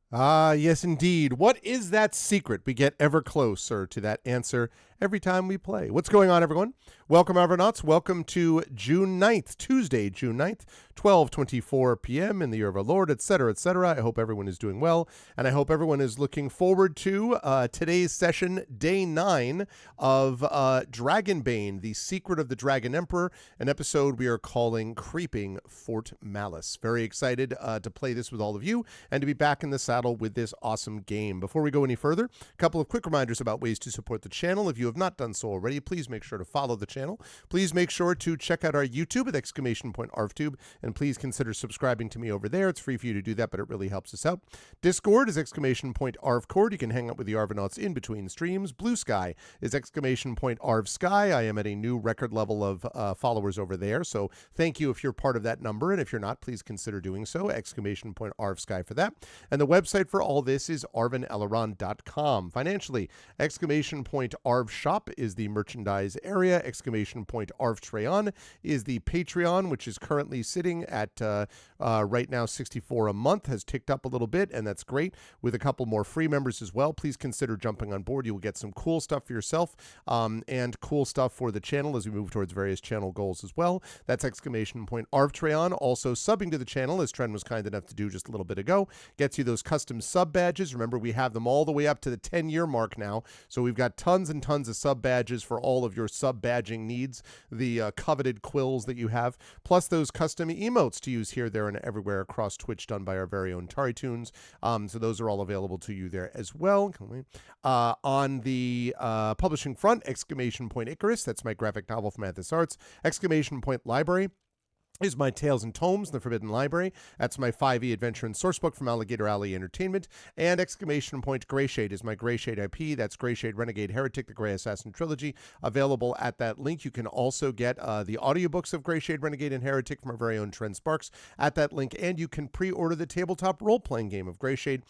Ah, yes, indeed. What is that secret? We get ever closer to that answer every time we play. What's going on, everyone? Welcome, Avernauts. Welcome to June 9th, Tuesday, June 9th, 12:24 p.m. in the year of our Lord, etc., etc. I hope everyone is doing well, and I hope everyone is looking forward to today's session, day 9 of Dragonbane, the Secret of the Dragon Emperor, an episode we are calling Creeping Fort Malice. Very excited to play this with all of you and to be back in the saddle with this awesome game. Before we go any further, a couple of quick reminders about ways to support the channel. If you have not done so already, please make sure to follow the channel. Please make sure to check out our YouTube at !ArvTube, and please consider subscribing to me over there. It's free for you to do that, but it really helps us out. Discord is !ArvCord. You can hang out with the Arvanauts in between streams. Blue Sky is !ArvSky. I am at a new record level of followers over there, so thank you if you're part of that number, and if you're not, please consider doing so. !ArvSky for that. And the website for all this is arvaneleron.com. Financially, !ArvShop is the merchandise area. !ArvTrayon is the Patreon, which is currently sitting at right now $64 a month, has ticked up a little bit, and that's great, with a couple more free members as well. Please consider jumping on board. You will get some cool stuff for yourself and cool stuff for the channel as we move towards various channel goals as well. That's !ArvTrayon. Also subbing to the channel, as Tren was kind enough to do just a little bit ago, gets you those custom sub badges. Remember, we have them all the way up to the 10-year mark now, so we've got tons and tons of sub badges for all of your sub badging needs, the coveted quills that you have, plus those custom emotes to use here, there, and everywhere across Twitch, done by our very own TariTunes. So those are all available to you there as well. On the publishing front, !Icarus, that's my graphic novel from Athos Arts. !Library is my Tales and Tomes in the Forbidden Library. That's my 5e adventure and sourcebook from Alligator Alley Entertainment. And Greyshade is my Greyshade IP. That's Greyshade Renegade Heretic, the Grey Assassin Trilogy, available at that link. You can also get the audiobooks of Greyshade Renegade and Heretic from our very own Trent Sparks at that link. And you can pre-order the tabletop role-playing game of Greyshade,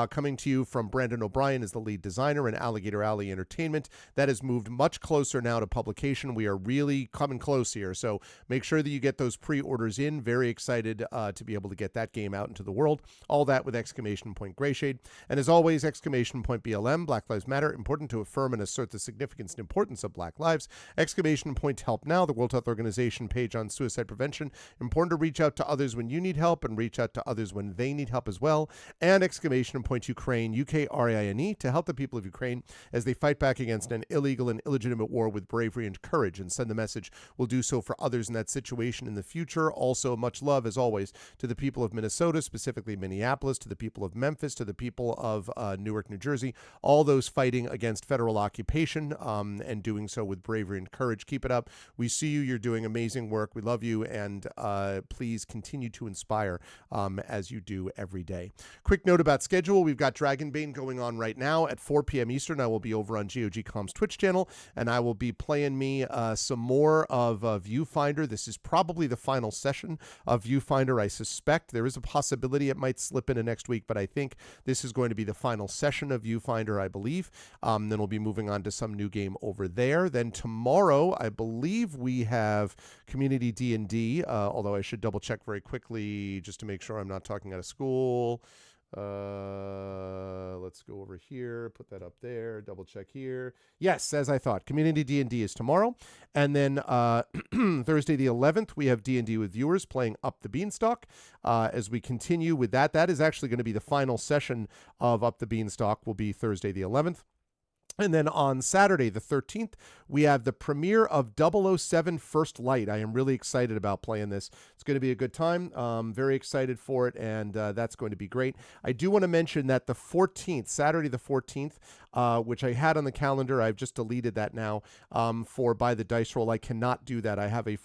coming to you from Brandon O'Brien as the lead designer and Alligator Alley Entertainment. That has moved much closer now to publication. We are really coming close here, so make sure that you get those pre-orders in. Very excited to be able to get that game out into the world. All that with Greyshade. And as always, BLM, Black Lives Matter, important to affirm and assert the significance and importance of Black lives. Help Now, the World Health Organization page on suicide prevention. Important to reach out to others when you need help and reach out to others when they need help as well. And Ukraine, UKRAINE, to help the people of Ukraine as they fight back against an illegal and illegitimate war with bravery and courage, and send the message we'll do so for others in that situation in the future. Also, much love, as always, to the people of Minnesota, specifically Minneapolis, to the people of Memphis, to the people of Newark, New Jersey, all those fighting against federal occupation and doing so with bravery and courage. Keep it up. We see you. You're doing amazing work. We love you, and please continue to inspire as you do every day. Quick note about schedule. We've got Dragonbane going on right now at 4 p.m. Eastern. I will be over on GOG.com's Twitch channel, and I will be playing some more of Viewfinder. This is probably the final session of Viewfinder. I suspect there is a possibility it might slip into next week, but I think this is going to be the final session of Viewfinder, I believe. Then we'll be moving on to some new game over there. Then tomorrow, I believe we have Community D&D, although I should double check very quickly just to make sure I'm not talking out of school. Let's go over here, put that up there, double check here. Yes, as I thought, Community D&D is tomorrow. And then Thursday the 11th, we have D&D with viewers playing Up the Beanstalk. As we continue with that, that is actually going to be the final session of Up the Beanstalk, will be Thursday the 11th. And then on Saturday, the 13th, we have the premiere of 007 First Light. I am really excited about playing this. It's going to be a good time. Very excited for it, and that's going to be great. I do want to mention that the 14th, Saturday the 14th, which I had on the calendar, I've just deleted that now, for By the Dice Roll. I cannot do that. I have a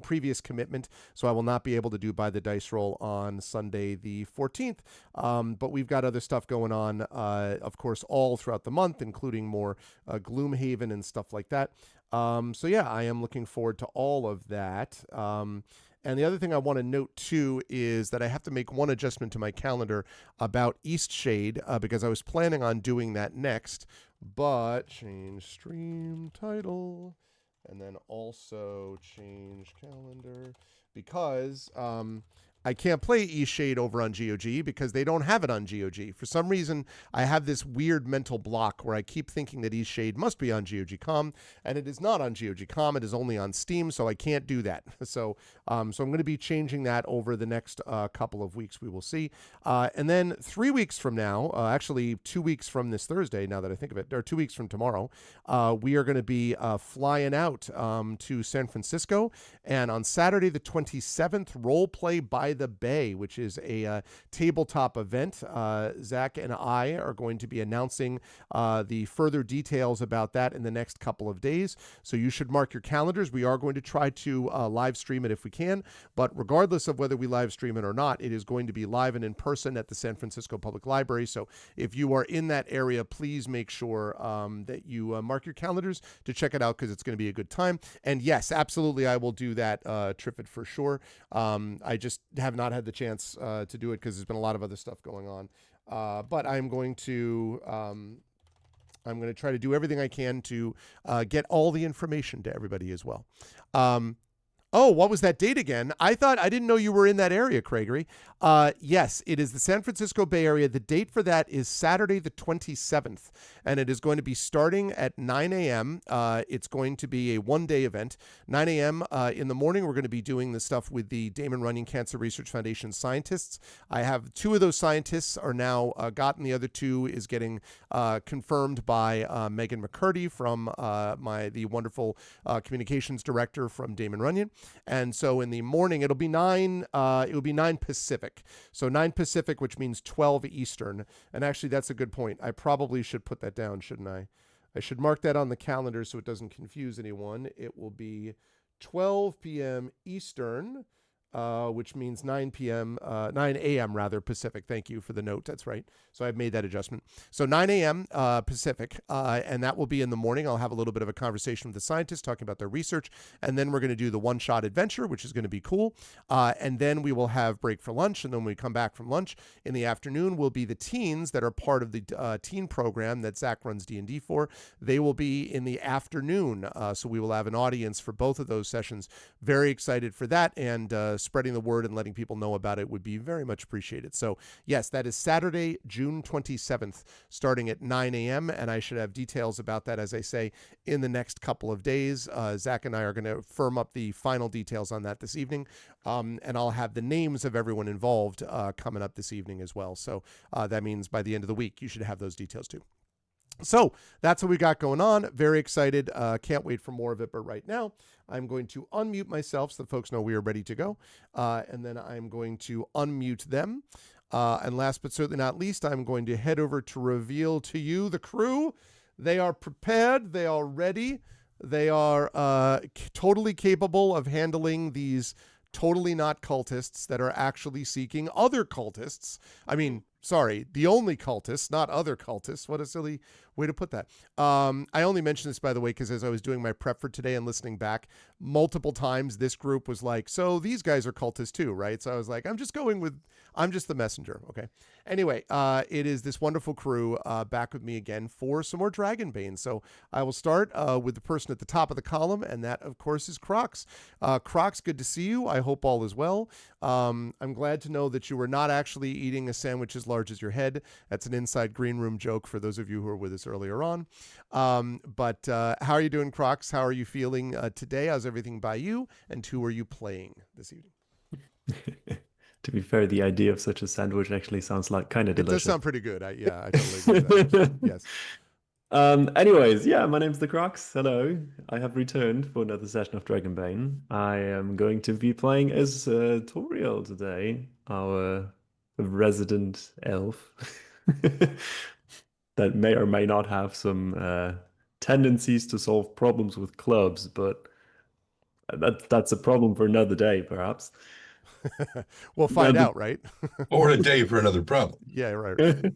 previous commitment, so I will not be able to do By the Dice Roll on Sunday the 14th. But we've got other stuff going on, of course, all throughout the month, including more Gloomhaven and stuff like that. So yeah, I am looking forward to all of that. And the other thing I want to note too is that I have to make one adjustment to my calendar about Eastshade, because I was planning on doing that next, but change stream title and then also change calendar, because I can't play Eastshade over on GOG because they don't have it on GOG. For some reason, I have this weird mental block where I keep thinking that Eastshade must be on GOG.com, and it is not on GOG.com. It is only on Steam, so I can't do that. So I'm going to be changing that over the next couple of weeks. We will see. And then 3 weeks from now, actually 2 weeks from this Thursday, now that I think of it, or 2 weeks from tomorrow, we are going to be flying out to San Francisco. And on Saturday the 27th, Roleplay by the Bay, which is a tabletop event. Zach and I are going to be announcing the further details about that in the next couple of days. So you should mark your calendars. We are going to try to live stream it if we can. But regardless of whether we live stream it or not, it is going to be live and in person at the San Francisco Public Library. So if you are in that area, please make sure that you mark your calendars to check it out because it's going to be a good time. And yes, absolutely, I will do that, Triffid, for sure. I just have not had the chance to do it because there's been a lot of other stuff going on. But I'm going to try to do everything I can to get all the information to everybody as well. Oh, what was that date again? I didn't know you were in that area, Craigery. Yes, it is the San Francisco Bay Area. The date for that is Saturday the 27th, and it is going to be starting at 9 a.m. It's going to be a one-day event. 9 a.m. In the morning, we're going to be doing the stuff with the Damon Runyon Cancer Research Foundation scientists. I have two of those scientists are now gotten. The other two is getting confirmed by Megan McCurdy from the wonderful communications director from Damon Runyon. And so in the morning, it'll be 9 Pacific. So 9 Pacific, which means 12 Eastern. And actually, that's a good point. I probably should put that down, shouldn't I? I should mark that on the calendar so it doesn't confuse anyone. It will be 12 p.m. Eastern, which means 9 a.m. rather, Pacific. Thank you for the note. That's right. So I've made that adjustment. So 9 a.m. Pacific, and that will be in the morning. I'll have a little bit of a conversation with the scientists talking about their research, and then we're going to do the one-shot adventure, which is going to be cool. And then we will have break for lunch, and then when we come back from lunch in the afternoon will be the teens that are part of the teen program that Zach runs D&D for. They will be in the afternoon, so we will have an audience for both of those sessions. Very excited for that, and spreading the word and letting people know about it would be very much appreciated. So yes, that is Saturday, June 27th, starting at 9 a.m. And I should have details about that, as I say, in the next couple of days. Zach and I are going to firm up the final details on that this evening. And I'll have the names of everyone involved coming up this evening as well. So that means by the end of the week, you should have those details too. So that's what we got going on. Very excited. Can't wait for more of it. But right now, I'm going to unmute myself so that folks know we are ready to go. And then I'm going to unmute them. And last but certainly not least, I'm going to head over to reveal to you the crew. They are prepared. They are ready. They are totally capable of handling these totally not cultists that are actually seeking other cultists. I mean, sorry, the only cultists, not other cultists. What a silly way to put that. I only mentioned this, by the way, because as I was doing my prep for today and listening back, multiple times this group was like, so these guys are cultists too, right? So I was like, I'm just the messenger, okay? Anyway, it is this wonderful crew back with me again for some more Dragonbane. So I will start with the person at the top of the column, and that, of course, is Crocs. Crocs, good to see you. I hope all is well. I'm glad to know that you were not actually eating a sandwich as large as your head. That's an inside green room joke for those of you who were with us earlier on. But how are you doing, Crocs? How are you feeling today? How's everything by you? And who are you playing this evening? To be fair, the idea of such a sandwich actually sounds like kind of delicious. It does sound pretty good. I totally agree with that. Yes. Anyways, yeah, my name's The Crocs. Hello. I have returned for another session of Dragonbane. I am going to be playing as Toriel today, our resident elf that may or may not have some tendencies to solve problems with clubs, but that's a problem for another day, perhaps. We'll find out, right? Or a day for another problem. Yeah, right.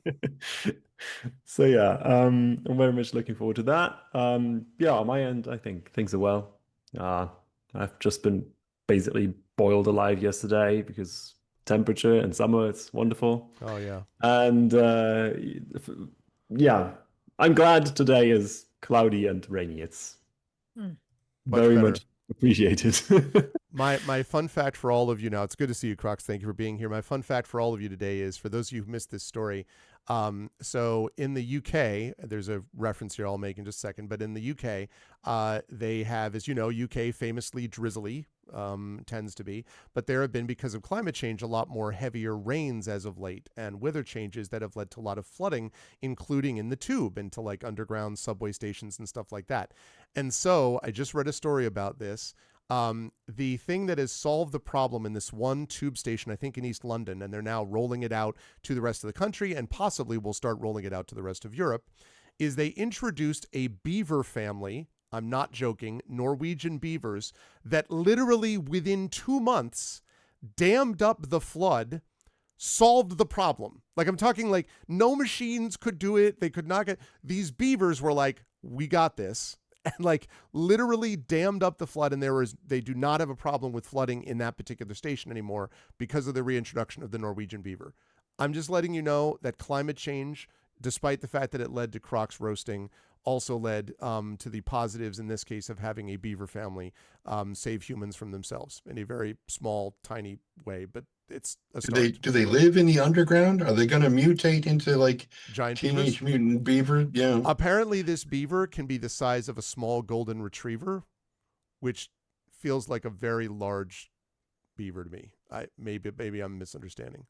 So yeah, I'm very much looking forward to that. Yeah, on my end, I think things are well. I've just been basically boiled alive yesterday because temperature and summer, it's wonderful. Oh yeah. And yeah, I'm glad today is cloudy and rainy. It's very much Appreciate it. My fun fact for all of you now, it's good to see you, Crocs. Thank you for being here. My fun fact for all of you today is, for those of you who missed this story, so in the UK, there's a reference here I'll make in just a second, but in the UK, they have, as you know, UK famously drizzly, tends to be, but there have been, because of climate change, a lot more heavier rains as of late and weather changes that have led to a lot of flooding, including in the tube, into like underground subway stations and stuff like that. And so I just read a story about this. The thing that has solved the problem in this one tube station, I think in East London, and they're now rolling it out to the rest of the country and possibly will start rolling it out to the rest of Europe, is they introduced a beaver family. I'm not joking, Norwegian beavers that literally within 2 months dammed up the flood, solved the problem. Like, I'm talking like no machines could do it. They could not get, these beavers were like, we got this. And like literally dammed up the flood, and they do not have a problem with flooding in that particular station anymore because of the reintroduction of the Norwegian beaver. I'm just letting you know that climate change, despite the fact that it led to Crocs roasting, also led to the positives in this case of having a beaver family save humans from themselves in a very small, tiny way. But it's a start. Do they live in the underground? Are they going to mutate into like Giant Teenage beavers? Mutant Beaver? Yeah. Apparently, this beaver can be the size of a small golden retriever, which feels like a very large beaver to me. Maybe I'm misunderstanding,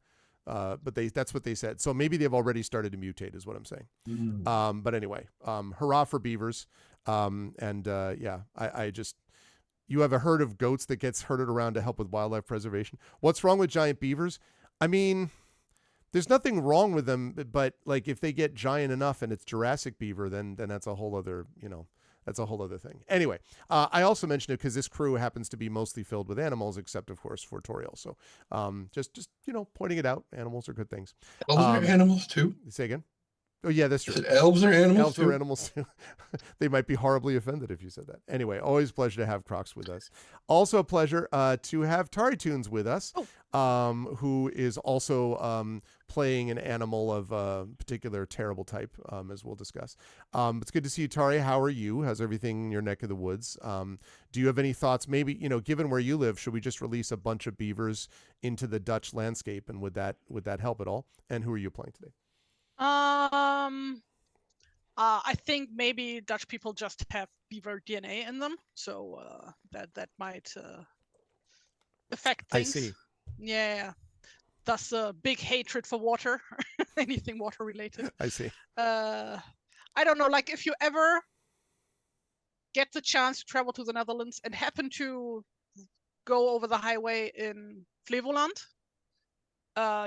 but that's what they said. So maybe they've already started to mutate, is what I'm saying. But anyway, hurrah for beavers. I just, you have a herd of goats that gets herded around to help with wildlife preservation. What's wrong with giant beavers? I mean, there's nothing wrong with them, but like if they get giant enough and it's Jurassic beaver, then that's a whole other, that's a whole other thing. Anyway, I also mentioned it because this crew happens to be mostly filled with animals, except of course for Toriel. So just pointing it out. Animals are good things. Elves are animals too. Say again. Oh yeah, that's Is true. it elves are animals Elves too? are animals too. They might be horribly offended if you said that. Anyway, always a pleasure to have Crocs with us. Also a pleasure to have Tari Tunes with us, who is also playing an animal of a particular terrible type, as we'll discuss. It's good to see you, Tari. How are you? How's everything in your neck of the woods? Do you have any thoughts? Maybe, given where you live, should we just release a bunch of beavers into the Dutch landscape, and would that help at all? And who are you playing today? I think maybe Dutch people just have beaver DNA in them, so that might affect things. I see. Yeah. Thus a big hatred for water, anything water related. I see. I don't know, like if you ever get the chance to travel to the Netherlands and happen to go over the highway in Flevoland,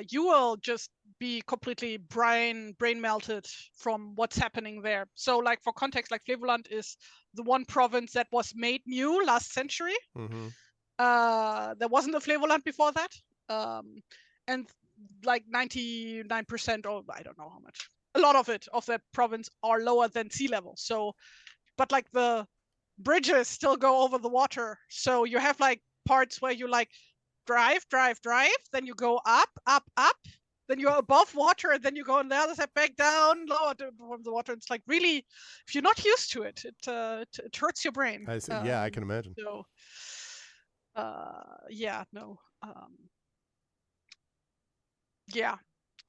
you will just be completely brain melted from what's happening there. So like for context, like Flevoland is the one province that was made new last century. Mm-hmm. There wasn't a Flevoland before that. And like 99%, or I don't know how much, a lot of it, of that province are lower than sea level. So, but like the bridges still go over the water. So you have like parts where you like drive, then you go up, then you're above water, and then you go on the other side back down, lower from the water. It's like really, if you're not used to it, it hurts your brain. I see. Yeah, I can imagine. So, yeah,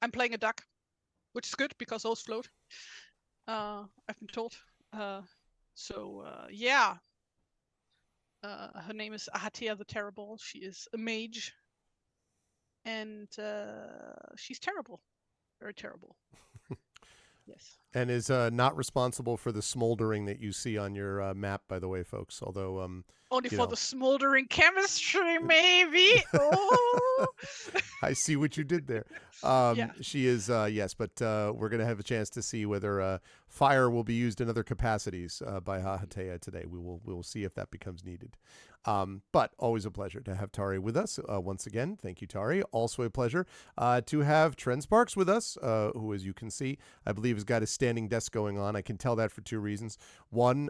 I'm playing a duck, which is good because those float. I've been told. Her name is Ahatea the Terrible. She is a mage, and she's terrible, very terrible. Yes. And is not responsible for the smoldering that you see on your map, by the way, folks. Although only for the smoldering chemistry, maybe. Oh. I see what you did there. She is, yes, but we're going to have a chance to see whether fire will be used in other capacities by Hahatea today. We will see if that becomes needed. But always a pleasure to have Tari with us once again. Thank you, Tari. Also a pleasure to have Tren Sparks with us, who, as you can see, I believe has got a standing desk going on. I can tell that for two reasons. One,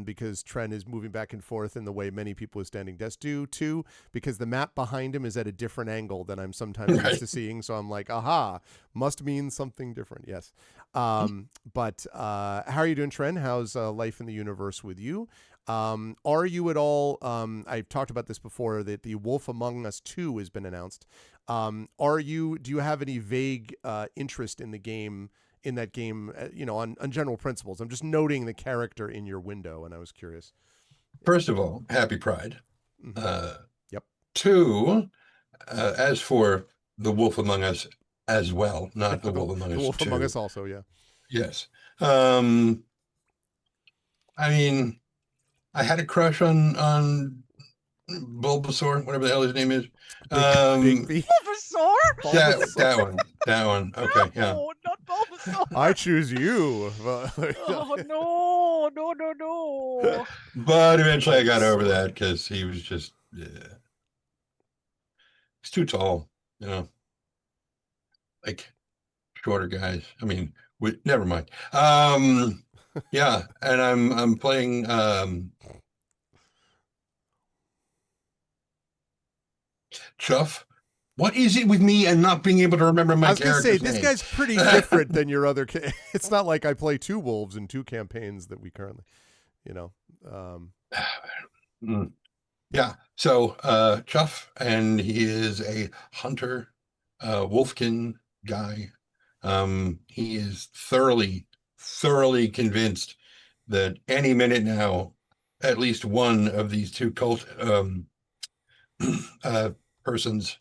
because Tren is moving back and forth in the way many people with standing desks do. Two, because the map behind him is at a different angle than I'm sometimes used to seeing. So I'm like, aha, must mean something different. Yes. But how are you doing, Tren? How's life in the universe with you? Are you at all? I've talked about this before. That the Wolf Among Us 2 has been announced. Are you? Do you have any vague interest in the game? In that game, on general principles. I'm just noting the character in your window, and I was curious. First of all, happy Pride. Mm-hmm. Yep. 2, as for the Wolf Among Us as well, not the Wolf Among The Us Wolf 2. Among Us also, yeah. Yes. I mean, I had a crush on Bulbasaur, whatever the hell his name is. Bigby. Bulbasaur? That one. Okay, yeah. No, not Bulbasaur. I choose you. Oh no. But eventually I got over that because he was just, he's too tall, like shorter guys. I mean, never mind. Yeah, and I'm playing Chuff. What is it with me and not being able to remember my character's name? I was going to say, this guy's pretty different than your other... It's not like I play 2 wolves in 2 campaigns that we currently, Yeah, so Chuff, and he is a hunter, wolfkin guy. He is thoroughly convinced that any minute now, at least one of these 2 cult persons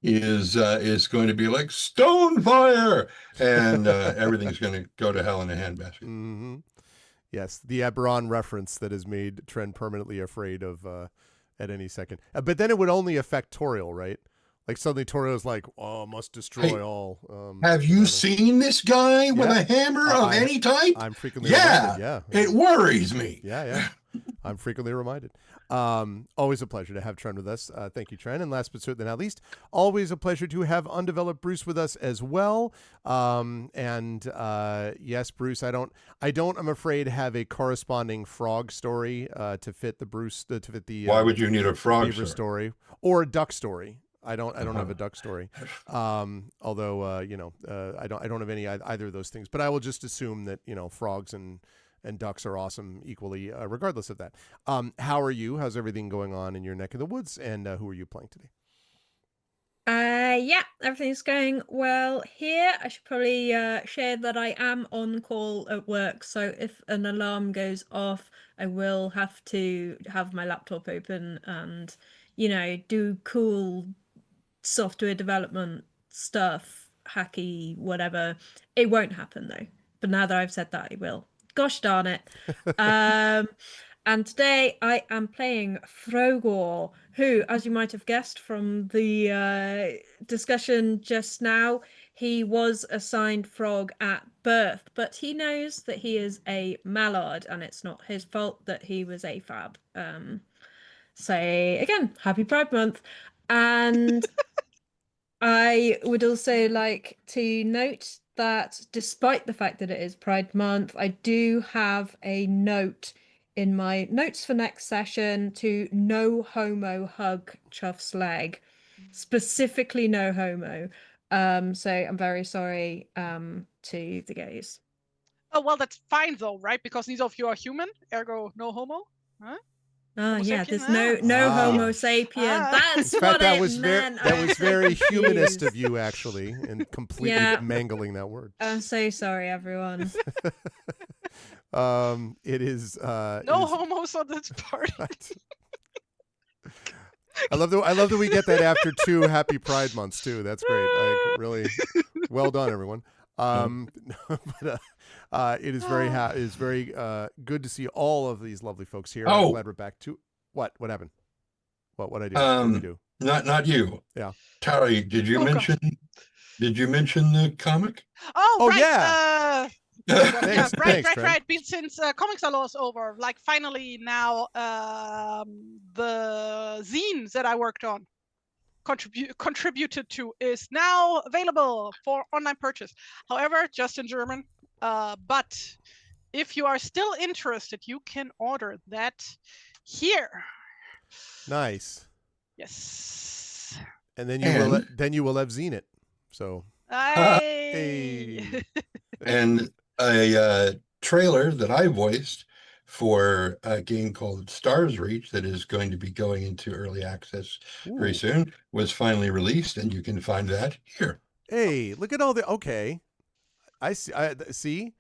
is going to be like Stonefire, and everything's going to go to hell in a handbasket. Mm-hmm. Yes, the Eberron reference that has made Trent permanently afraid of at any second. But then it would only affect Toriel, right? Like suddenly Toriel's like, oh, must destroy all. Have you seen this guy with a hammer of any type? I'm frequently reminded. Yeah, it worries me. Yeah. I'm frequently reminded. Always a pleasure to have Trent with us. Thank you, Trent. And last but certainly not least, always a pleasure to have Undeveloped Bruce with us as well. Yes, Bruce, I'm afraid, have a corresponding frog story to fit the Bruce to fit the. Why would you need a frog story or a duck story? I don't have a duck story. Although I don't have any either of those things. But I will just assume that frogs and ducks are awesome equally, regardless of that. How are you? How's everything going on in your neck of the woods? And who are you playing today? Yeah, everything's going well here. I should probably share that I am on call at work, so if an alarm goes off, I will have to have my laptop open and, do cool software development stuff, hacky, whatever. It won't happen though. But now that I've said that, it will. Gosh darn it. And today I am playing Frogor, who, as you might have guessed from the discussion just now, he was assigned frog at birth, but he knows that he is a mallard, and it's not his fault that he was AFAB. So again, happy Pride Month. And I would also like to note that despite the fact that it is Pride Month, I do have a note in my notes for next session to no homo hug Chuff's leg. Specifically no homo. So I'm very sorry to the gays. Oh, well, that's fine though, right? Because neither of you are human, ergo no homo. Huh? Oh yeah, there's no Homo sapien. That's in fact, what it meant. That was very humanist of you, actually, and completely mangling that word. I'm so sorry, everyone. It is no homos on this party. I love that we get that after 2 happy Pride months too. That's great. Really well done, everyone. But it is very good to see all of these lovely folks here. I'm glad we're back to what happened. What I do? What did we do? Not you. Yeah. Tari, did you mention the comic? Oh right. Yeah. Thanks, right. Since comics are lost over, like finally now the zines that I worked on contributed to is now available for online purchase. However, just in German. But if you are still interested, you can order that here. Nice. Yes. And then you will have Zenit. So. Hey. And a trailer that I voiced for a game called Stars Reach that is going to be going into early access very Ooh. soon, was finally released, and you can find that here. Hey, look at all the okay. I see.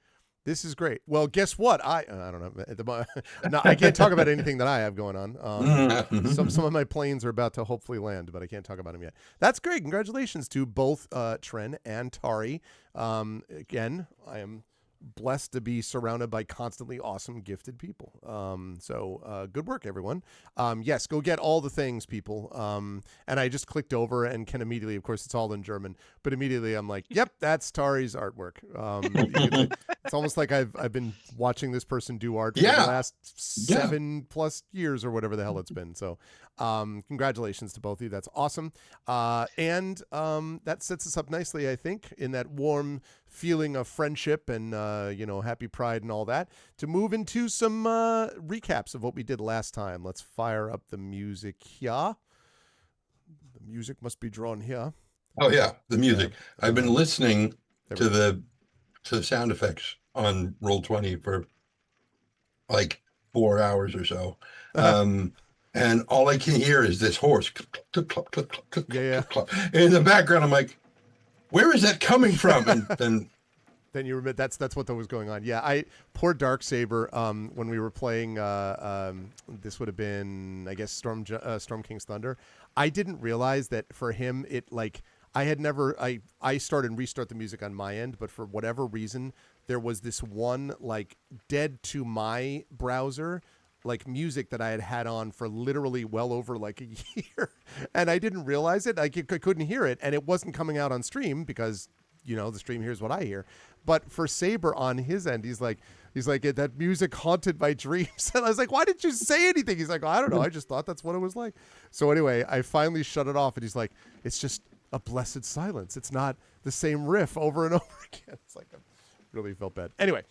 This is great. Well, guess what? I don't know. No, I can't talk about anything that I have going on. Some of my planes are about to hopefully land, but I can't talk about them yet. That's great. Congratulations to both Tren and Tari. Again, I am blessed to be surrounded by constantly awesome, gifted people. So good work, everyone. Yes, go get all the things, people. And I just clicked over and can immediately, of course, it's all in German, but immediately I'm like, yep, that's Tari's artwork. It's almost like I've been watching this person do art for the last 7+ years or whatever the hell it's been. So congratulations to both of you. That's awesome. And that sets us up nicely, I think, in that warm feeling of friendship and happy pride and all that, to move into some recaps of what we did last time. Let's fire up the music here. The music must be drawn here. Oh yeah, the music. Yeah. I've been listening to the sound effects on Roll20 for like 4 hours or so. And all I can hear is this horse click, click, click, click, click, click, click, click. In the background, I'm like, where is that coming from? And then you remember that's what was going on. Yeah, poor Darksaber. When we were playing, this would have been, I guess, Storm King's Thunder. I didn't realize that for him, it like I started and restart the music on my end, but for whatever reason, there was this one like dead to my browser like music that I had on for literally well over like a year, and I didn't realize it. I couldn't hear it, and it wasn't coming out on stream because the stream hears what I hear. But for Saber on his end, he's like that music haunted my dreams, and I was like, why didn't you say anything? He's like, I don't know, I just thought that's what it was like. So anyway, I finally shut it off, and he's like, it's just a blessed silence. It's not the same riff over and over again. It's like really felt bad. Anyway,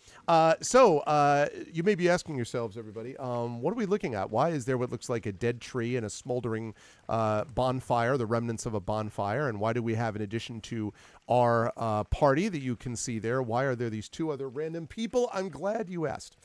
so you may be asking yourselves, everybody, what are we looking at? Why is there what looks like a dead tree and a smoldering bonfire, the remnants of a bonfire? And why do we have, in addition to our party that you can see there, why are there these two other random people? I'm glad you asked.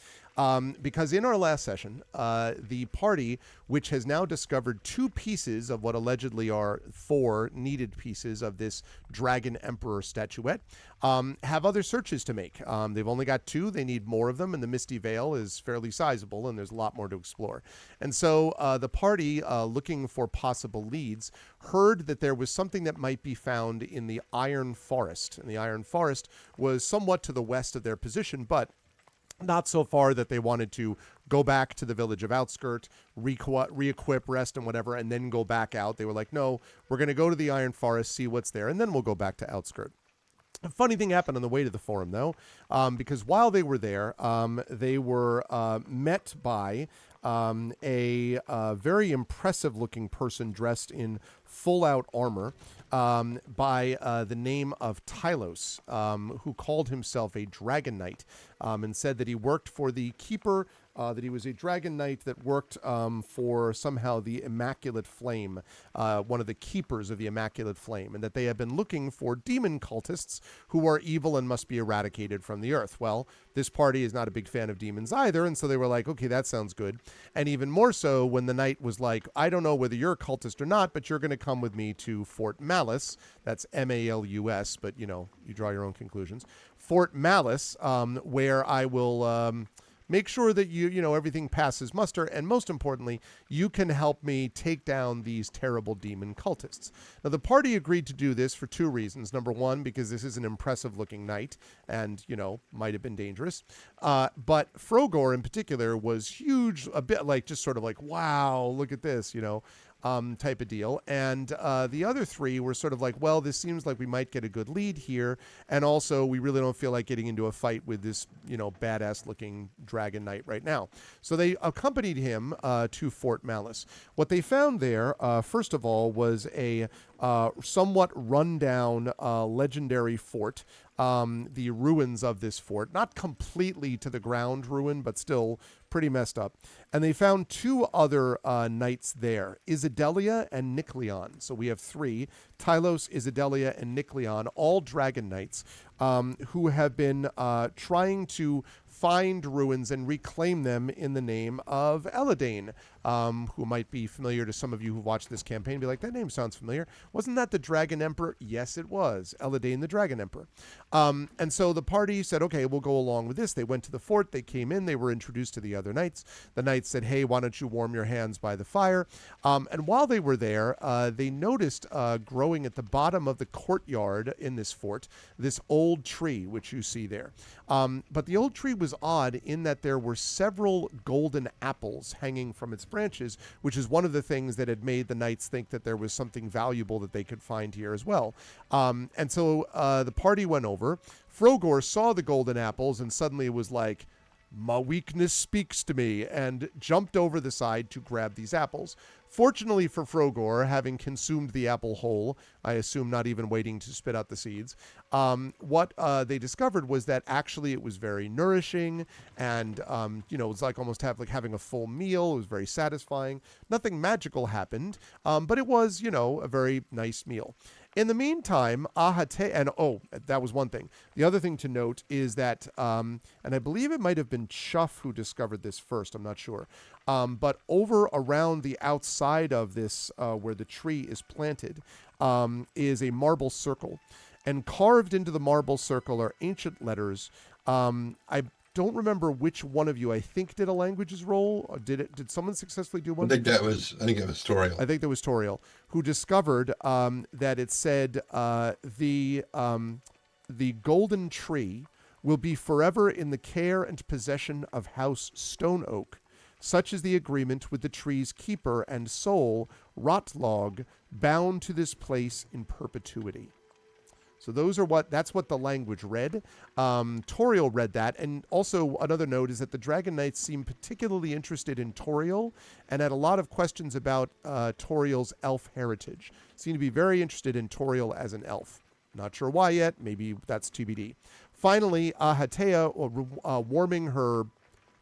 Because in our last session, the party, which has now discovered 2 pieces of what allegedly are 4 needed pieces of this Dragon Emperor statuette, have other searches to make. They've only got 2. They need more of them, and the Misty Vale is fairly sizable, and there's a lot more to explore. And so the party, looking for possible leads, heard that there was something that might be found in the Iron Forest. And the Iron Forest was somewhat to the west of their position, but not so far that they wanted to go back to the village of Outskirt, re-equip, rest, and whatever, and then go back out. They were like, no, we're going to go to the Iron Forest, see what's there, and then we'll go back to Outskirt. A funny thing happened on the way to the forum, though, because while they were there, they were met by a very impressive-looking person dressed in full-out armor, by the name of Tylos, who called himself a Dragon Knight, and said that he worked for the Keeper, that he was a Dragon Knight that worked for somehow the Immaculate Flame, one of the keepers of the Immaculate Flame, and that they have been looking for demon cultists who are evil and must be eradicated from the earth. Well, this party is not a big fan of demons either, and so they were like, okay, that sounds good. And even more so when the knight was like, I don't know whether you're a cultist or not, but you're going to come with me to Fort Malice. That's Malus, but you draw your own conclusions. Fort Malice, where I will make sure that everything passes muster, and most importantly, you can help me take down these terrible demon cultists. Now, the party agreed to do this for 2 reasons. Number 1, because this is an impressive-looking knight, and might have been dangerous. But Frogor in particular was huge, a bit like just sort of like, wow, look at this, type of deal. And the other 3 were sort of like, well, this seems like we might get a good lead here, and also we really don't feel like getting into a fight with this badass looking Dragon Knight right now. So they accompanied him to Fort Malice. What they found there, first of all, was a somewhat rundown legendary fort. The ruins of this fort, not completely to the ground ruin, but still pretty messed up. And they found 2 other knights there, Isidelia and Nikleon. So we have 3, Tylos, Isidelia, and Nikleon, all dragon knights, who have been trying to find ruins and reclaim them in the name of Eladane, who might be familiar to some of you who watched this campaign. Be like, that name sounds familiar. Wasn't that the Dragon Emperor? Yes, it was. Eladane, the Dragon Emperor. And so the party said, okay, we'll go along with this. They went to the fort. They came in. They were introduced to the other knights. The knights said, hey, why don't you warm your hands by the fire? And while they were there, they noticed growing at the bottom of the courtyard in this fort, this old tree, which you see there. But the old tree was odd in that there were several golden apples hanging from its branches, which is one of the things that had made the knights think that there was something valuable that they could find here as well. And so the party went over. Frogor saw the golden apples and suddenly was like, my weakness speaks to me, and jumped over the side to grab these apples. Fortunately for Frogor, having consumed the apple whole, I assume not even waiting to spit out the seeds, what they discovered was that actually it was very nourishing, and it was like almost having a full meal. It was very satisfying. Nothing magical happened, but it was, a very nice meal. In the meantime, Ahate, and that was one thing. The other thing to note is that, and I believe it might have been Chuff who discovered this first, I'm not sure, but over around the outside of this, where the tree is planted, is a marble circle. And carved into the marble circle are ancient letters. I don't remember which one of you, I think, did a languages roll. Or did someone successfully do one? I think it was Toriel. I think that was Toriel, who discovered that it said the golden tree will be forever in the care and possession of House Stone Oak. Such is the agreement with the tree's keeper and soul, Rotlog, bound to this place in perpetuity. So that's what the language read. Toriel read that. And also another note is that the Dragon Knights seem particularly interested in Toriel and had a lot of questions about Toriel's elf heritage. Seem to be very interested in Toriel as an elf. Not sure why yet. Maybe that's TBD. Finally, Ahatea, warming her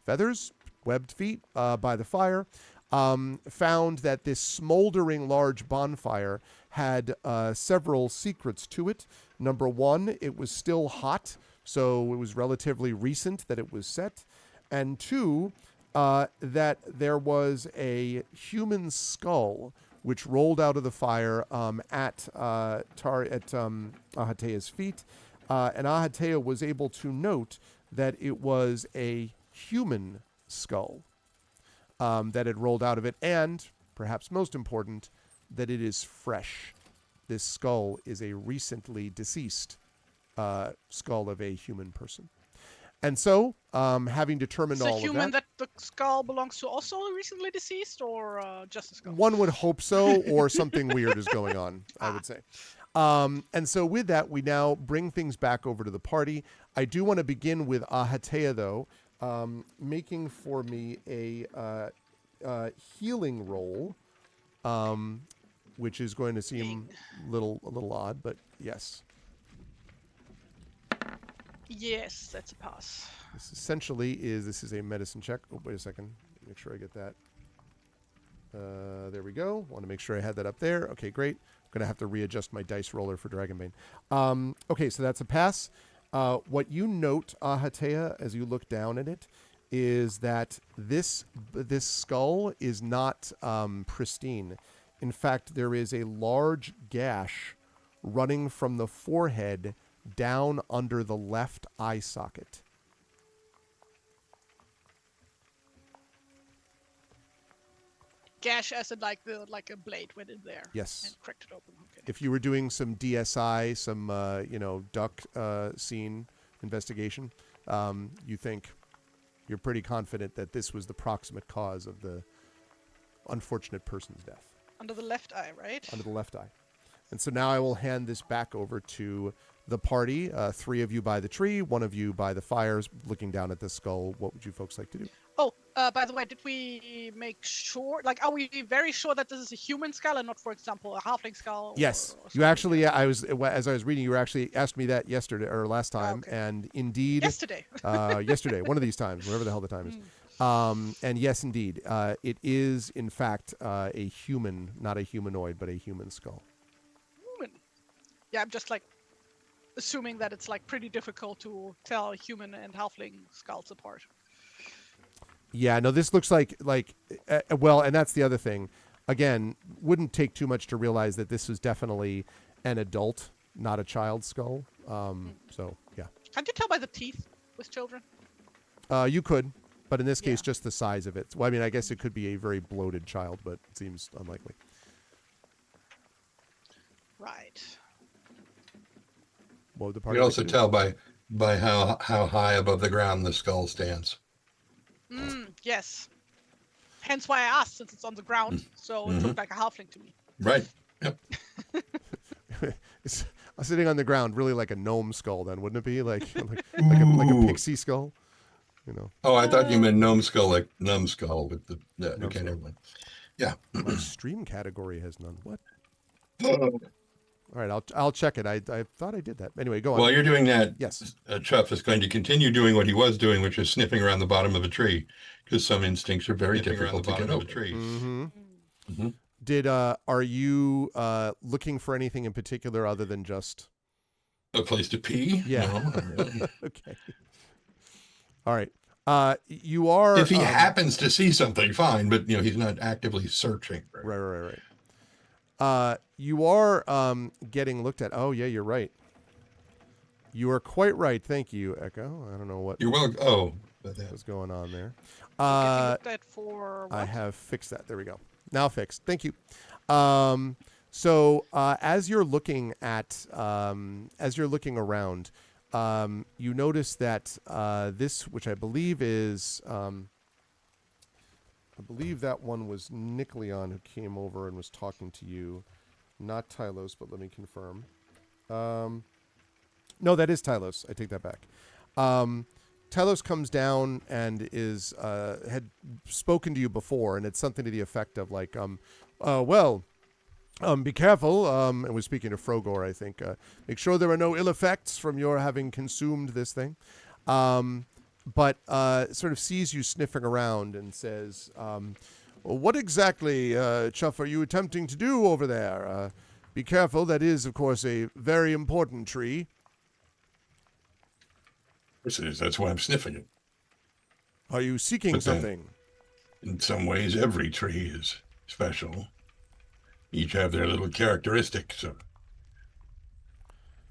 feathers, webbed feet by the fire, found that this smoldering large bonfire had several secrets to it. Number one, it was still hot, so it was relatively recent that it was set. And two, that there was a human skull which rolled out of the fire at Ahatea's feet. And Ahatea was able to note that it was a human skull that had rolled out of it, and, perhaps most important, that it is fresh. This skull is a recently deceased skull of a human person. And so, having determined all of that... Is it human that the skull belongs to also recently deceased, or just a skull? One would hope so, or something weird is going on, I would say. And so with that, we now bring things back over to the party. I do want to begin with Ahatea, though, making for me a healing roll, which is going to seem a little odd, but yes. Yes, that's a pass. This essentially this is a medicine check. Oh, wait a second. Make sure I get that. There we go. Want to make sure I had that up there. Okay, great. I'm going to have to readjust my dice roller for Dragonbane. Okay, so that's a pass. What you note, Ahatea, as you look down at it, is that this skull is not pristine. In fact, there is a large gash running from the forehead down under the left eye socket. Gash as in like a blade went in there. Yes. And cracked it open. Okay. If you were doing some DSI, some duck scene investigation, you're pretty confident that this was the proximate cause of the unfortunate person's death. Under the left eye, right? Under the left eye. And so now I will hand this back over to the party. 3 of you by the tree, 1 of you by the fires, looking down at the skull. What would you folks like to do? Oh, by the way, did we make sure, are we very sure that this is a human skull and not, for example, a halfling skull? Yes. Or You actually, as I was reading, you actually asked me that yesterday or last time. Okay. And indeed. Yesterday. Yesterday, one of these times, whatever the hell the time is. And yes, indeed, it is, in fact, a human, not a humanoid, but a human skull. Human. Yeah, I'm just assuming that it's like pretty difficult to tell human and halfling skulls apart. Yeah, no, this looks like well, and that's the other thing. Again, wouldn't take too much to realize that this was definitely an adult, not a child's skull. So yeah, Can't you tell by the teeth with children? you could, but in this case, Yeah. just the size of it. Well, I mean, I guess it could be a very bloated child, but it seems unlikely. Right. What would the You party can like also to do? tell by how high above the ground the skull stands. Yes. Hence why I asked, since it's on the ground. So it looked like a halfling to me. Right. Yep. It's sitting on the ground, really like a gnome skull. Then wouldn't it be like like a Ooh. pixie skull? You know, Oh, I thought you meant gnome skull, like numbskull with the. Yeah, Numbskull. okay, never mind. Yeah. my stream category has none. What? All right, I'll check it. I thought I did that. Anyway, go on. While you're doing that, Yes. Chuff is going to continue doing what he was doing, which is sniffing around the bottom of a tree, because some instincts are very difficult to get over. Mm-hmm. Mhm. Are you looking for anything in particular other than just? A place to pee? Yeah. No, not really. Okay. All right. You are. If he happens to see something, fine, but he's not actively searching. Right. You are getting looked at. Oh yeah, you're right. You are quite right. Thank you, Echo. I don't know what You're welcome. Oh, but that was going on there. Getting looked at for what? I have fixed that. There we go. Now fixed. Thank you. So as you're looking at, as you're looking around, you notice that this, which I believe is, I believe that one was Nikleon who came over and was talking to you, not Tylos, but let me confirm. No, that is Tylos. I take that back. Tylos comes down and is had spoken to you before, and it's something to the effect of like, be careful. And was speaking to Frogor, I think. Make sure there are no ill effects from your having consumed this thing. But sort of sees you sniffing around and says, well, what exactly, Chuff, are you attempting to do over there? Be careful. That is, of course, a very important tree. That's why I'm sniffing it. Are you seeking But then- something? In some ways, every tree is special. Each have their little characteristics of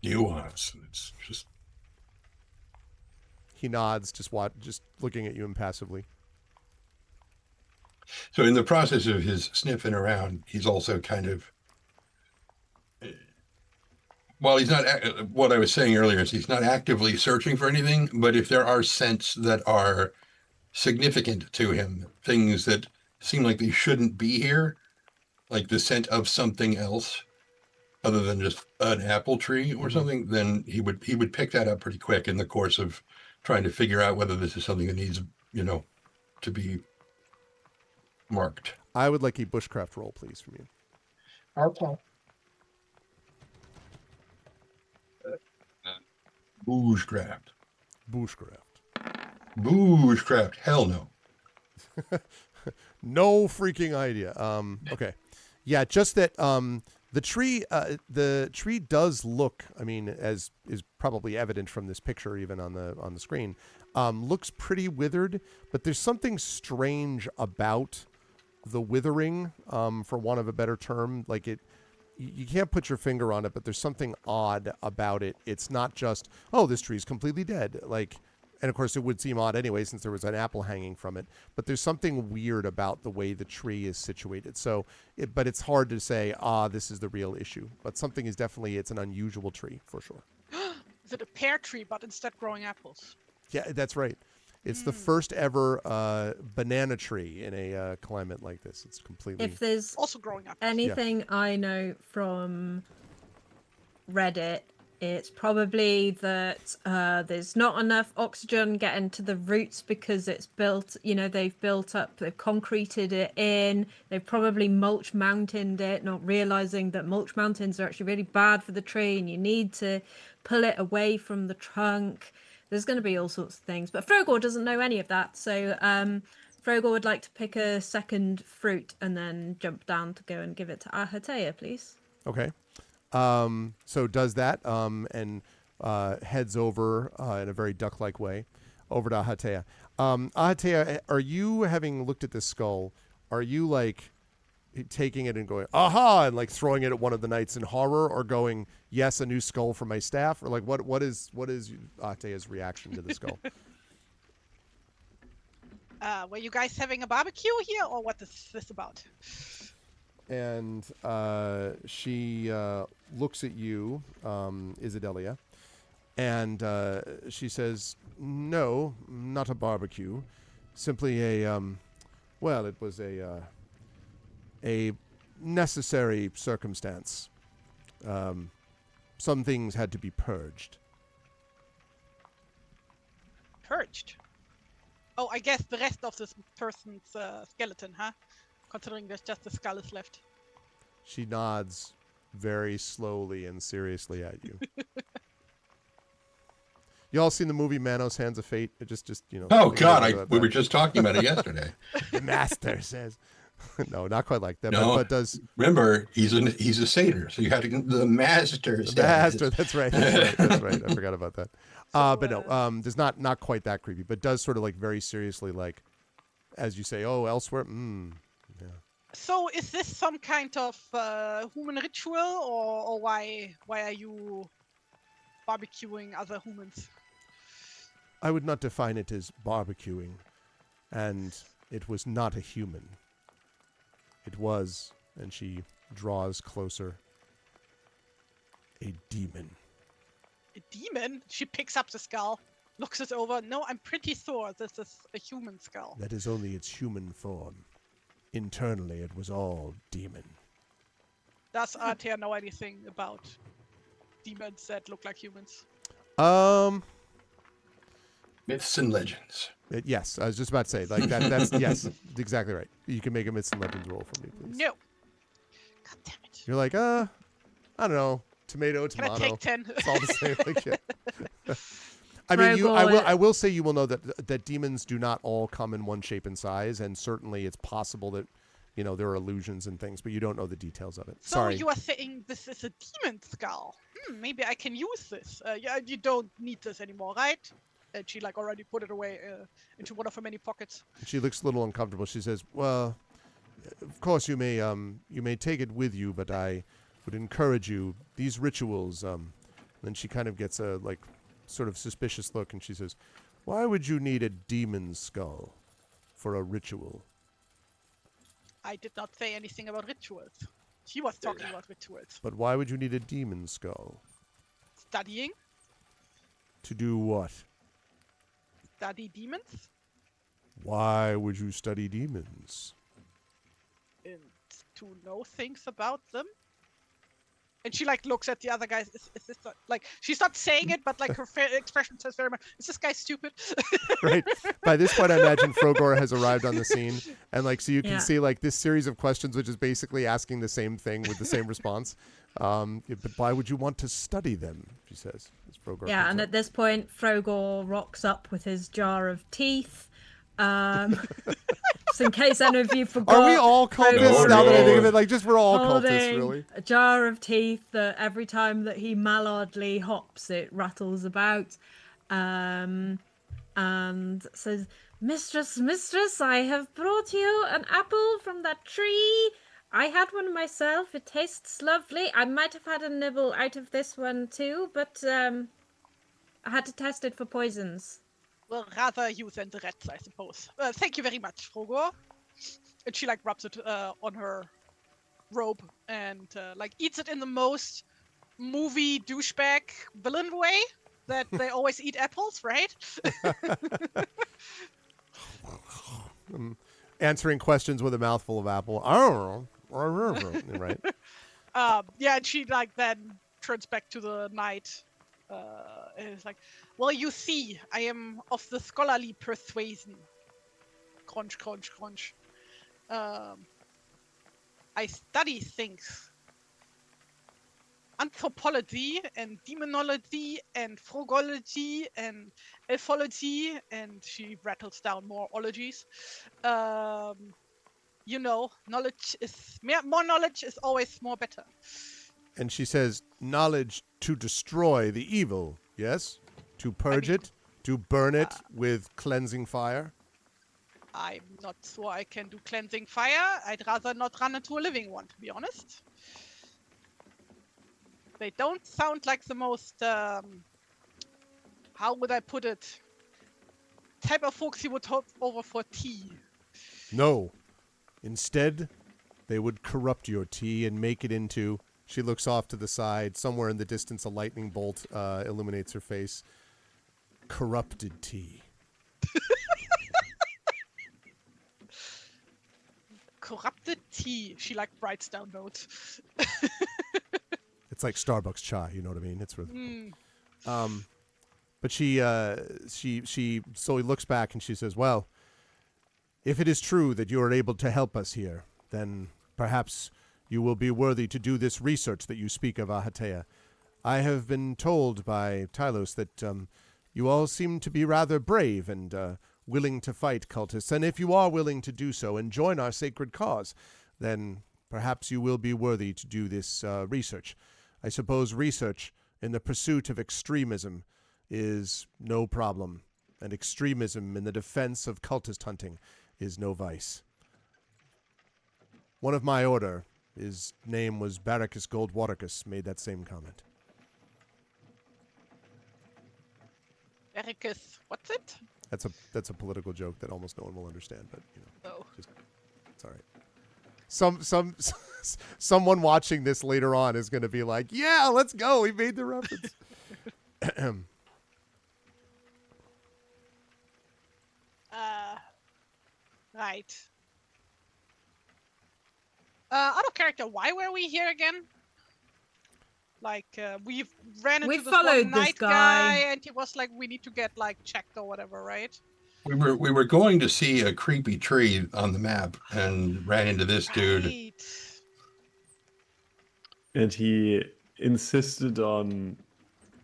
nuance. And it's just He nods, just looking at you impassively. so. In the process of his sniffing around, he's also kind of. Well, he's not. What I was saying earlier is he's not actively searching for anything, but if there are scents that are significant to him, things that seem like they shouldn't be here, like the scent of something else other than just an apple tree or something, then he would pick that up pretty quick in the course of trying to figure out whether this is something that needs, to be marked. I would like a bushcraft roll, please, from you. Okay. Bushcraft. Bushcraft. Hell no. No freaking idea. Okay. Yeah, just that the tree does look, I mean, as is probably evident from this picture even on the screen, looks pretty withered, but there's something strange about the withering, for want of a better term. Like you can't put your finger on it, but there's something odd about it. It's not just, oh, this tree's completely dead. And of course it would seem odd anyway, since there was an apple hanging from it, but there's something weird about the way the tree is situated. But it's hard to say, this is the real issue, but something is definitely, it's an unusual tree for sure. Is it a pear tree, but instead growing apples? Yeah, that's right. It's the first ever banana tree in a climate like this. It's completely. If there's Also growing apples. anything I know from Reddit, it's probably that there's not enough oxygen getting to the roots because it's built, they've concreted it in, they've probably mulch mountained it, not realizing that mulch mountains are actually really bad for the tree and you need to pull it away from the trunk. There's going to be all sorts of things, but Frogor doesn't know any of that, so Frogor would like to pick a second fruit and then jump down to go and give it to Ahatea, please. Okay. So does that, and heads over in a very duck-like way over to Ahatea. Ahatea, are you, having looked at this skull, are you like taking it and going, aha, and like throwing it at one of the knights in horror, or going, yes, a new skull for my staff? Or like, what is Ahatea's reaction to the skull? Were you guys having a barbecue here, or what is this about? And she looks at you, Isadelia, and she says, no, not a barbecue. Simply a, well, it was a necessary circumstance. Some things had to be purged. Purged? Oh, I guess the rest of this person's skeleton, huh? Considering there's just the skull is left. She nods very slowly and seriously at you. You all seen the movie Manos Hands of Fate? It just you know. Oh God, we were just talking about it yesterday. The master says, no, not quite like that, No, but does. Remember, he's a satyr, so you had to the master. The master. That's right. That's right. I forgot about that. So, But no, does not quite that creepy, but does sort of like very seriously, like, as you say, oh, elsewhere. Yeah. So is this some kind of human ritual, or why are you barbecuing other humans? I would not define it as barbecuing, and it was not a human. It was, and she draws closer, a demon. A demon? She picks up the skull, looks it over. No, I'm pretty sure this is a human skull. That is only its human form. Internally, it was all demon. Does Artea know anything about demons that look like humans? Myths and legends. Yes, I was just about to say, like, that's, yes, exactly right. You can make a Myths and Legends roll for me, please. No. God damn it. You're like, I don't know, tomato. Can I take 10? It's all the same. Like, yeah. I mean, I will say you will know that demons do not all come in one shape and size, and certainly it's possible that, you know, there are illusions and things, but you don't know the details of it. So Sorry. you are saying this is a demon skull? Maybe I can use this. Yeah, you don't need this anymore, right? And she like already put it away into one of her many pockets. She looks a little uncomfortable. She says, "Well, of course you may take it with you, but I would encourage you, these rituals." Then she kind of gets a like sort of suspicious look, and she says, "Why would you need a demon skull for a ritual?" I did not say anything about rituals. She was talking about rituals. But why would you need a demon skull? Studying? To do what? Study demons? Why would you study demons? And to know things about them? And she like looks at the other guys. Is this like she's not saying it, but like her expression says very much. Is this guy stupid? Right. By this point, I imagine Frogor has arrived on the scene, and like so you can Yeah. see like this series of questions, which is basically asking the same thing with the same response. But why would you want to study them? She says. As Frogor Yeah, comes and up. at this point, Frogor rocks up with his jar of teeth. Just in case any of you forgot. Are we all cultists No, now that I think of no. it? Like, just we're all cultists, holding really. a jar of teeth that every time that he mallardly hops, it rattles about. And says, Mistress, I have brought you an apple from that tree. I had one myself. It tastes lovely. I might have had a nibble out of this one too, but I had to test it for poisons. Well, rather you than the rats, I suppose. Thank you very much, Frogor. And she like rubs it on her robe and like eats it in the most movie douchebag villain way that they always eat apples, right? Answering questions with a mouthful of apple. I don't know. Right. Yeah, and she like then turns back to the knight. And is like, well, you see, I am of the scholarly persuasion. Crunch, crunch, crunch. I study things. Anthropology and demonology and frogology and elfology, and she rattles down more ologies. You know, knowledge is more knowledge is always more better. And she says, knowledge to destroy the evil, Yes? To purge it? To burn it with cleansing fire? I'm not sure I can do cleansing fire. I'd rather not run into a living one, to be honest. They don't sound like the most, how would I put it? Type of folks you would hop over for tea. No. Instead, they would corrupt your tea and make it into... She looks off to the side. Somewhere in the distance, a lightning bolt illuminates her face. Corrupted tea. Corrupted tea. She like writes down notes. It's like Starbucks chai, you know what I mean? It's really... Mm. But she slowly looks back and she says, well, if it is true that you are able to help us here, then perhaps you will be worthy to do this research that you speak of, Ahatea. I have been told by Tylos that you all seem to be rather brave and willing to fight cultists, and if you are willing to do so and join our sacred cause, then perhaps you will be worthy to do this research. I suppose research in the pursuit of extremism is no problem, and extremism in the defense of cultist hunting is no vice. One of my order, his name was Baracus Goldwatercus, made that same comment. Ericus, what's it? That's a political joke that almost no one will understand, but Oh. it's all right. Someone watching this later on is going to be like, "Yeah, let's go. He made the reference." Right. Out of character, why were we here again? Like, we've ran into We this followed one this night guy. and he was like, we need to get like checked or whatever, right? We were going to see a creepy tree on the map and ran into this dude. Right. And he insisted on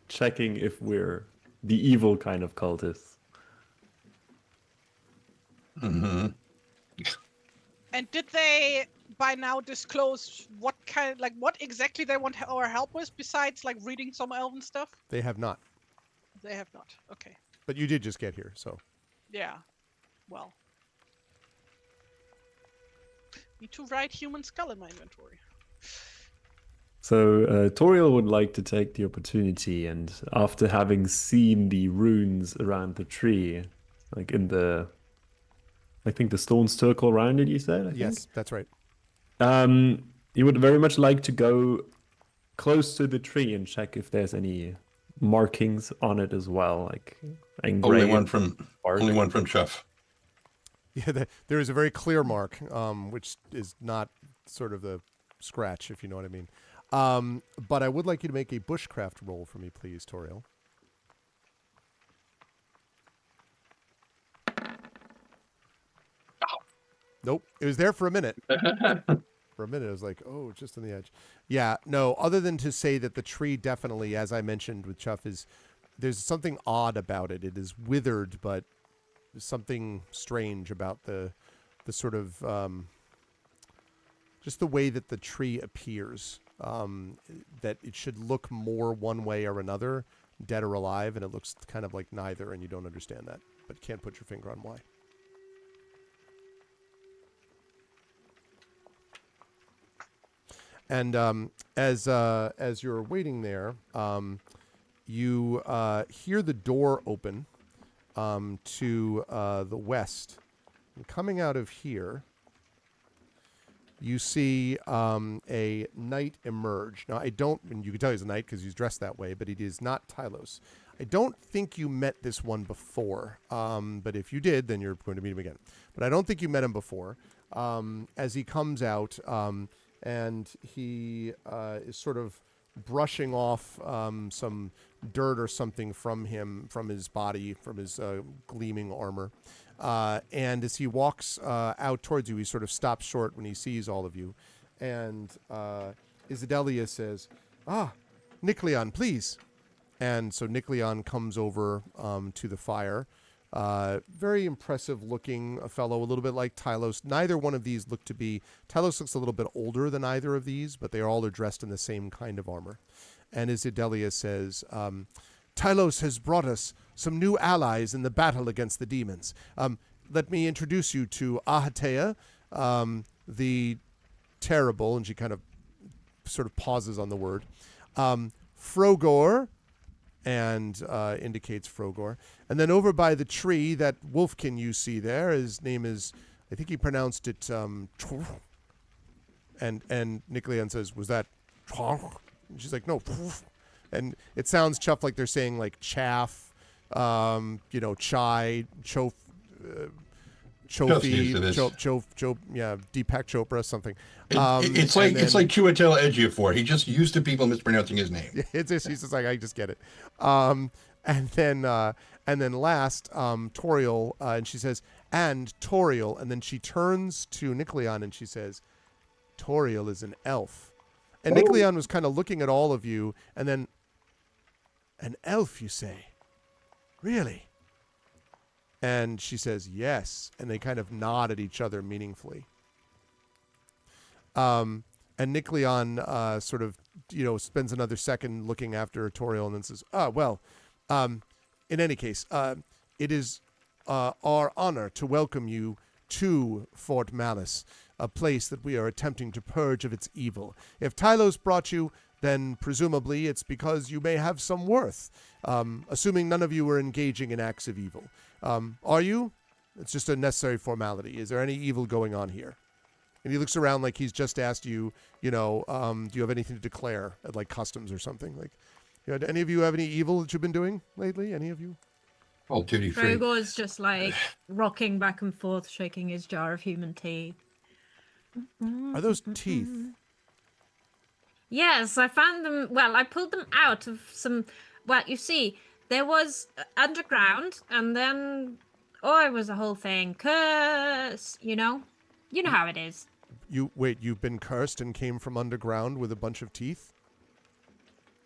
checking if we're the evil kind of cultists. Mm-hmm. And did they by now disclose what exactly they want our help with besides like reading some elven stuff? They have not, They have not. Okay. but you did just get here, so Yeah. Well. Need to write human skull in my inventory. So Toriel would like to take the opportunity, and after having seen the runes around the tree, like in the, I think the stone circle around it, you said? I yes, that's right. think? He would very much like to go close to the tree and check if there's any markings on it as well, like engraved. Only one from Chef. Yeah, there is a very clear mark, which is not sort of the scratch, if you know what I mean. But I would like you to make a bushcraft roll for me, please, Toriel. Nope. It was there for a minute. For a minute, it was like, oh, just on the edge. Yeah, no, other than to say that the tree definitely, as I mentioned with Chuff, there's something odd about it. It is withered, but there's something strange about the sort of, just the way that the tree appears, that it should look more one way or another, dead or alive, and it looks kind of like neither, and you don't understand that, but can't put your finger on why. And as you're waiting there, you hear the door open to the west. And coming out of here, you see a knight emerge. Now, and you can tell he's a knight because he's dressed that way, but he is not Tylos. I don't think you met this one before, but if you did, then you're going to meet him again. But I don't think you met him before. As he comes out, and he is sort of brushing off some dirt or something from his body, from his gleaming armor. And as he walks out towards you, he sort of stops short when he sees all of you. And Isidelia says, Nikleon, please. And so Nikleon comes over to the fire. Very impressive looking fellow, a little bit like Tylos. Neither one of these look to be... Tylos looks a little bit older than either of these, but they all are dressed in the same kind of armor. And Isidelia says, Tylos has brought us some new allies in the battle against the demons. Let me introduce you to Ahatea, the terrible, and she kind of sort of pauses on the word. Frogor, and indicates Frogor. And then over by the tree, that wolfkin you see there, his name is, I think he pronounced it, and Nikleon says, was that, and she's like, no, and it sounds, Chuff, like they're saying like chaff, chai, chof, Chofi, Deepak Chopra, something. It's like Chiwetel Ejiofor. He just used to people mispronouncing his name. He's just like, I just get it. And then last, Toriel, and she says, and Toriel, and then she turns to Nikleon and she says, Toriel is an elf. And Nikleon was kind of looking at all of you, and then, an elf, you say? Really? And she says, yes. And they kind of nod at each other meaningfully. And Nikleon sort of, spends another second looking after Toriel and then says, in any case, it is our honor to welcome you to Fort Malice, a place that we are attempting to purge of its evil. If Tylos brought you, then presumably it's because you may have some worth, assuming none of you are engaging in acts of evil. Are you? It's just a necessary formality. Is there any evil going on here? And he looks around like he's just asked you, do you have anything to declare at like customs or something? Like, any of you have any evil that you've been doing lately? Any of you? Oh, duty free. Frogor's just like rocking back and forth, shaking his jar of human teeth. Are those teeth? Yes, I found them. Well, I pulled them out of some. Well, you see, there was underground, and then it was a whole thing. Curse, you know how it is. You've been cursed and came from underground with a bunch of teeth?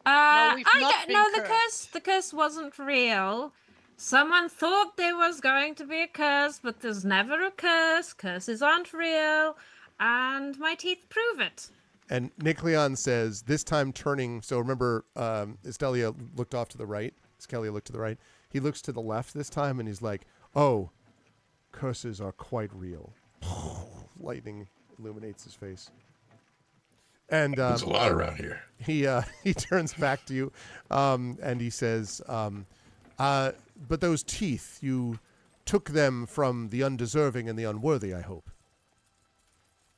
No, we've I not don't been know. cursed. The curse wasn't real. Someone thought there was going to be a curse, but there's never a curse. Curses aren't real, and my teeth prove it. And Nikleon says, this time turning, so remember, Estelia looked off to the right. Skelia looked to the right. He looks to the left this time, and he's like, oh, curses are quite real. Lightning illuminates his face. And There's a lot around here. He turns back to you, and he says, but those teeth, you took them from the undeserving and the unworthy, I hope.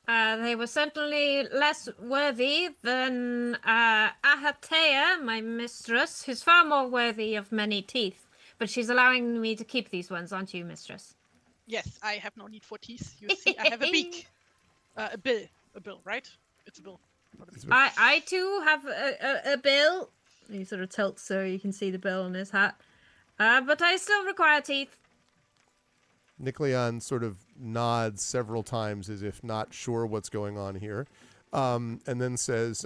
They were certainly less worthy than Ahatea, my mistress, who's far more worthy of many teeth. But she's allowing me to keep these ones, aren't you, mistress? Yes, I have no need for teeth. You see, I have a beak. A bill. A bill, right? It's a bill. I too have a bill. He sort of tilts so you can see the bill on his hat. But I still require teeth. Nikleon sort of nods several times as if not sure what's going on here, and then says,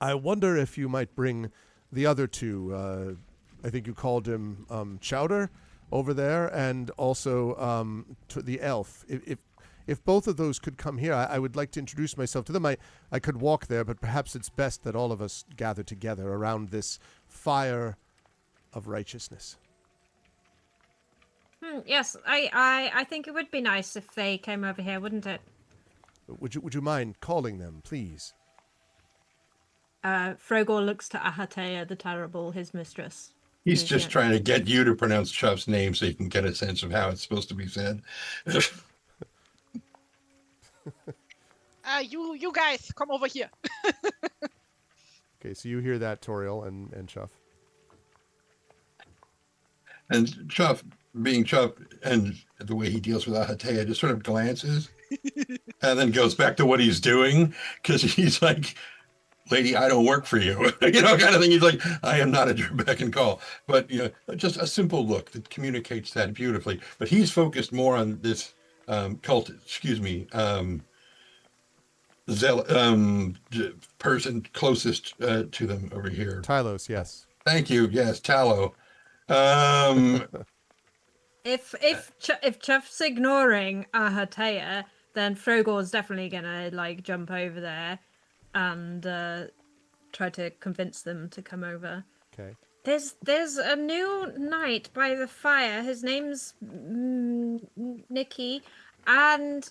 I wonder if you might bring the other two, I think you called him Chowder, over there, and also to the elf. If both of those could come here, I would like to introduce myself to them. I could walk there, but perhaps it's best that all of us gather together around this fire of righteousness. Yes, I think it would be nice if they came over here, wouldn't it? Would you mind calling them, please? Frogor looks to Ahatea the Terrible, his mistress. He's just trying to get you to pronounce Chuff's name so you can get a sense of how it's supposed to be said. You guys, come over here. Okay, so you hear that, Toriel and Chuff. And Chuff, being Chuff, and the way he deals with Ahatea, just sort of glances and then goes back to what he's doing, because he's like, lady, I don't work for you, kind of thing. He's like, I am not at your beck and call. But, just a simple look that communicates that beautifully. But he's focused more on this person closest to them over here. Tylos, yes. Thank you. Yes, Tallow. If Chuff's ignoring Ahatea, then Frogor's definitely gonna jump over there and try to convince them to come over. Okay. There's a new knight by the fire. His name's Nicky, and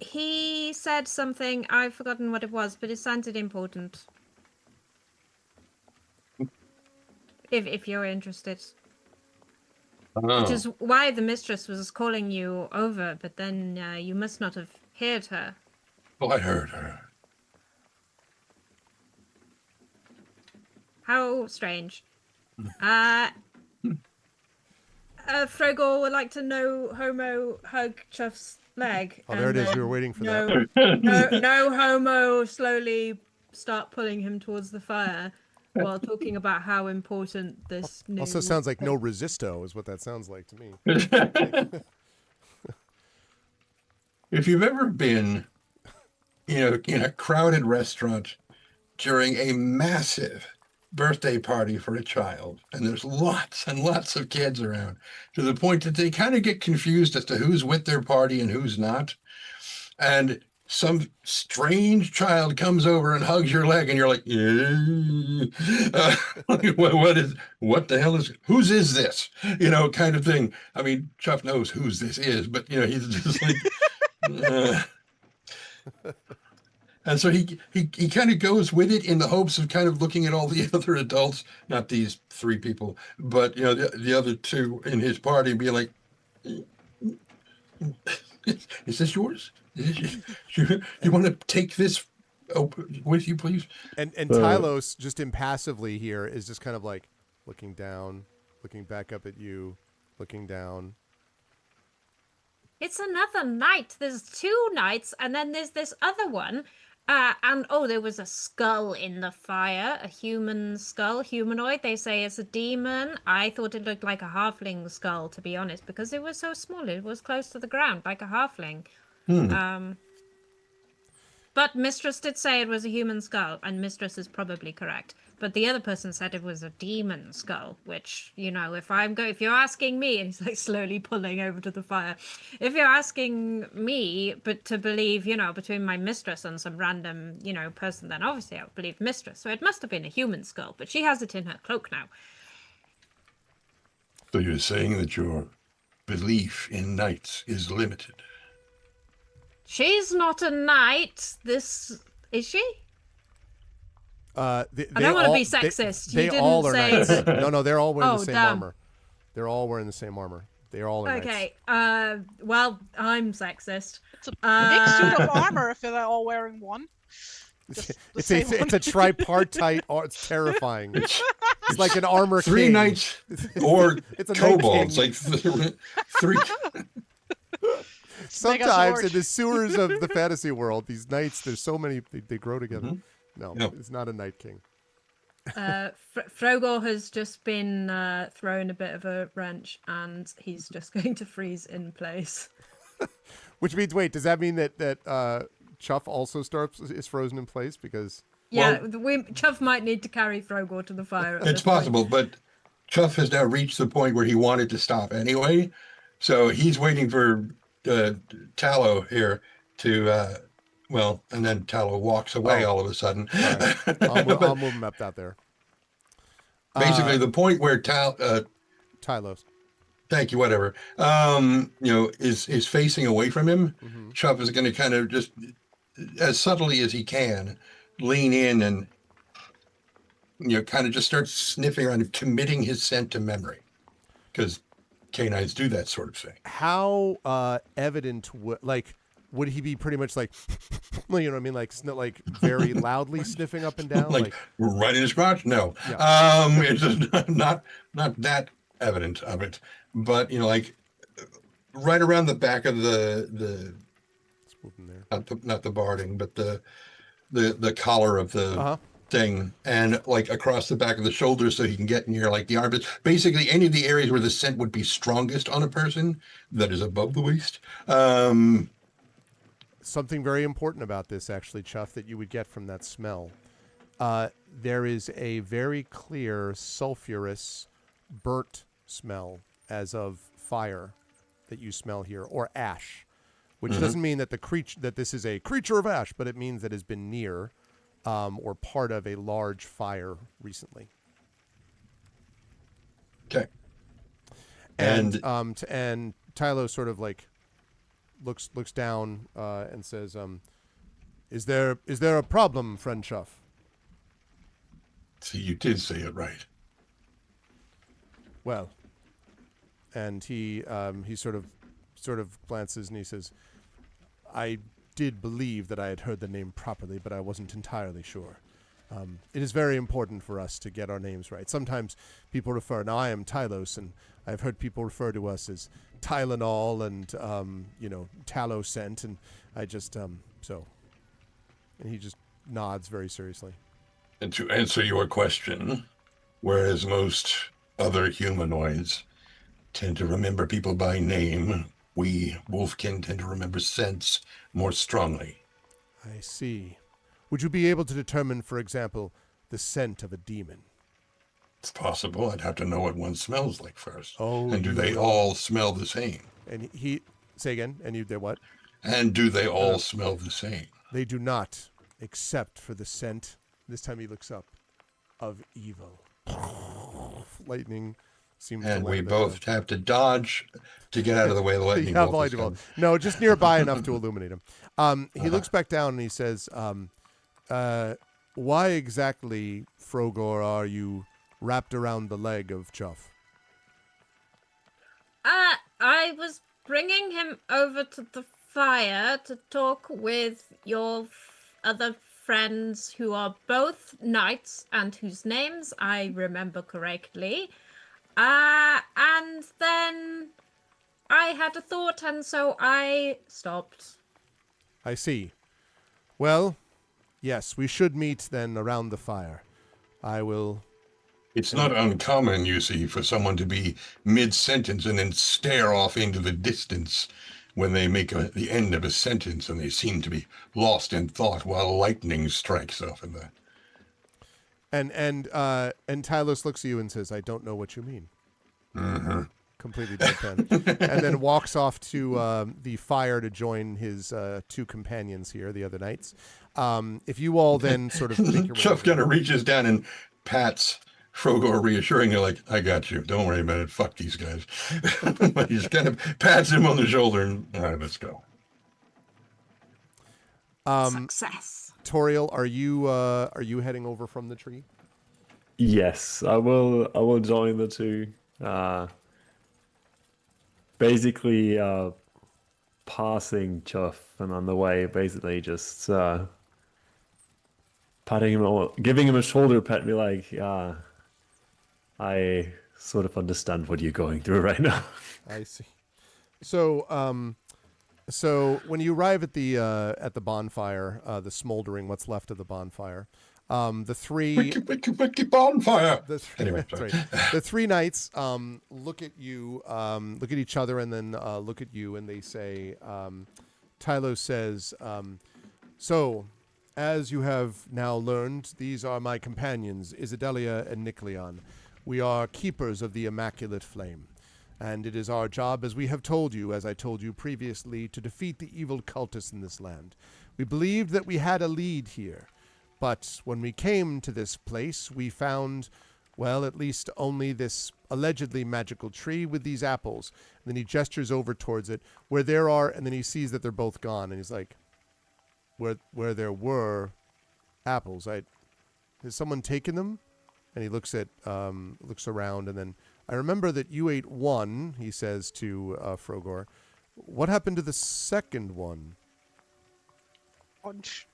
he said something. I've forgotten what it was, but it sounded important. If you're interested, which is why the mistress was calling you over, but then you must not have heard her. Oh, I heard her. How strange. Frogor would like to no homo hug Chuff's leg. Oh, there it is. We were waiting for that. No homo slowly start pulling him towards the fire while talking about how important this new... Also sounds like no resisto is what that sounds like to me. If you've ever been, in a crowded restaurant during a massive birthday party for a child, and there's lots and lots of kids around, to the point that they kind of get confused as to who's with their party and who's not, and some strange child comes over and hugs your leg, and you're like, what the hell whose is this? Kind of thing. I mean, Chuff knows whose this is, but he's just like, and so he kind of goes with it in the hopes of kind of looking at all the other adults, not these three people, but the other two in his party, and be like, is this yours? You want to take this with you, please? And Tylos just impassively here is just kind of like looking down, looking back up at you, looking down. It's another knight. There's two knights, and then there's this other one. And there was a skull in the fire, a human skull, humanoid. They say it's a demon. I thought it looked like a halfling skull, to be honest, because it was so small. It was close to the ground, like a halfling. But Mistress did say it was a human skull, and Mistress is probably correct. But the other person said it was a demon skull, which, if you're asking me, and he's like slowly pulling over to the fire, if you're asking me, but to believe, between my mistress and some random, person, then obviously I would believe Mistress. So it must have been a human skull, but she has it in her cloak now. So you're saying that your belief in knights is limited? She's not a knight. Is she? I don't want to be sexist. They all are knights. No, they're all wearing the same damn. armor. They're all wearing the same armor. They're all knights. Okay. Well, I'm sexist. It's a big suit of armor if they're all wearing one. It's a tripartite. It's terrifying. It's like an armor three king. Knights or it's a kobolds, like three. Sometimes in the sewers of the fantasy world, these knights, there's so many, they grow together. No, it's not a night king. Frogor has just been thrown a bit of a wrench, and he's just going to freeze in place. Which means, wait, does that mean that Chuff also is frozen in place? Because Chuff might need to carry Frogor to the fire. It's possible, but Chuff has now reached the point where he wanted to stop anyway, so he's waiting for Tallow here to. And then Tallow walks away all of a sudden. Right. I'll move him up out there. Basically, the point where Tylos. Thank you, whatever. Is facing away from him. Mm-hmm. Chuff is going to kind of just, as subtly as he can, lean in and kind of just start sniffing around, committing his scent to memory, because canines do that sort of thing. How evident would he be pretty much like, you know what I mean? Like very loudly sniffing up and down? Like right in his crotch? No. Yeah. It's just not that evident of it. But, like right around the back of the not the barding, but the collar of the thing, and like across the back of the shoulders so he can get near like the armpits. Basically any of the areas where the scent would be strongest on a person that is above the waist. Something very important about this, actually, Chuff, that you would get from that smell. There is a very clear sulfurous, burnt smell as of fire that you smell here, or ash, which doesn't mean that that this is a creature of ash, but it means that it's been near. or part of a large fire recently. Okay. And and Tylo sort of like looks down and says, "Is there a problem, friend Chuff?" See, you did say it right. Well, and he sort of glances and he says, "I did believe that I had heard the name properly, but I wasn't entirely sure. It is very important for us to get our names right. Sometimes people refer. Now I am Tylos, and I've heard people refer to us as Tylenol and Taloscent, and I just so." And he just nods very seriously. And to answer your question, whereas most other humanoids tend to remember people by name, we wolfkin tend to remember scents more strongly. I see. Would you be able to determine, for example, the scent of a demon? It's possible. I'd have to know what one smells like first. Oh, and do they all smell the same? And he say again. And you, they what? And do they all smell the same? They do not, except for the scent. This time he looks up, of evil. Lightning seems. And to we land both have to dodge to get out of the way of the lightning yeah, bolt. lightning bolt. No, just nearby enough to illuminate him. He looks back down and he says, "Why exactly, Frogor, are you wrapped around the leg of Chuff?" I was bringing him over to the fire to talk with your other friends who are both knights and whose names I remember correctly. And then I had a thought, and so I stopped. I see. Well, yes, we should meet then around the fire. I will. It's not uncommon, you see, for someone to be mid-sentence and then stare off into the distance when they make the end of a sentence and they seem to be lost in thought while lightning strikes off in that. And Tylos looks at you and says, "I don't know what you mean." Mm-hmm. Completely deadpan. And then walks off to the fire to join his two companions here, the other knights. If you all then sort of make your way Chuff over- kind of reaches down and pats Frogor reassuringly, like, "I got you. Don't worry about it. Fuck these guys." But he just kind of pats him on the shoulder and, "All right, let's go." Success. Toriel, are you heading over from the tree? Yes, I will join the two. Basically, passing Chuff, and on the way, basically just patting him, or giving him a shoulder pat, be like, I sort of understand what you're going through right now. I see. So, so when you arrive at the bonfire, the smoldering, what's left of the bonfire, the three Wiki bonfire. Anyway, sorry. the three knights look at you, look at each other, and then look at you, and they say, Tylo says, "So, as you have now learned, these are my companions, Isidelia and Nikleon. We are keepers of the Immaculate Flame, and it is our job, as we have told you, as I told you previously, to defeat the evil cultists in this land. We believed that we had a lead here, but when we came to this place, we found, well, at least only this allegedly magical tree with these apples." And then he gestures over towards it, where there are, and then he sees that they're both gone, and he's like, where there were apples, has someone taken them? And he looks around, and then, "I remember that you ate one," he says to Frogor. "What happened to the second one?" Punch.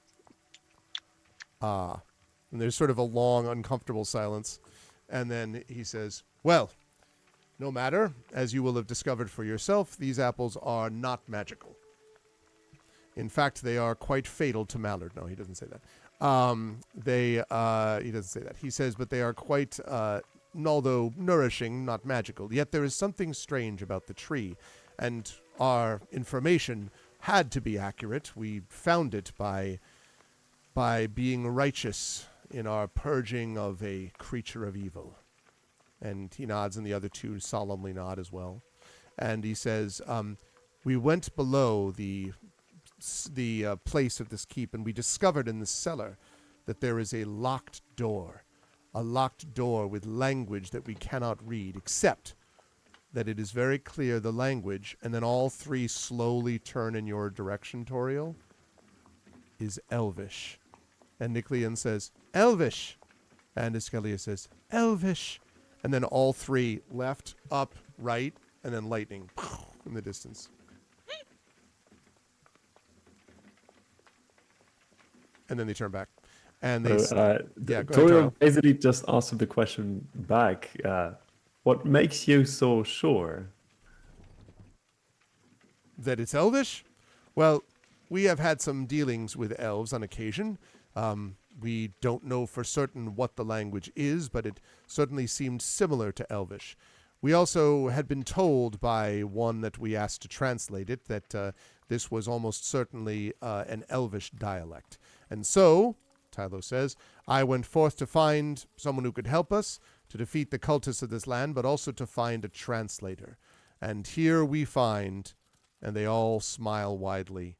And there's sort of a long, uncomfortable silence. And then he says, "Well, no matter. As you will have discovered for yourself, these apples are not magical. In fact, they are quite fatal to Mallard." No, he doesn't say that. He doesn't say that. He says, but they are quite, although nourishing, not magical. Yet there is something strange about the tree, and our information had to be accurate. We found it by being righteous in our purging of a creature of evil." And he nods, and the other two solemnly nod as well. And he says, "We went below the place of this keep, and we discovered in the cellar that there is a locked door with language that we cannot read, except that it is very clear the language, and then all three slowly turn in your direction, Toriel, is Elvish. And Nicleon says, Elvish. And Iskelia says, Elvish. And then all three, left, up, right, and then lightning in the distance. And then they turn back. And they So, go ahead, Toriel basically just answered the question back. What makes you so sure? That it's Elvish? Well, we have had some dealings with elves on occasion. We don't know for certain what the language is, but it certainly seemed similar to Elvish. We also had been told by one that we asked to translate it that this was almost certainly an Elvish dialect. And so, Tylo says, I went forth to find someone who could help us to defeat the cultists of this land, but also to find a translator. And here we find, and they all smile widely,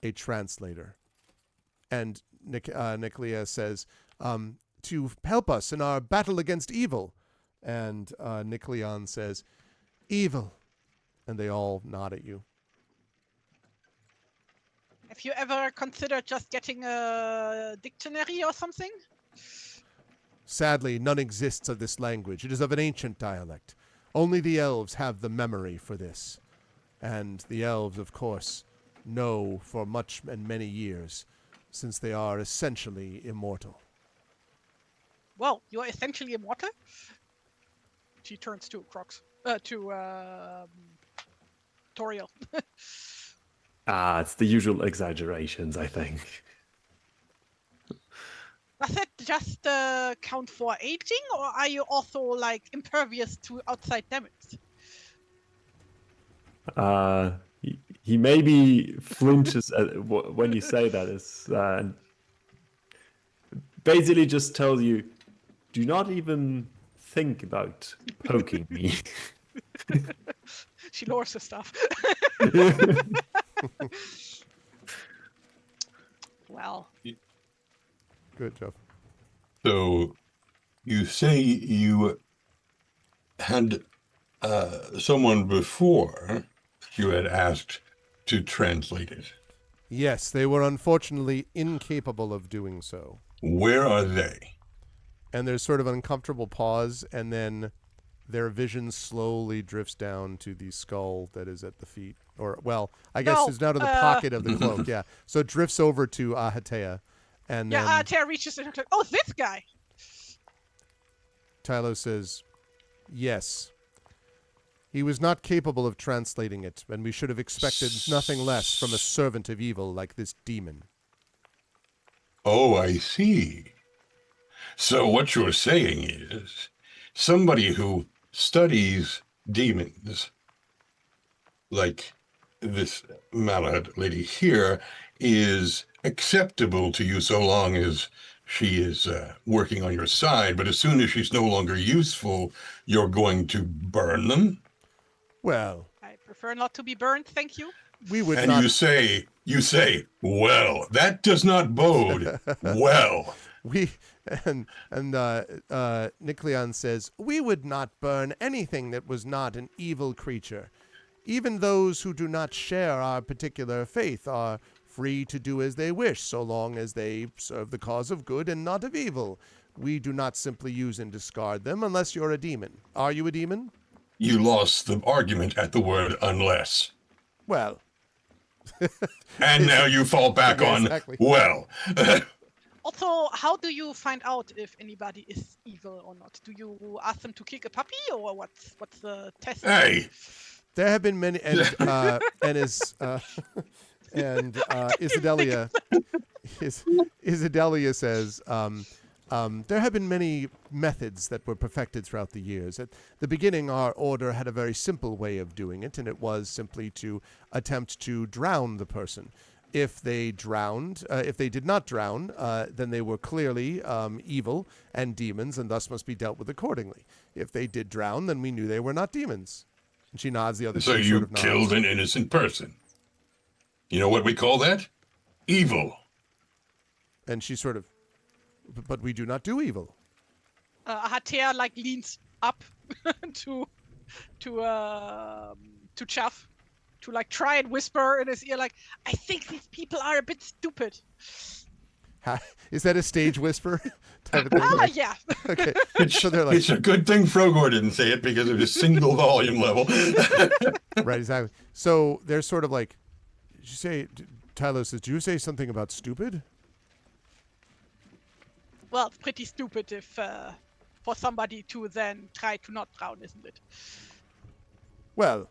a translator. And Niclea says, to help us in our battle against evil. And Nicleon says, evil. And they all nod at you. Have you ever considered just getting a dictionary or something? Sadly, none exists of this language. It is of an ancient dialect. Only the elves have the memory for this. And the elves, of course, know for much and many years, since they are essentially immortal. Well, you're essentially immortal. She turns to Crocs. To Toriel. It's the usual exaggerations, I think. Does it just count for aging, or are you also like impervious to outside damage? He maybe flinches when you say that. It's basically just tells you, do not even think about poking me. She lowers her stuff. Well. Good, Jeff. So you say you had someone before that you had asked to translate it. Yes, they were unfortunately incapable of doing so. Where are they? And there's sort of an uncomfortable pause, and then their vision slowly drifts down to the skull that is at the feet. Or, well, I guess it's now to the pocket of the cloak, yeah. So it drifts over to Ahatea. And then Ahatea reaches in her cloak. Oh, this guy! Tylo says, yes. He was not capable of translating it, and we should have expected nothing less from a servant of evil like this demon. Oh, I see. So what you're saying is somebody who studies demons, like this Malahide lady here, is acceptable to you so long as she is working on your side, but as soon as she's no longer useful, you're going to burn them? Well, I prefer not to be burned, thank you. we would and not... you say, well, that does not bode well. Nicleon says, we would not burn anything that was not an evil creature. Even those who do not share our particular faith are free to do as they wish, so long as they serve the cause of good and not of evil. We do not simply use and discard them unless you're a demon. Are you a demon? You lost the argument at the word unless. Well. And now you fall back on, exactly. Well. Also, how do you find out if anybody is evil or not? Do you ask them to kick a puppy, or what's the test? Hey! There have been many, and Isidelia says, there have been many methods that were perfected throughout the years. At the beginning, our order had a very simple way of doing it, and it was simply to attempt to drown the person. If they did not drown, then they were clearly evil and demons, and thus must be dealt with accordingly. If they did drown, then we knew they were not demons. And she nods, the other So two you sort of nods. killed an innocent person. You know what we call that? Evil. And she sort of But we do not do evil. Ahatea like leans up to Chaff to like try and whisper in his ear like, I think these people are a bit stupid. Is that a stage whisper type of thing? Like, Yeah. okay. It's, So they're like, it's a good thing Frogor didn't say it because of his single volume level. right, exactly. So they're sort of like, did you say, Tyler says, did you say something about stupid? Well, it's pretty stupid if for somebody to then try to not drown, isn't it? Well,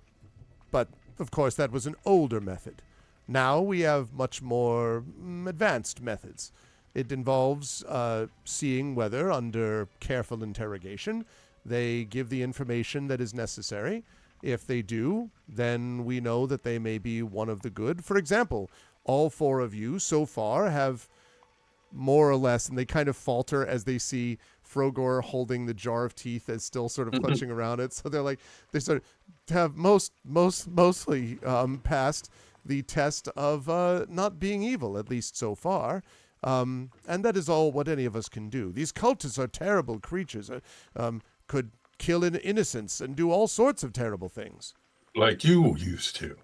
but of course that was an older method. Now we have much more advanced methods. It involves seeing whether, under careful interrogation, they give the information that is necessary. If they do, then we know that they may be one of the good. For example, all four of you so far have more or less, and they kind of falter as they see Frogor holding the jar of teeth as still sort of clutching around it. So they're like, they sort of have mostly passed the test of not being evil, at least so far. And that is all what any of us can do. These cultists are terrible creatures, could kill in innocence and do all sorts of terrible things. Like you used to.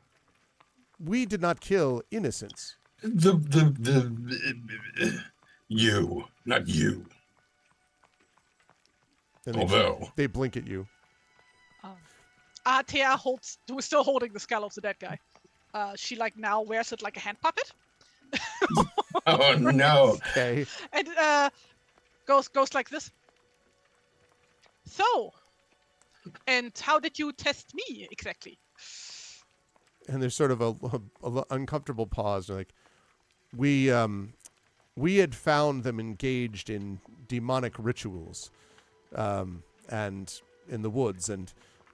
We did not kill innocents. You, not you. And Although they blink at you. Ahatea who's still holding the skull of the dead guy. She like now wears it like a hand puppet. oh no. Okay. And goes like this. So, and how did you test me exactly? And there's sort of a uncomfortable pause. Like, we had found them engaged in demonic rituals, and in the woods. And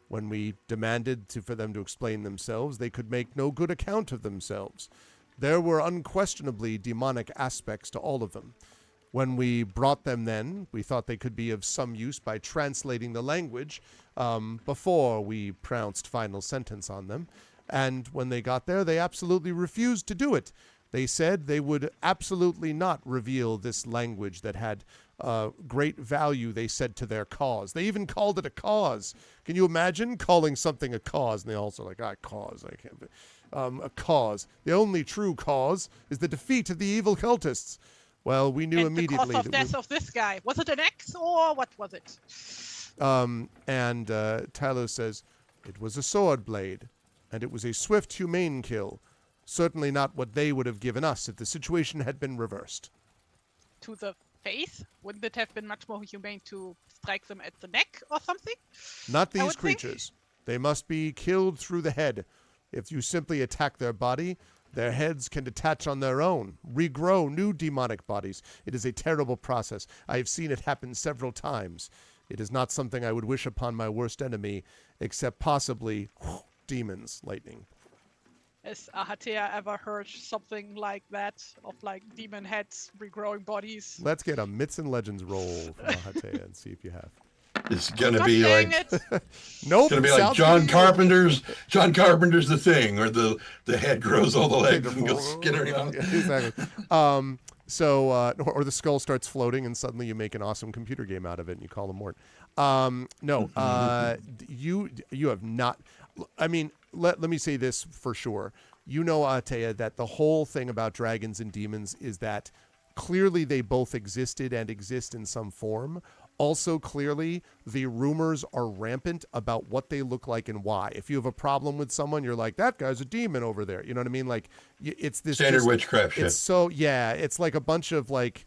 when we demanded for them to explain themselves, they could make no good account of themselves. There were unquestionably demonic aspects to all of them. When we brought them then, we thought they could be of some use by translating the language before we pronounced final sentence on them. And when they got there, they absolutely refused to do it. They said they would absolutely not reveal this language that had great value, they said, to their cause. They even called it a cause. Can you imagine calling something a cause? And they also like, cause. I can't. A cause. The only true cause is the defeat of the evil cultists. Well, we knew and immediately. The cause of death of this guy. Was it an X or what was it? And Talos says, it was a sword blade, and it was a swift, humane kill. Certainly not what they would have given us if the situation had been reversed. To the face? Wouldn't it have been much more humane to strike them at the neck or something? Not these creatures. They must be killed through the head. If you simply attack their body, their heads can detach on their own, regrow new demonic bodies. It is a terrible process. I have seen it happen several times. It is not something I would wish upon my worst enemy, except possibly demons, lightning. Has Ahatea ever heard something like that, of like demon heads regrowing bodies? Let's get a Myths and Legends roll from Ahatea and see if you have. It's gonna be like nope. It's gonna be like John Carpenter's The Thing, or the head grows all the legs and goes skittering on. Yeah, exactly. Or the skull starts floating and suddenly you make an awesome computer game out of it and you call them Mort. You have not. I mean, let me say this for sure. You know, Ahatea, that the whole thing about dragons and demons is that clearly they both existed and exist in some form. Also, clearly, the rumors are rampant about what they look like and why. If you have a problem with someone, you're like, that guy's a demon over there. You know what I mean? Like, it's this standard witchcraft shit. It's like a bunch of like,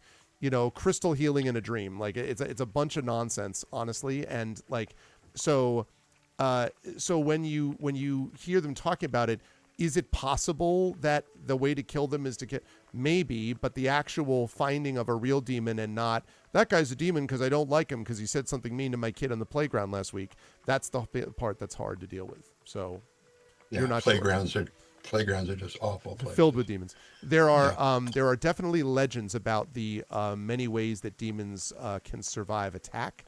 crystal healing in a dream. Like it's a bunch of nonsense, honestly. And like, so when you hear them talking about it, is it possible that the way to kill them is to get? Maybe, but the actual finding of a real demon and not, that guy's a demon because I don't like him because he said something mean to my kid on the playground last week. That's the part that's hard to deal with. So you're not playgrounds sure. Playgrounds are just awful places. Filled with demons. There are definitely legends about the many ways that demons can survive attack.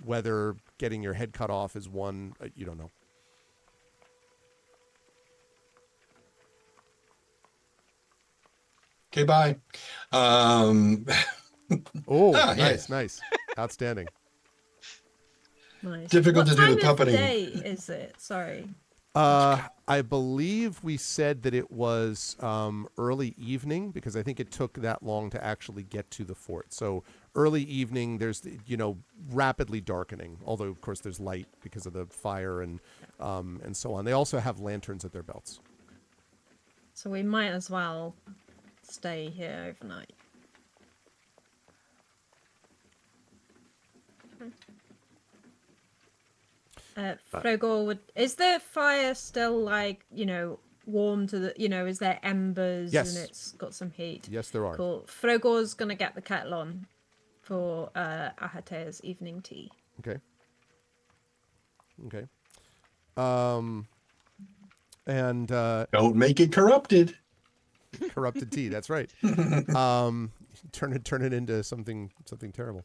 Whether getting your head cut off is one, you don't know. Okay, bye. Oh, Ah, nice, yes. nice. Outstanding. Nice. Difficult What to do the time of puppeting. day is it? Sorry. I believe we said that it was early evening because I think it took that long to actually get to the fort. So early evening, there's rapidly darkening. Although of course there's light because of the fire and so on. They also have lanterns at their belts. So we might as well stay here overnight. Frogor is the fire still like, warm to the, is there embers Yes. and it's got some heat? Yes, there are. Cool. Frogor's gonna get the kettle on for Ahatea's evening tea. Okay. And Don't make it corrupted. corrupted tea. That's right. Turn it into something terrible,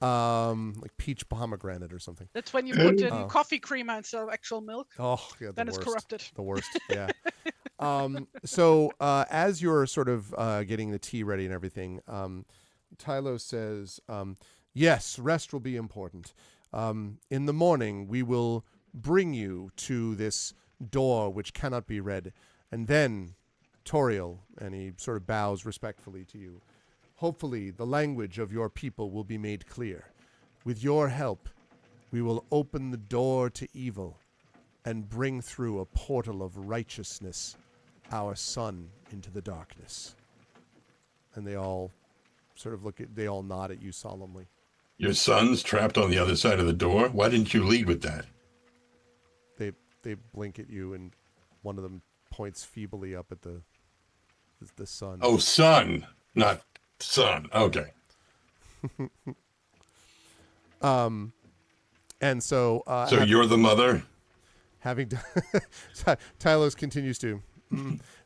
like peach pomegranate or something. That's when you put in Oh. coffee creamer instead of actual milk. Oh, yeah, the Then worst. it's corrupted. The worst. Yeah. So as you're sort of getting the tea ready and everything, Tylo says, "Yes, rest will be important. In the morning, we will bring you to this door which cannot be read, and then, Toriel," and he sort of bows respectfully to you, "hopefully the language of your people will be made clear. With your help, we will open the door to evil and bring through a portal of righteousness our son into the darkness." And they all sort of they all nod at you solemnly. Your son's trapped on the other side of the door. Why didn't you lead with that? They blink at you, and one of them points feebly up at the sun. Oh, son, not son. Okay. And so So you're the mother? having Tylos continues to.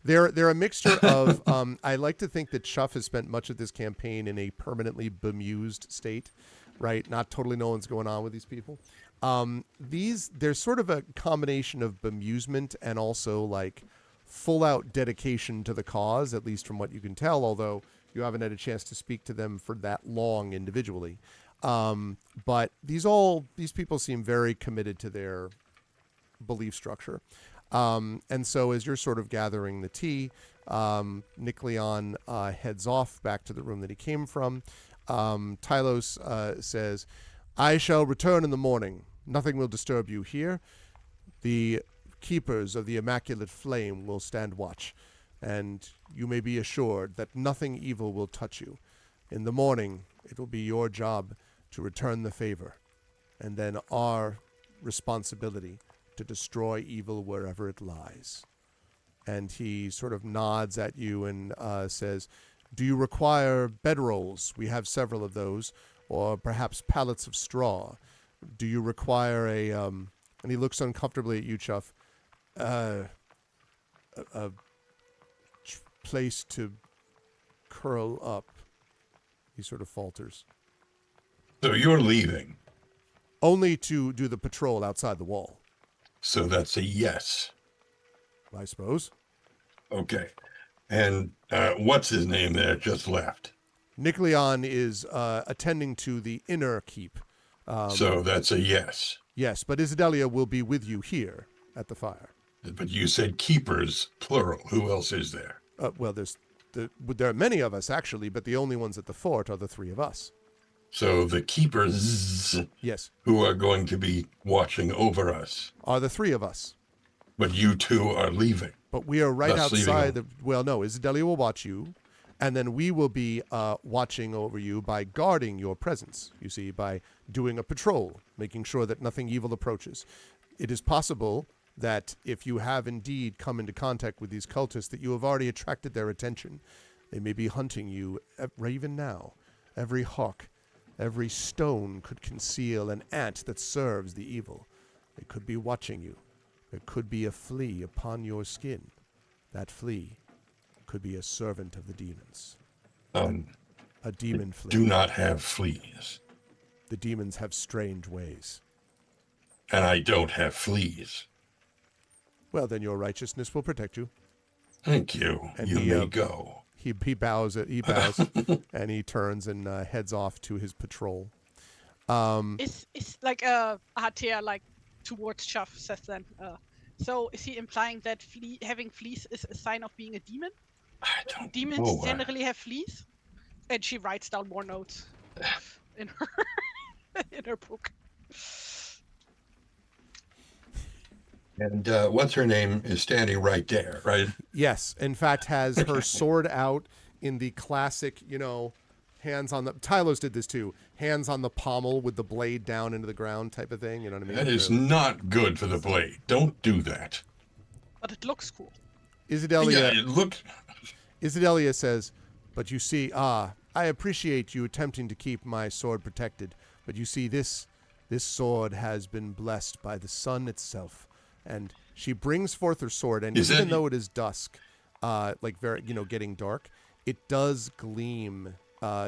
They're a mixture of. I like to think that Chuff has spent much of this campaign in a permanently bemused state, right? Not totally know what's going on with these people. There's sort of a combination of bemusement and also like full out dedication to the cause, at least from what you can tell. Although you haven't had a chance to speak to them for that long individually, but these people seem very committed to their belief structure. And so as you're sort of gathering the tea, Nick Leon heads off back to the room that he came from. Tylos says, "I shall return in the morning. Nothing will disturb you here. The keepers of the Immaculate Flame will stand watch, and you may be assured that nothing evil will touch you. In the morning, it will be your job to return the favor, and then our responsibility to destroy evil wherever it lies." And he sort of nods at you and says, "Do you require bedrolls? We have several of those, or perhaps pallets of straw. Do you require a and he looks uncomfortably at you, Chuff, a place to curl up." He sort of falters. So you're leaving. "Only to do the patrol outside the wall." So that's a yes. I suppose. Okay. And what's his name there just left? Nick Leon is attending to the inner keep. So that's a yes. Yes, but Isidelia will be with you here at the fire. But you said keepers, plural. Who else is there? Well, there are many of us, actually, but the only ones at the fort are the three of us. So the keepers Yes, who are going to be watching over us. are the three of us. But you two are leaving. But we are right Thus leaving outside them. well, no, Isidelia will watch you, and then we will be watching over you by guarding your presence, you see, by doing a patrol, making sure that nothing evil approaches. It is possible that if you have indeed come into contact with these cultists, that you have already attracted their attention. They may be hunting you even now. Every hawk, every stone could conceal an ant that serves the evil. They could be watching you. There could be a flea upon your skin. That flea could be a servant of the demons. A demon flea. Do not have fleas. The demons have strange ways. And I don't have fleas. Well, then your righteousness will protect you. Thank you. And You he, may go. He bows, and he turns and heads off to his patrol. Is like Ahatea like towards Chuff says then. So is he implying that having fleas is a sign of being a demon? I don't Demons know. generally have fleas, and she writes down more notes in her in her book. And what's her name is standing right there, right? Yes, in fact, has her sword out in the classic, hands on the. Tylos did this too. Hands on the pommel with the blade down into the ground type of thing. You know what I mean? That is not good for the blade. Don't do that. But it looks cool. Isidelia. Yeah, look. Isidelia says, "But you see, I appreciate you attempting to keep my sword protected. But you see, this sword has been blessed by the sun itself." And she brings forth her sword, and even though it is dusk, like very, getting dark, it does gleam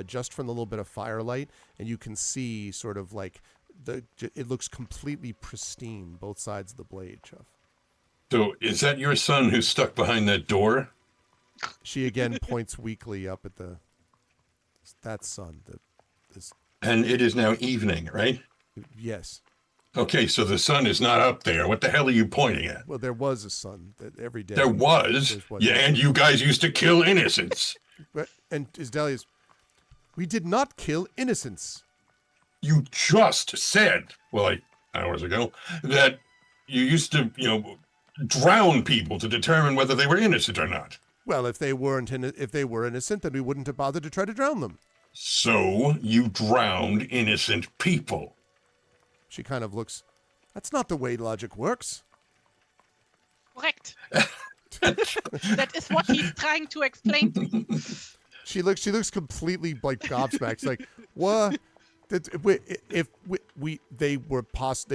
just from the little bit of firelight, and you can see sort of like it looks completely pristine, both sides of the blade, Chuff. So is that your son who's stuck behind that door? She again points weakly up at that sun. And it is now evening, right? Yes. Okay, so the sun is not up there. What the hell are you pointing at? Well, there was a sun every day. There was? Yeah, and you guys used to kill innocents. And Isdelia's, we did not kill innocents. You just said, well, like hours ago, that you used to, drown people to determine whether they were innocent or not. Well, if they were innocent, then we wouldn't have bothered to try to drown them. So you drowned innocent people. She kind of looks. That's not the way logic works. Correct. That is what he's trying to explain to me. She looks completely like gobsmacked. She's like, what? They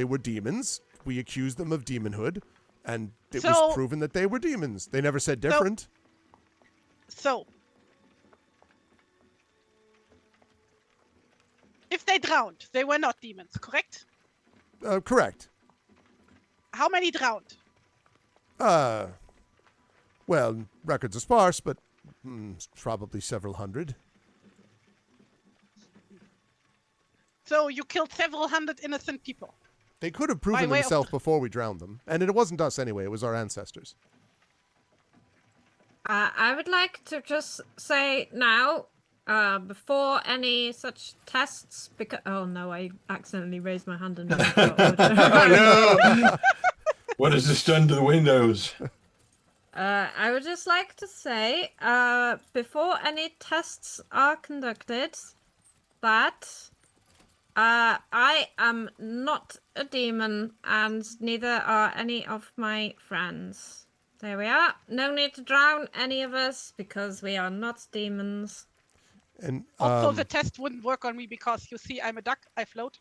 were demons. We accused them of demonhood, and it was proven that they were demons. They never said different. So if they drowned, they were not demons, correct? Correct. How many drowned? Well, records are sparse, but probably several hundred. So you killed several hundred innocent people. They could have proven themselves before we drowned them. And it wasn't us anyway, it was our ancestors. I would like to just say now, before any such tests, because oh no, I accidentally raised my hand and Oh no! What has this done to the windows? I would just like to say, before any tests are conducted, that I am not a demon, and neither are any of my friends. There we are. No need to drown any of us, because we are not demons. And also, the test wouldn't work on me because, you see, I'm a duck. I float.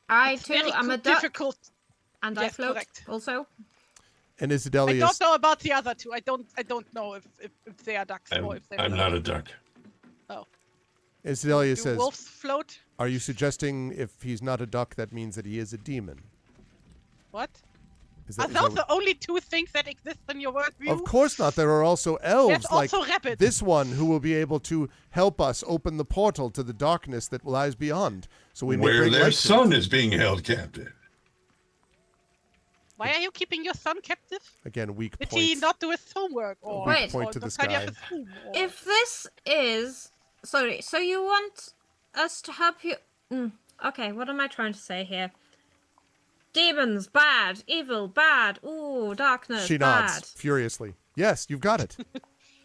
I am a duck. Difficult. And yes, I float correct. also. And Isidelia. I don't know about the other two. I don't know if they are ducks or if they're I'm not a duck. Oh. Isidelia says, wolves float? Are you suggesting if he's not a duck, that means that he is a demon? What? Are those the only two things that exist in your worldview? Of course not. There are also elves. There's also rabbits. This one who will be able to help us open the portal to the darkness that lies beyond. So we may where bring their light son is being held captive. Why are you keeping your son captive? Again, weak point. Did he not do his homework? Or weak point to the sky. If this is... Sorry, so you want us to help you... Okay, what am I trying to say here? Demons, bad. Evil, bad. Ooh, darkness, She bad. nods furiously. Yes, you've got it.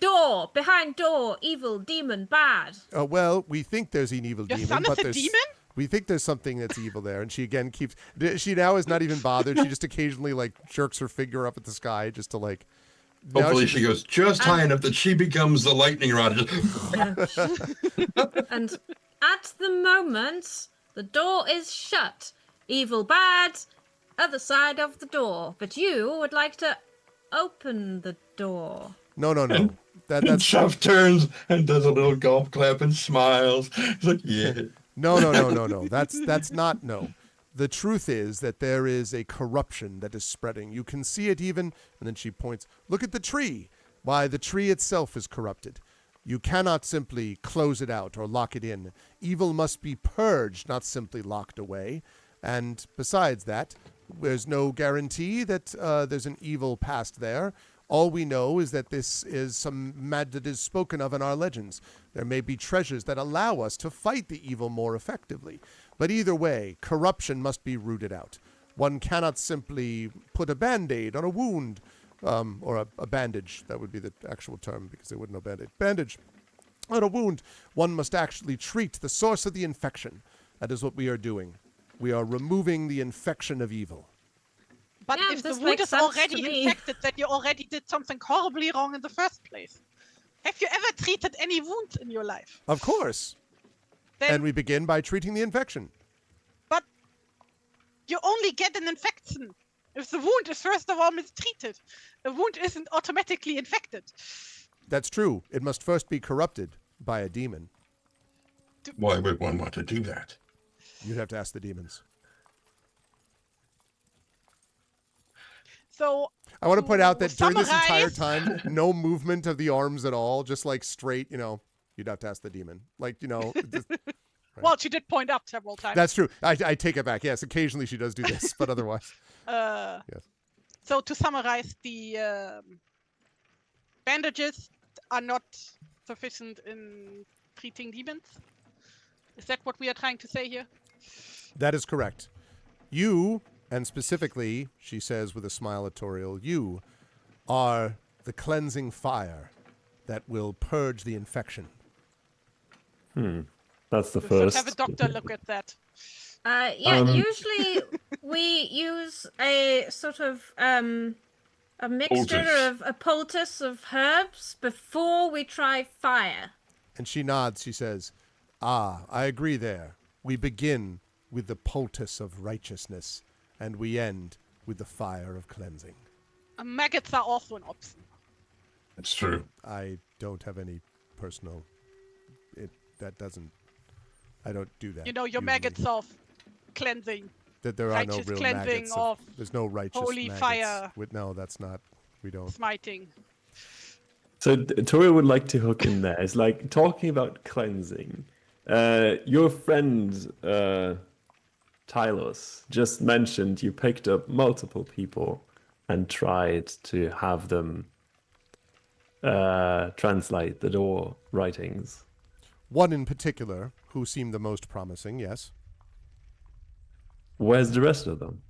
Door, behind door, evil, demon, bad. Well, we think there's an evil Your demon, son but is a there's... demon? We think there's something that's evil there, and she again keeps... She now is not even bothered. She just occasionally, jerks her finger up at the sky just to, Hopefully she goes just high enough that she becomes the lightning rod. And at the moment, the door is shut. Evil, bad, other side of the door. But you would like to open the door. No. And That's... Chuff turns and does a little golf clap and smiles. He's like, yeah. No. That's not no. The truth is that there is a corruption that is spreading. You can see it even, and then she points, look at the tree. Why, the tree itself is corrupted. You cannot simply close it out or lock it in. Evil must be purged, not simply locked away. And besides that, there's no guarantee that there's an evil past there. All we know is that this is some mad that is spoken of in our legends. There may be treasures that allow us to fight the evil more effectively. But either way, corruption must be rooted out. One cannot simply put a Band-Aid on a wound, or a bandage. That would be the actual term because they wouldn't know Band-Aid. Bandage on a wound. One must actually treat the source of the infection. That is what we are doing. We are removing the infection of evil. But Yeah, if the this wound makes is sense already to me. infected, then you already did something horribly wrong in the first place. Have you ever treated any wound in your life? Of course. Then, And we begin by treating the infection. but you only get an infection if the wound is first of all mistreated. The wound isn't automatically infected. That's true. It must first be corrupted by a demon. Why would one want to do that? You'd have to ask the demons. So I want to point out to that during this entire summarize- time, no movement of the arms at all, just like straight, you'd have to ask the demon. Like, just- well, she did point up several times. that's true. I take it back. Yes, occasionally she does do this, but otherwise. Yes. So to summarize, the bandages are not sufficient in treating demons. Is that what we are trying to say here? That is correct. You, and specifically, she says with a smile at Toriel, you are the cleansing fire that will purge the infection. That's the We should first. have a doctor look at that. Usually we use a sort of a mixture Poultice. of a poultice of herbs before we try fire. And she nods, she says, I agree there. We begin with the poultice of righteousness, and we end with the fire of cleansing. Maggots are also an option. It's true. I don't have any personal... I don't do that. You know, your usually. maggots of cleansing. That there are no righteous real cleansing maggots. of There's no righteous holy maggots. fire. No, that's not... We don't. Smiting. So Tori would like to hook in there. It's like talking about cleansing. Your friend Tylos just mentioned you picked up multiple people and tried to have them translate the door writings. One in particular, who seemed the most promising, yes. Where's the rest of them?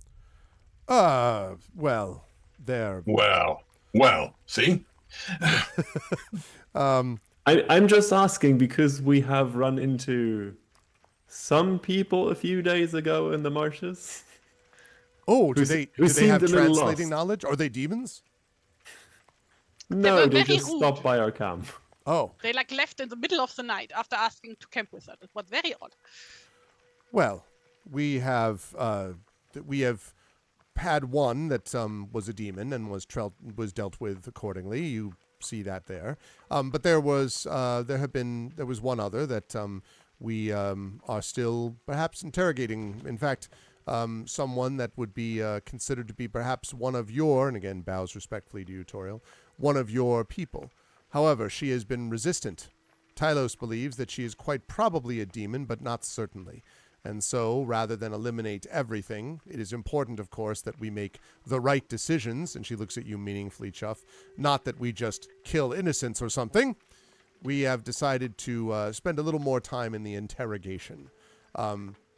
Well, they're... Well, see? I'm just asking because we have run into some people a few days ago in the marshes. Oh, do Who they who do they have seemed a little translating lost. knowledge? Are they demons? No, were they very just rude. stopped by our camp. Oh, They left in the middle of the night after asking to camp with us. It was very odd. well, we have had one that was a demon and was dealt with accordingly. You see that there. But there was one other that we are still perhaps interrogating. In fact, someone that would be considered to be perhaps one of your, and again bows respectfully to you, Toriel, one of your people. However, she has been resistant. Tylos believes that she is quite probably a demon, but not certainly. And so, rather than eliminate everything, it is important, of course, that we make the right decisions, and she looks at you meaningfully, Chuff, not that we just kill innocents or something. We have decided to spend a little more time in the interrogation.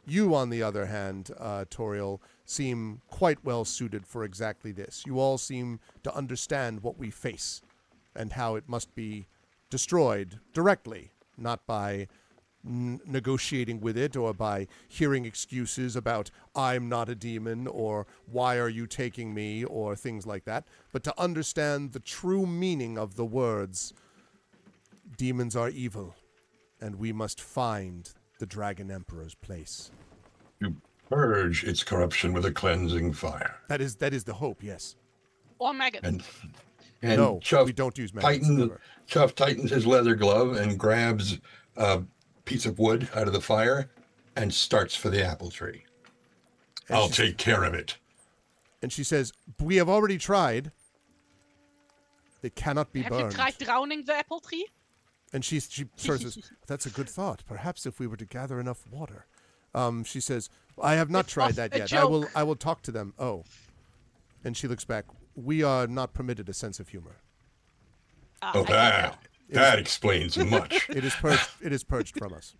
You, on the other hand, Toriel, seem quite well suited for exactly this. You all seem to understand what we face and how it must be destroyed directly, not by negotiating with it or by hearing excuses about I'm not a demon or why are you taking me or things like that, but to understand the true meaning of the words demons are evil and we must find the Dragon Emperor's place. You purge its corruption with a cleansing fire. That is the hope, yes. Or maggots. And No, Chuff we don't use maggots. Never. Chuff tightens his leather glove and grabs a piece of wood out of the fire and starts for the apple tree. And I'll she's- take care of it. And she says, we have already tried. It cannot be Have burned. you tried drowning the apple tree? And she sort of says, "That's a good thought. Perhaps if we were to gather enough water." She says, "I have not It tried was that a yet. joke. I will talk to them." Oh, and she looks back. "We are not permitted a sense of humor. Oh, I can tell. that explains much. It is purged. It is purged from us."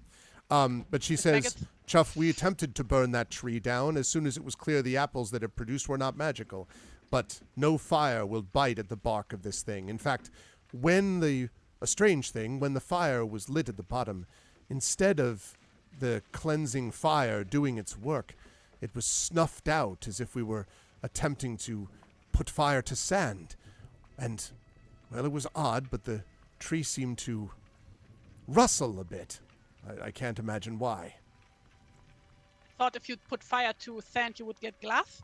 But she says, Maggots. "Chuff, we attempted to burn that tree down as soon as it was clear the apples that it produced were not magical. But no fire will bite at the bark of this thing. In fact, when the fire was lit at the bottom, instead of the cleansing fire doing its work, it was snuffed out as if we were attempting to put fire to sand. And, well, it was odd, but the tree seemed to rustle a bit. I can't imagine why." Thought if you put fire to sand, you would get glass.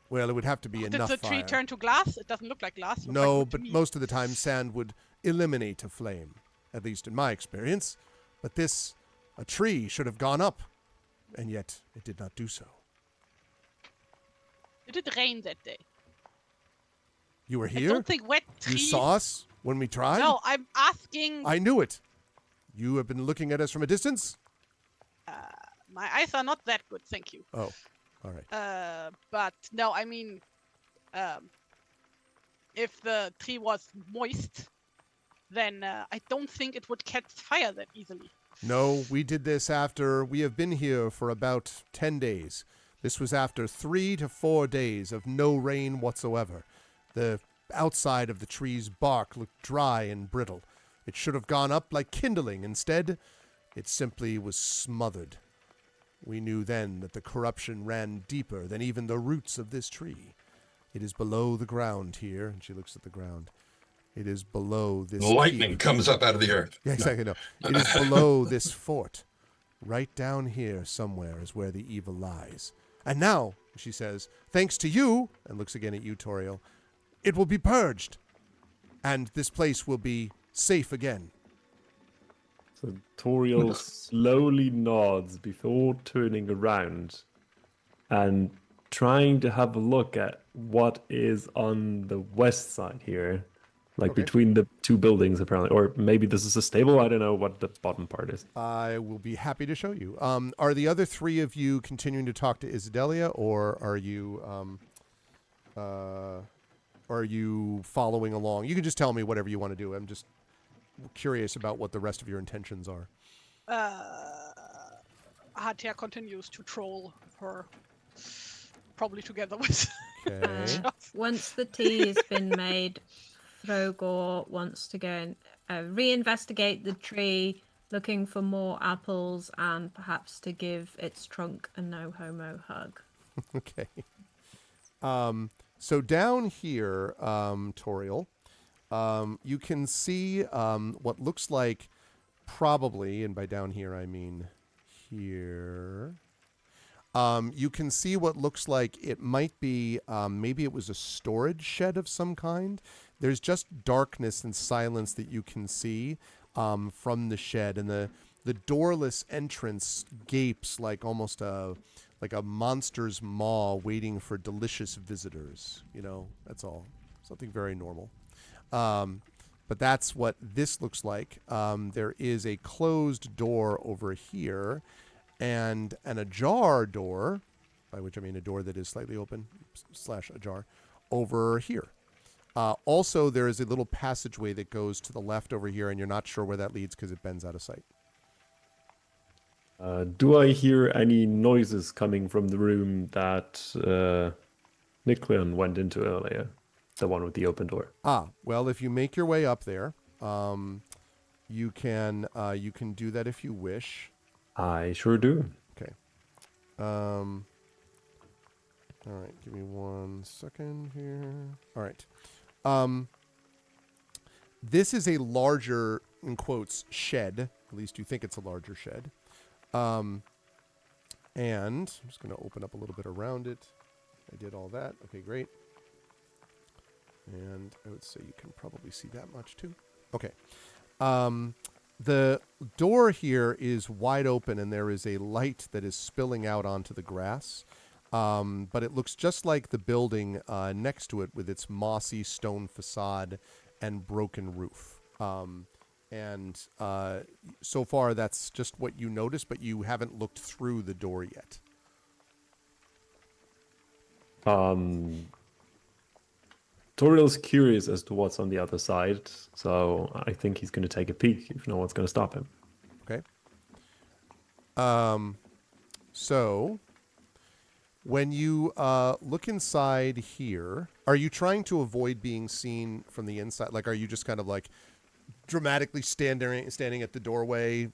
Well, it would have to be Did enough the fire. tree turn to glass? It doesn't look like glass. Looks No, like wood to but me. most of the time sand would eliminate a flame, at least in my experience. But a tree should have gone up, and yet it did not do so. Did it rain that day? You were I here? don't think wet You trees. saw us when we tried? No, I'm asking. I knew it. You have been looking at us from a distance? My eyes are not that good, thank you. Oh, all right. But no, I mean, if the tree was moist, then I don't think it would catch fire that easily. No, we did this after we have been here for about 10 days. This was after 3 to 4 days of no rain whatsoever. The outside of the tree's bark looked dry and brittle. It should have gone up like kindling. Instead, it simply was smothered. We knew then that the corruption ran deeper than even the roots of this tree. It is below the ground here, and she looks at the ground. It is below this Lightning keep. comes up out of the earth. Yeah, exactly. No. It is below this fort. Right down here somewhere is where the evil lies. And now, she says, thanks to you, and looks again at you, Toriel, it will be purged. And this place will be safe again. So Toriel slowly nods before turning around and trying to have a look at what is on the west side here. Like Okay. between the two buildings, apparently. Or maybe this is a stable. I don't know what the bottom part is. I will be happy to show you. Are the other three of you continuing to talk to Isadelia, or are you following along? You can just tell me whatever you want to do. I'm just curious about what the rest of your intentions are. Hatia continues to troll her, probably together with. Okay. Once the tea has been made, Throgor wants to go and reinvestigate the tree, looking for more apples and perhaps to give its trunk a no homo hug. Okay. So down here, Toriel, you can see what looks like probably, and by down here I mean here. You can see what looks like it might be, maybe it was a storage shed of some kind. There's just darkness and silence that you can see from the shed, and the doorless entrance gapes like almost a monster's maw waiting for delicious visitors. You know, that's all. Something very normal. But that's what this looks like. There is a closed door over here, and an ajar door, by which I mean a door that is slightly open / ajar, over here. Also, there is a little passageway that goes to the left over here, and you're not sure where that leads because it bends out of sight. Do I hear any noises coming from the room that Nicleon went into earlier? The one with the open door. Well, if you make your way up there, you can do that if you wish. I sure do. Okay. All right, give me 1 second here. All right. This is a larger, in quotes, shed. At least you think it's a larger shed. And I'm just going to open up a little bit around it. I did all that. Okay, great. And I would say you can probably see that much too. Okay. The door here is wide open, and there is a light that is spilling out onto the grass. But it looks just like the building next to it with its mossy stone facade and broken roof. And so far, that's just what you notice, but you haven't looked through the door yet. Toriel's curious as to what's on the other side, so I think he's going to take a peek if no one's going to stop him. Okay. So, when you look inside here, are you trying to avoid being seen from the inside? Like, are you just kind of like dramatically standing at the doorway,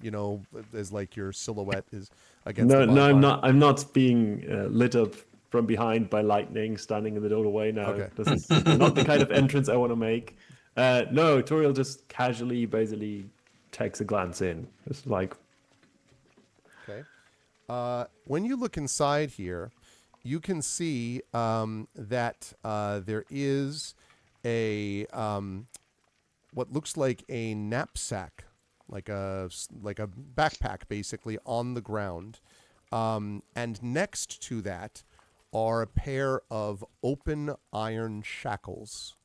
as like your silhouette is against the bonfire? No, I'm not being lit up from behind by lightning, standing in the doorway. No, Okay. This is not the kind of entrance I want to make. No, Toriel just casually, basically takes a glance in. It's like, Okay. When you look inside here, you can see that there is a what looks like a knapsack, like a backpack, basically on the ground, and next to that are a pair of open iron shackles,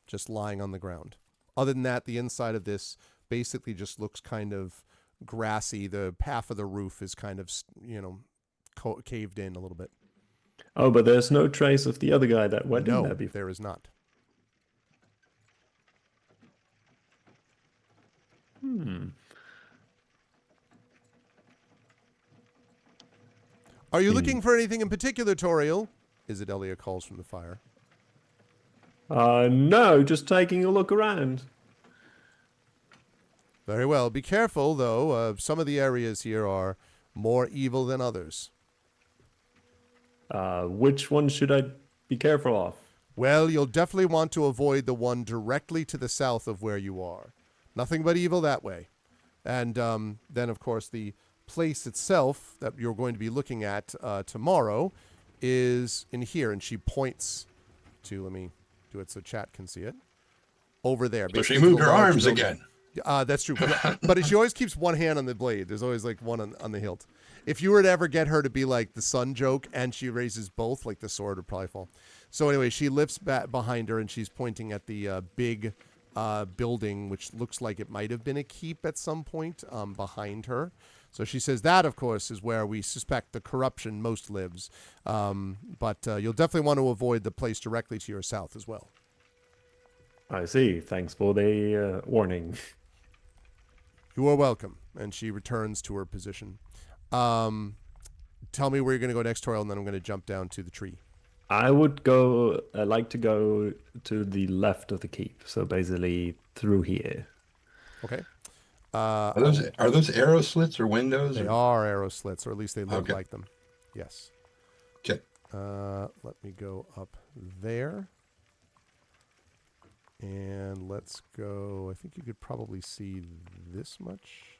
just lying on the ground. Other than that, the inside of this basically just looks kind of grassy. The half of the roof is kind of, caved in a little bit. oh, but there's no trace of the other guy that went in No, there before. there is not. Are you looking for anything in particular, Toriel? Isidelia calls from the fire. No, just taking a look around. Very well. Be careful, though. Some of the areas here are more evil than others. Which one should I be careful of? Well, you'll definitely want to avoid the one directly to the south of where you are. Nothing but evil that way. And then, of course, the place itself that you're going to be looking at tomorrow is in here. And she points to, let me do it so chat can see it, over there. So she Basically, moved the her large arms building. again. That's true. But she always keeps one hand on the blade. There's always like one on the hilt. If you were to ever get her to be like the sun joke and she raises both, like the sword would probably fall. So anyway, she lifts back behind her and she's pointing at the big building, which looks like it might have been a keep at some point behind her. So she says that, of course, is where we suspect the corruption most lives. But you'll definitely want to avoid the place directly to your south as well. I see. Thanks for the warning. You are welcome. And she returns to her position. Tell me where you're going to go next, Toriel, and then I'm going to jump down to the tree. I would like to go to the left of the keep. So basically through here. Okay. Are those arrow slits or windows? They are arrow slits, or at least they look like them. Yes. Okay. Let me go up there. And let's go. I think you could probably see this much.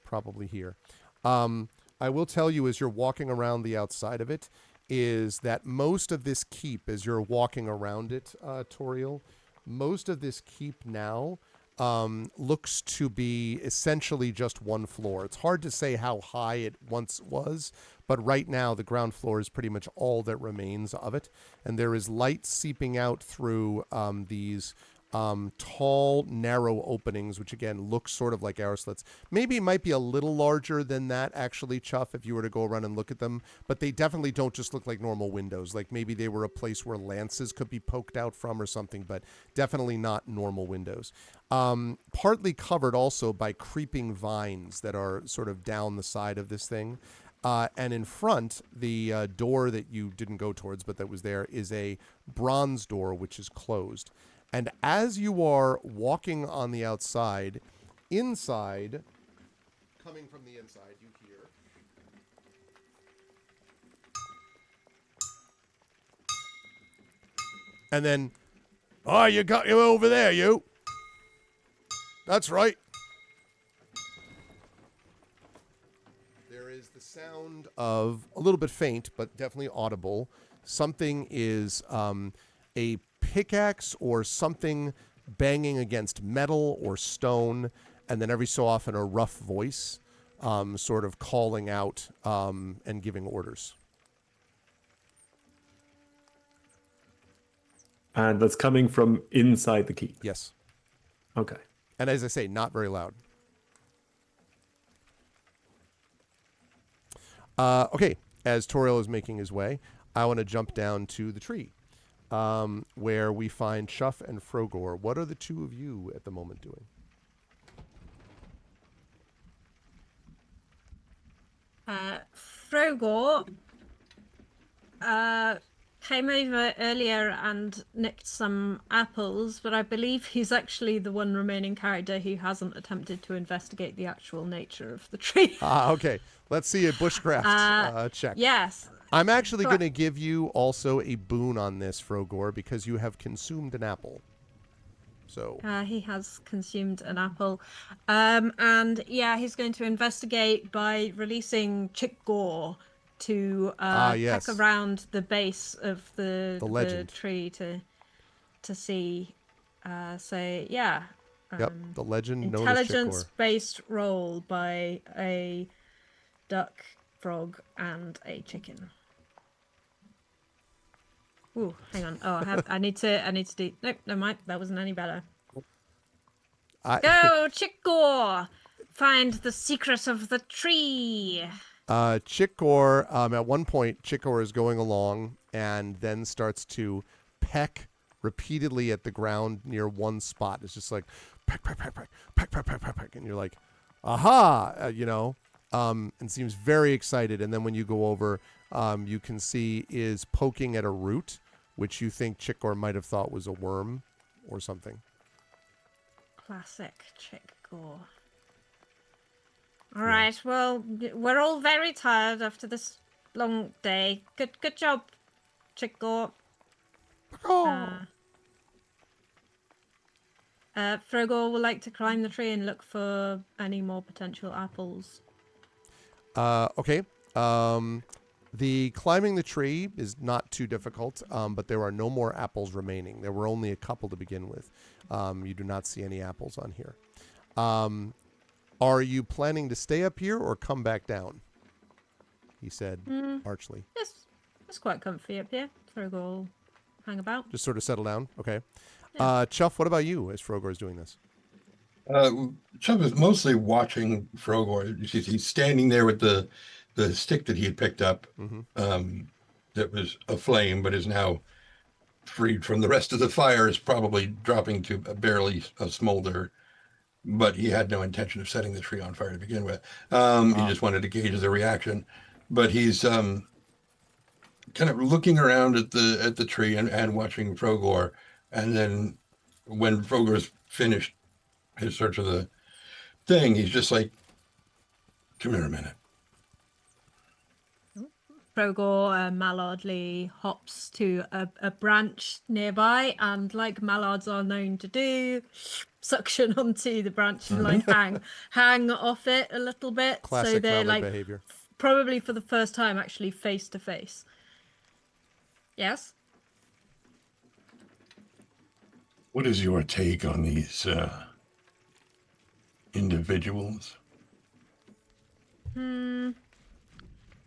Probably here. I will tell you, as you're walking around the outside of it, is that most of this keep, as you're walking around it, Toriel, most of this keep now looks to be essentially just one floor. It's hard to say how high it once was, but right now the ground floor is pretty much all that remains of it. And there is light seeping out through these tall, narrow openings, which again looks sort of like arrow slits. Maybe it might be a little larger than that, actually, Chuff, if you were to go around and look at them. But they definitely don't just look like normal windows. Like maybe they were a place where lances could be poked out from or something, but definitely not normal windows. Partly covered also by creeping vines that are sort of down the side of this thing. And in front, the door that you didn't go towards, but that was there, is a bronze door, which is closed. And as you are walking on the outside, inside, coming from the inside, you hear and then, oh, you got you over there, you. That's right. There is the sound of, a little bit faint, but definitely audible. Something is a pickaxe or something banging against metal or stone, and then every so often a rough voice sort of calling out and giving orders. And that's coming from inside the keep. Yes. Okay. And as I say, not very loud. Okay, as Toriel is making his way, I want to jump down to the tree, where we find Chuff and Frogor. What are the two of you at the moment doing? Frogor came over earlier and nicked some apples, but I believe he's actually the one remaining character who hasn't attempted to investigate the actual nature of the tree. Okay. Let's see a bushcraft check. Yes. I'm actually So- going to give you also a boon on this, Frogor, because you have consumed an apple. So He has consumed an apple. And yeah, he's going to investigate by releasing Chick Gore to yes. peck around the base of the legend. tree to see. So yeah. yep, the legend known as Chick Gore. Intelligence-based roll by a duck, frog, and a chicken. Ooh, hang on. Oh, I need to do. Nope, never mind. That wasn't any better. Go, Chick Gore! Find the secret of the tree. Chick Gore, at one point, Chick Gore is going along and then starts to peck repeatedly at the ground near one spot. It's just like peck, peck, peck, peck, peck, peck, peck, peck, peck, and you're like, aha, and seems very excited. And then when you go over, you can see is poking at a root, which you think Chick Gore might have thought was a worm or something. Classic Chick Gore. All right, well, we're all very tired after this long day. Good job, Chick Gore. Frogor will like to climb the tree and look for any more potential apples. Okay. The climbing the tree is not too difficult, but there are no more apples remaining. There were only a couple to begin with. You do not see any apples on here. Are you planning to stay up here or come back down? He said archly. It's quite comfy up here. Frogor will hang about. Just sort of settle down. Okay. Yeah. Chuff, what about you as Frogor is doing this? Chubb is mostly watching Frogor. He's standing there with the stick that he had picked up, that was aflame, but is now freed from the rest of the fire, is probably dropping to barely a smolder. But he had no intention of setting the tree on fire to begin with. He just wanted to gauge the reaction. But he's kind of looking around at the tree and watching Frogor. And then when Frogor's finished his search of the thing, he's just like, come here a minute. Frogor mallardly hops to a branch nearby, and like mallards are known to do, suction onto the branch and like hang off it a little bit. Classic so they're mallard like behavior. Probably for the first time actually face to face. Yes? What is your take on these individuals?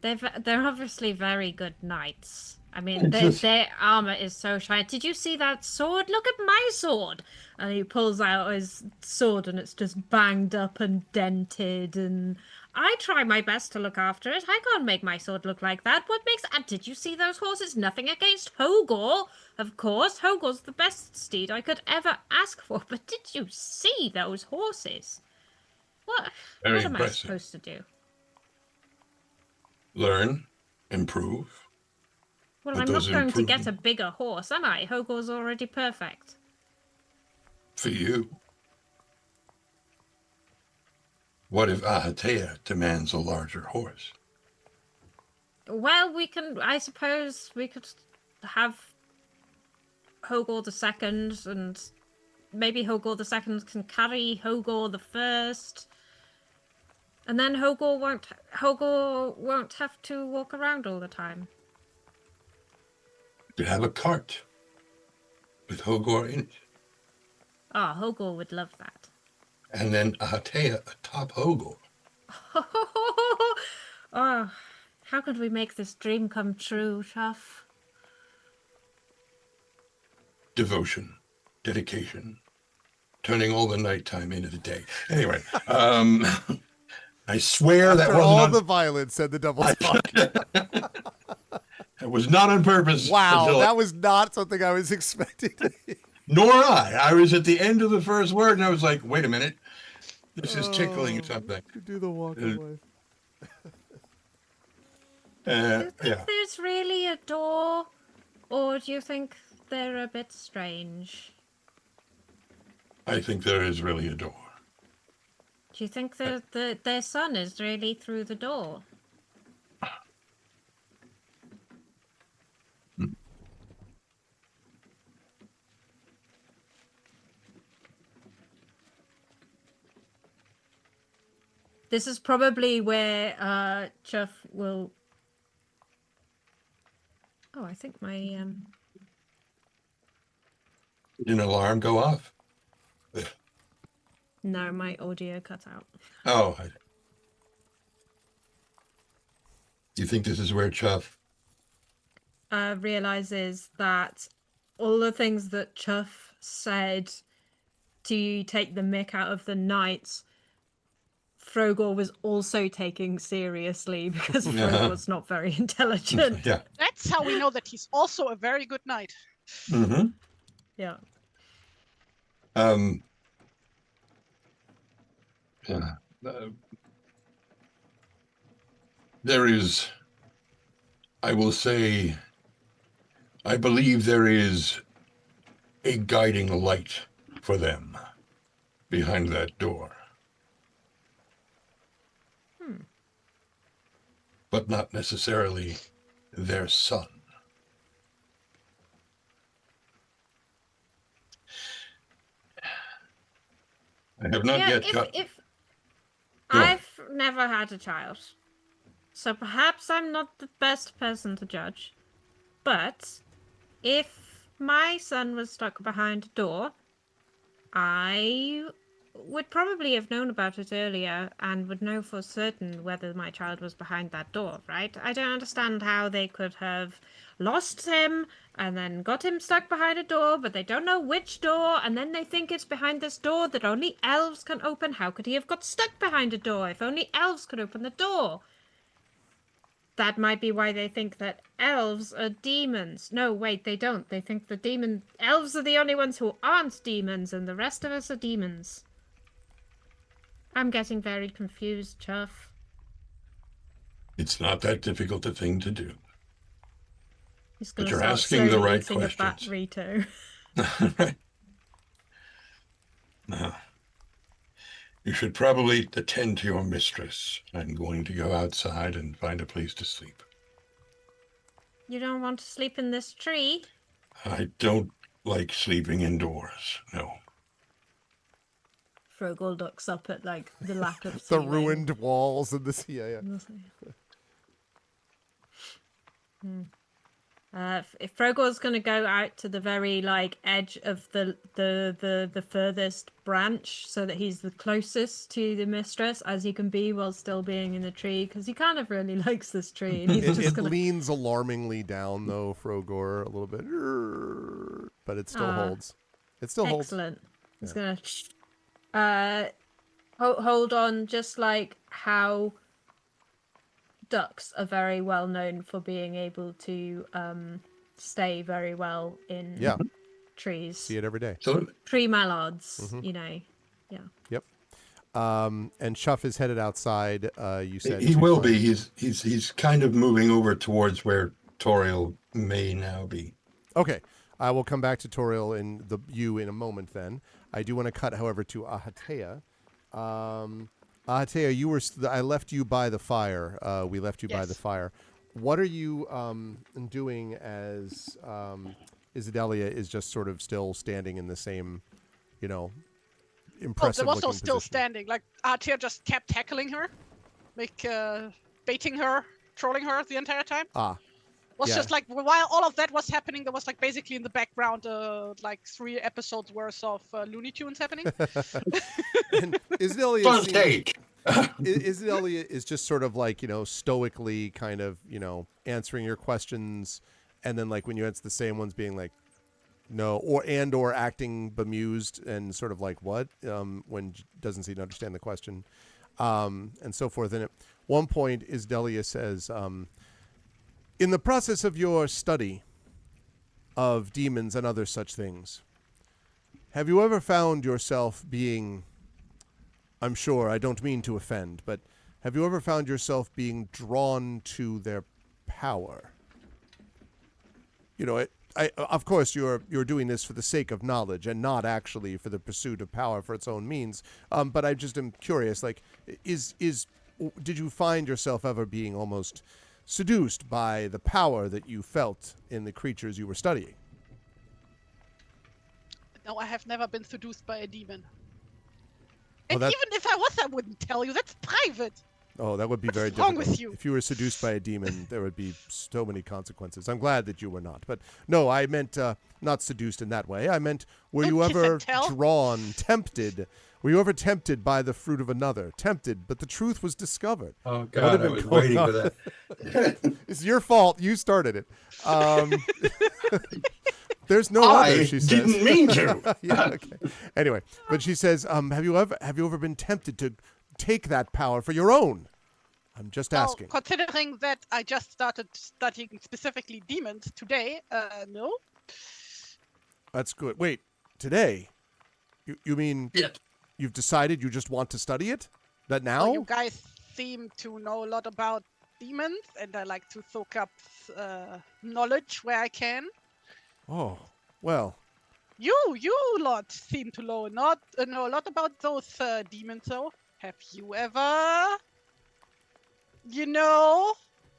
They're obviously very good knights. I mean, their armor is so shiny. Did you see that sword? Look at my sword! And he pulls out his sword, and it's just banged up and dented. And I try my best to look after it. I can't make my sword look like that. What makes? And did you see those horses? Nothing against Hogor, of course. Hogor's the best steed I could ever ask for. But did you see those horses? What Very am impressive. I supposed to do? Learn, improve. Well, But I'm not those going to get a improvement- bigger horse, am I? Hogor's already perfect. For you. What if Ahatea demands a larger horse? Well, I suppose we could have Hogor the Second, and maybe Hogor the Second can carry Hogor the First. And then Hogor won't have to walk around all the time. To have a cart with Hogor in it. Ah, Hogor would love that. And then Ahatea atop Hogor. Oh, how could we make this dream come true, Chuff? devotion, dedication, turning all the nighttime into the day. Anyway, I swear that After wasn't all on, the violence, said the devil's talk. it was not on purpose. Wow, that was not something I was expecting. Nor I. I was at the end of the first word, and I was like, wait a minute. This is tickling something. To do the walk Uh, away. Do you think Yeah. there's really a door, or do you think they're a bit strange? I think there is really a door. Do you think that their son is really through the door? This is probably where Chuff will. Oh, I think my Did an alarm go off? No, my audio cut out. Oh. You think this is where Chuff... Realizes that all the things that Chuff said to take the mick out of the knights, Frogor was also taking seriously because Frogor's not very intelligent. Yeah. That's how we know that he's also a very good knight. Mm-hmm. Yeah. Yeah. There is, I will say, I believe there is a guiding light for them behind that door. But not necessarily their son. I have not yet got... Go ahead. I've never had a child, so perhaps I'm not the best person to judge. But if my son was stuck behind a door, I would probably have known about it earlier and would know for certain whether my child was behind that door, right? I don't understand how they could have lost him and then got him stuck behind a door, but they don't know which door, and then they think it's behind this door that only elves can open. How could he have got stuck behind a door if only elves could open the door? That might be why they think that elves are demons. No, wait, they don't. They think the elves are the only ones who aren't demons, and the rest of us are demons. I'm getting very confused, Chuff. It's not that difficult a thing to do. He's But gonna you're start asking the slowly right eating a questions. burrito. Right. Now, you should probably attend to your mistress. I'm going to go outside and find a place to sleep. You don't want to sleep in this tree? I don't like sleeping indoors, no. Frogor looks up at like the lack of The ceiling. ruined walls and the yeah. If Frogor's gonna go out to the very like edge of the furthest branch, so that he's the closest to the mistress as he can be while still being in the tree, because he kind of really likes this tree, and he's It leans alarmingly down though, Frogor, a little bit, but it still holds. It still holds. Excellent. He's gonna hold on, just like how ducks are very well known for being able to stay very well in trees. See it every day. Tree mallards, you know. Yeah. Yep. And Chuff is headed outside. You said he will be. He's kind of moving over towards where Toriel may now be. Okay. I will come back to Toriel and you in a moment. Then I do want to cut, however, to Ahatea. Ahatea, you were. I left you by the fire. We left you by the fire. What are you doing as Isidelia is just sort of still standing in the same, impressive. There was no looking still position? standing. Like Artia just kept tackling her, like baiting her, trolling her the entire time. Was just like while all of that was happening, there was like basically in the background like 3 episodes worth of Looney Tunes happening. And Isidelia Fun take. Isidelia is just sort of like, stoically kind of, answering your questions. And then like when you answer the same ones being like, No, or acting bemused and sort of like what when doesn't seem to understand the question, and so forth. And at one point, Isdelia says, "In the process of your study of demons and other such things, have you ever found yourself being? I'm sure I don't mean to offend, but have you ever found yourself being drawn to their power? You know, of course, you're doing this for the sake of knowledge and not actually for the pursuit of power for its own means. But I just am curious. Like, did you find yourself ever being almost seduced by the power that you felt in the creatures you were studying?" No, I have never been seduced by a demon. Oh, And even if I was, I wouldn't tell you. That's private. Oh, that would be very What's wrong difficult. with you? If you were seduced by a demon, there would be so many consequences. I'm glad that you were not. But no, I meant not seduced in that way. I meant, were you Don't kiss ever and tell. drawn, tempted? Were you ever tempted by the fruit of another? Tempted, but the truth was discovered. Oh What God, had I been was going waiting on? for that. It's your fault. You started it. There's no I other, she says. didn't mean to. Yeah, okay. Anyway, but she says, have you ever been tempted to take that power for your own? I'm just Well, asking. considering that I just started studying specifically demons today, no. That's good. Wait, today? You mean Yeah. you've decided you just want to study it? That now? Well, you guys seem to know a lot about demons, and I like to soak up knowledge where I can. Oh, well. You lot seem to know know a lot about those demons, though. Have you ever,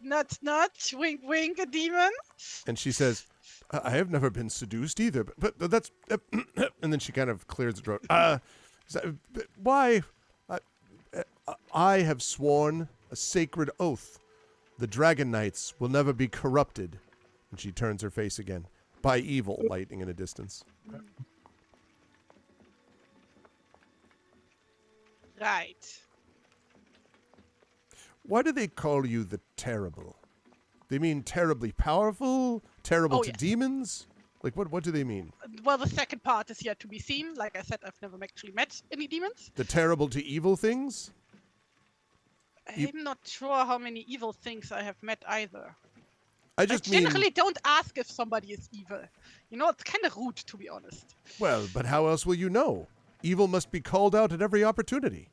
nudge, wink, wink, a demon? And she says, I have never been seduced either, but that's... and then she kind of clears the throat. Why? I have sworn a sacred oath. The Dragon Knights will never be corrupted. And she turns her face again. By evil, lightning in a distance. Right. Why do they call you the Terrible? They mean terribly powerful? Terrible to yes. demons? Like, what do they mean? Well, the second part is yet to be seen. Like I said, I've never actually met any demons. The terrible to evil things? I'm not sure how many evil things I have met either. I I just mean... generally don't ask if somebody is evil. It's kind of rude, to be honest. Well, but how else will you know? Evil must be called out at every opportunity.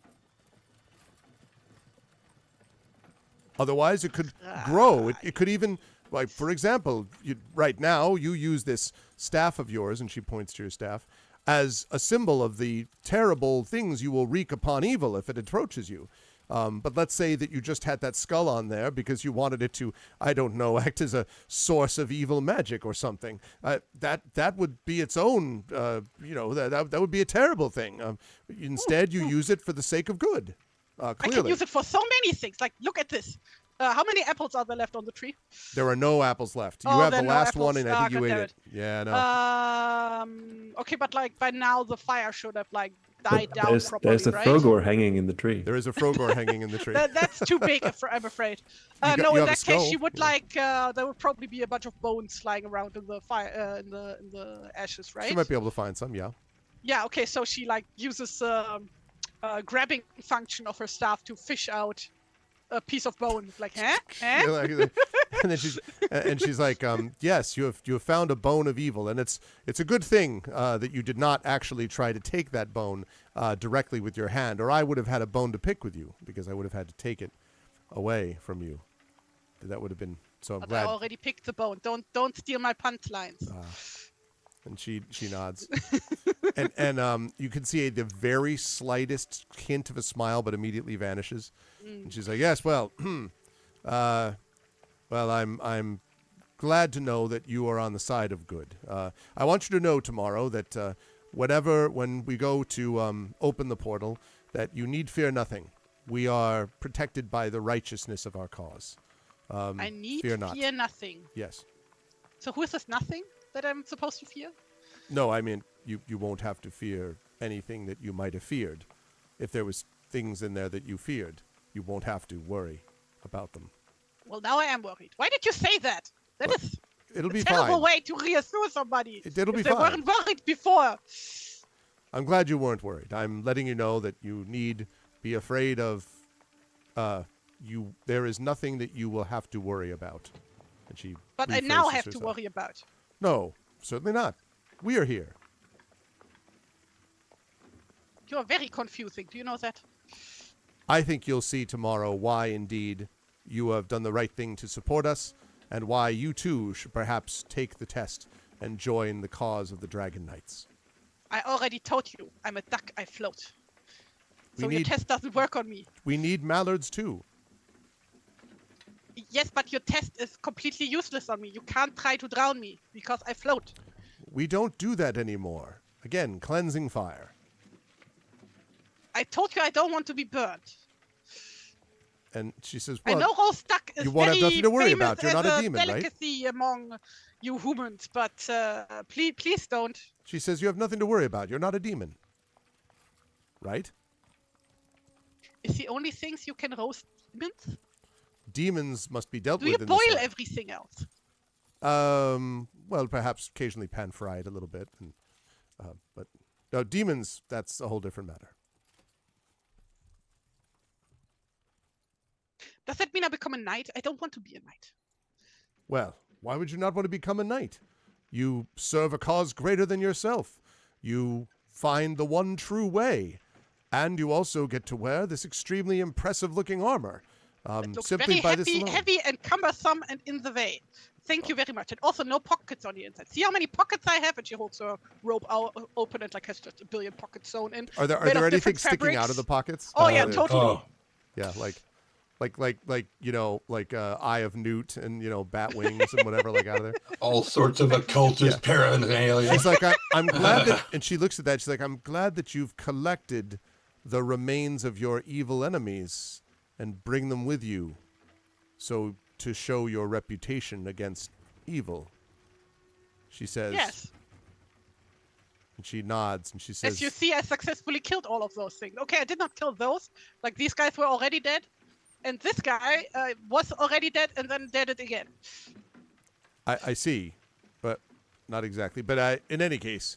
Otherwise, it could grow. It could even, like, for example, right now, you use this staff of yours, and she points to your staff, as a symbol of the terrible things you will wreak upon evil if it approaches you. But let's say that you just had that skull on there because you wanted it to, I don't know, act as a source of evil magic or something. That would be its own, that would be a terrible thing. Instead, you use it for the sake of good. Clearly. I can use it for so many things. Like, look at this. How many apples are there left on the tree? There are no apples left. You Oh, have there the are no last one, apples. and I think you ate God damn it. Yeah, no. Okay, but like by now the fire should have like died down There's properly, a right? frogor hanging in the tree. There is a frogor hanging in the tree. That's too big, I'm afraid. You No, have in a that case, skull. she would like. There would probably be a bunch of bones lying around in the fire, in the ashes, right? She might be able to find some, yeah. Yeah. Okay. So she like uses grabbing function of her staff to fish out a piece of bone. Like, huh? and she's like, yes, you have found a bone of evil, and it's a good thing that you did not actually try to take that bone directly with your hand, or I would have had a bone to pick with you because I would have had to take it away from you. That would have been so. I'm But glad. I already picked the bone. Don't steal my punchlines. And she nods, and you can see the very slightest hint of a smile, but immediately vanishes. And she's like, "Yes, well, I'm glad to know that you are on the side of good. I want you to know tomorrow that when we go to open the portal, that you need fear nothing. We are protected by the righteousness of our cause. I need fear not. fear nothing. Yes. So who is this nothing that I'm supposed to fear? No, I mean, you won't have to fear anything that you might have feared. If there was things in there that you feared, you won't have to worry about them. Well, now I am worried. Why did you say that? That What? is It'll be Terrible fine. way to reassure somebody. It'll be if they fine. weren't worried before. I'm glad you weren't worried. I'm letting you know that you need be afraid of. There is nothing that you will have to worry about. And she. But I now rephrases have to herself. worry about. No, certainly not. We are here. You're very confusing. Do you know that? I think you'll see tomorrow why indeed you have done the right thing to support us, and why you too should perhaps take the test and join the cause of the Dragon Knights. I already told you. I'm a duck. I float. We So your need- test doesn't work on me. We need mallards too. Yes, but your test is completely useless on me. You can't try to drown me because I float. We don't do that anymore. Again, cleansing fire. I told you I don't want to be burned. And she says, I well, know Rose Duck is you won't have very nothing to worry famous about. You're as not a demon, right? delicacy among you humans, but please don't. She says, you have nothing to worry about. You're not a demon. Right? It's the only things you can roast demons? Demons must be dealt Do with you in boil this way. everything else? Well, perhaps occasionally pan-fry it a little bit. And, but no, demons, that's a whole different matter. Does that mean I become a knight? I don't want to be a knight. Well, why would you not want to become a knight? You serve a cause greater than yourself. You find the one true way. And you also get to wear this extremely impressive-looking armor. It looks Simply very by this alone. heavy and cumbersome and in the way. Thank you very much. And also no pockets on the inside. See how many pockets I have? And she holds her robe open and like has just a billion pockets sewn in. Are there made of anything different sticking out fabrics. of the pockets? Oh yeah, there- totally. Oh, Yeah, like you know, like Eye of Newt and you know bat wings and whatever like out of there. all sorts of occultist paraphernalia. She's like, I'm glad that, and she looks at that. She's like, I'm glad that you've collected the remains of your evil enemies and bring them with you, so to show your reputation against evil. She says, Yes. and she nods and she says, As you see, I successfully killed all of those things. Okay, I did not kill those. Like these guys were already dead. And this guy was already dead and then dead it again. I see, but not exactly. But in any case,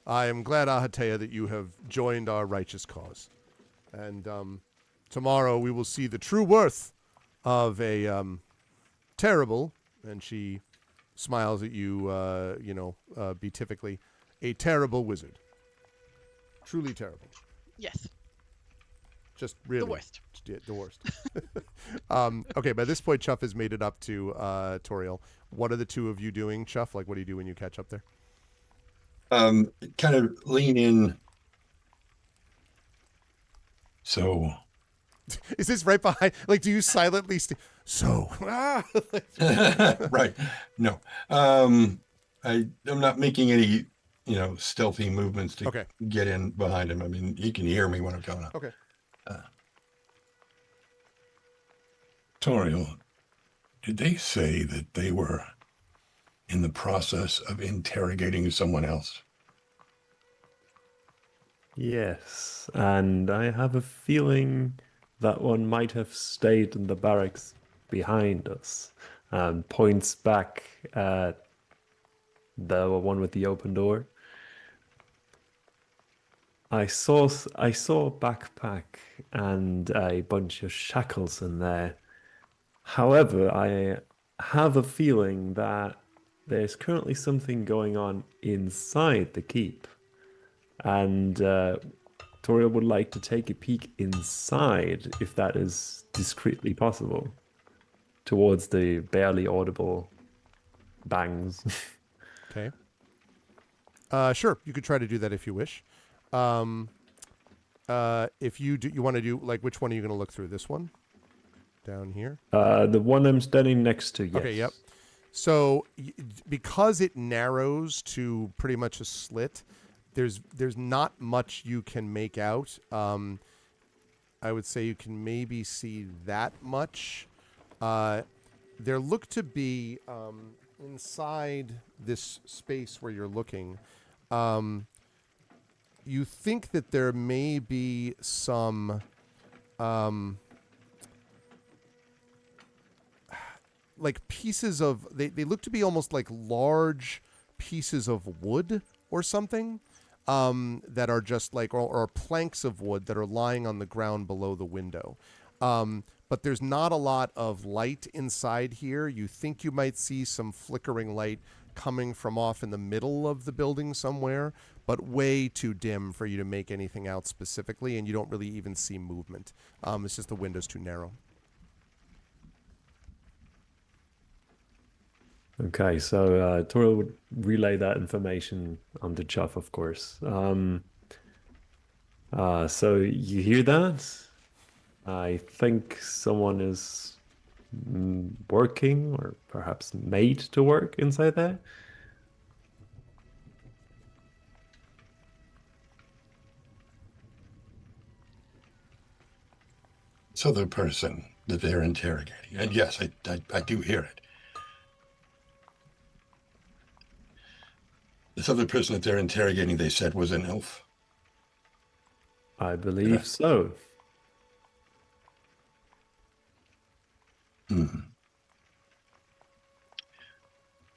I am glad, Ahatea, that you have joined our righteous cause. And tomorrow we will see the true worth of a terrible, and she smiles at you, beatifically, a terrible wizard. Truly terrible. Yes, Just really. the worst. Yeah, the worst. Okay, by this point, Chuff has made it up to Toriel. What are the two of you doing, Chuff? Like, what do you do when you catch up there? Kind of lean in. So, Is this right behind? Like, do you silently right. No. I'm not making any, stealthy movements to Okay. get in behind him. I mean, he can hear me when I'm coming up. Okay. Toriel, did they say that they were in the process of interrogating someone else? Yes, and I have a feeling that one might have stayed in the barracks behind us, and points back at the one with the open door. I saw a backpack and a bunch of shackles in there. However, I have a feeling that there's currently something going on inside the keep. And Toriel would like to take a peek inside, if that is discreetly possible, towards the barely audible bangs. Okay. Sure, you could try to do that if you wish. If you do, you want to do like which one are you going to look through? This one, down here. The one I'm standing next to, yes. Okay. Yep. So because it narrows to pretty much a slit, there's not much you can make out. I would say you can maybe see that much. There look to be inside this space where you're looking. You think that there may be some. like pieces of they look to be almost like large pieces of wood or something that are just like or planks of wood that are lying on the ground below the window. But there's not a lot of light inside here. You think you might see some flickering light coming from off in the middle of the building somewhere, but way too dim for you to make anything out specifically, and you don't really even see movement. It's just the window's too narrow. Okay, so Toriel would relay that information onto Chuff, of course. So you hear that? I think someone is working or perhaps made to work inside there. So the person that they're interrogating, and yes, I do hear it. This other person that they're interrogating, they said was an elf. I believe so.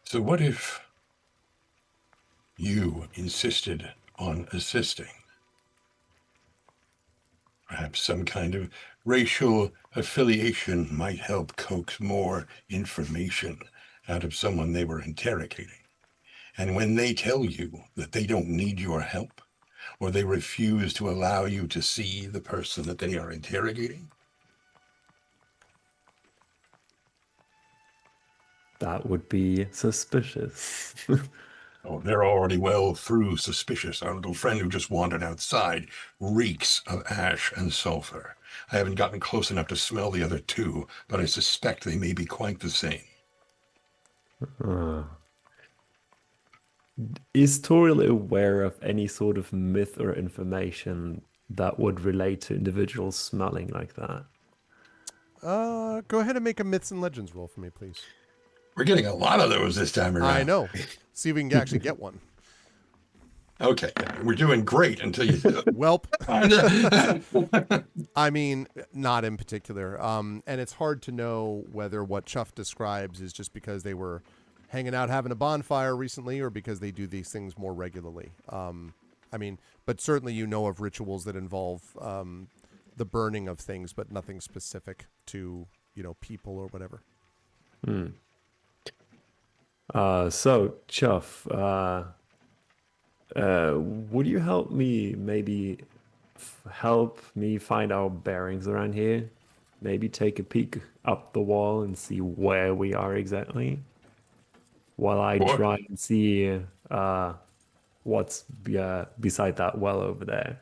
So what if you insisted on assisting? Perhaps some kind of racial affiliation might help coax more information out of someone they were interrogating. And when they tell you that they don't need your help, or they refuse to allow you to see the person that they are interrogating, That would be suspicious. oh, they're already well through suspicious. Our little friend who just wandered outside reeks of ash and sulfur. I haven't gotten close enough to smell the other two, but I suspect they may be quite the same. Is Toriel aware of any sort of myth or information that would relate to individuals smelling like that? Go ahead and make a myths and legends roll for me, please. We're getting a lot of those this time around. I know. See if we can actually get one. Okay, we're doing great until you... Welp. I mean, not in particular. And it's hard to know whether what Chuff describes is just because they were hanging out having a bonfire recently or because they do these things more regularly. I mean, but certainly you know of rituals that involve the burning of things, but nothing specific to, people or whatever. So, Chuff, would you help me maybe help me find our bearings around here? Maybe take a peek up the wall and see where we are exactly? While I Sure. try and see what's beside that well over there.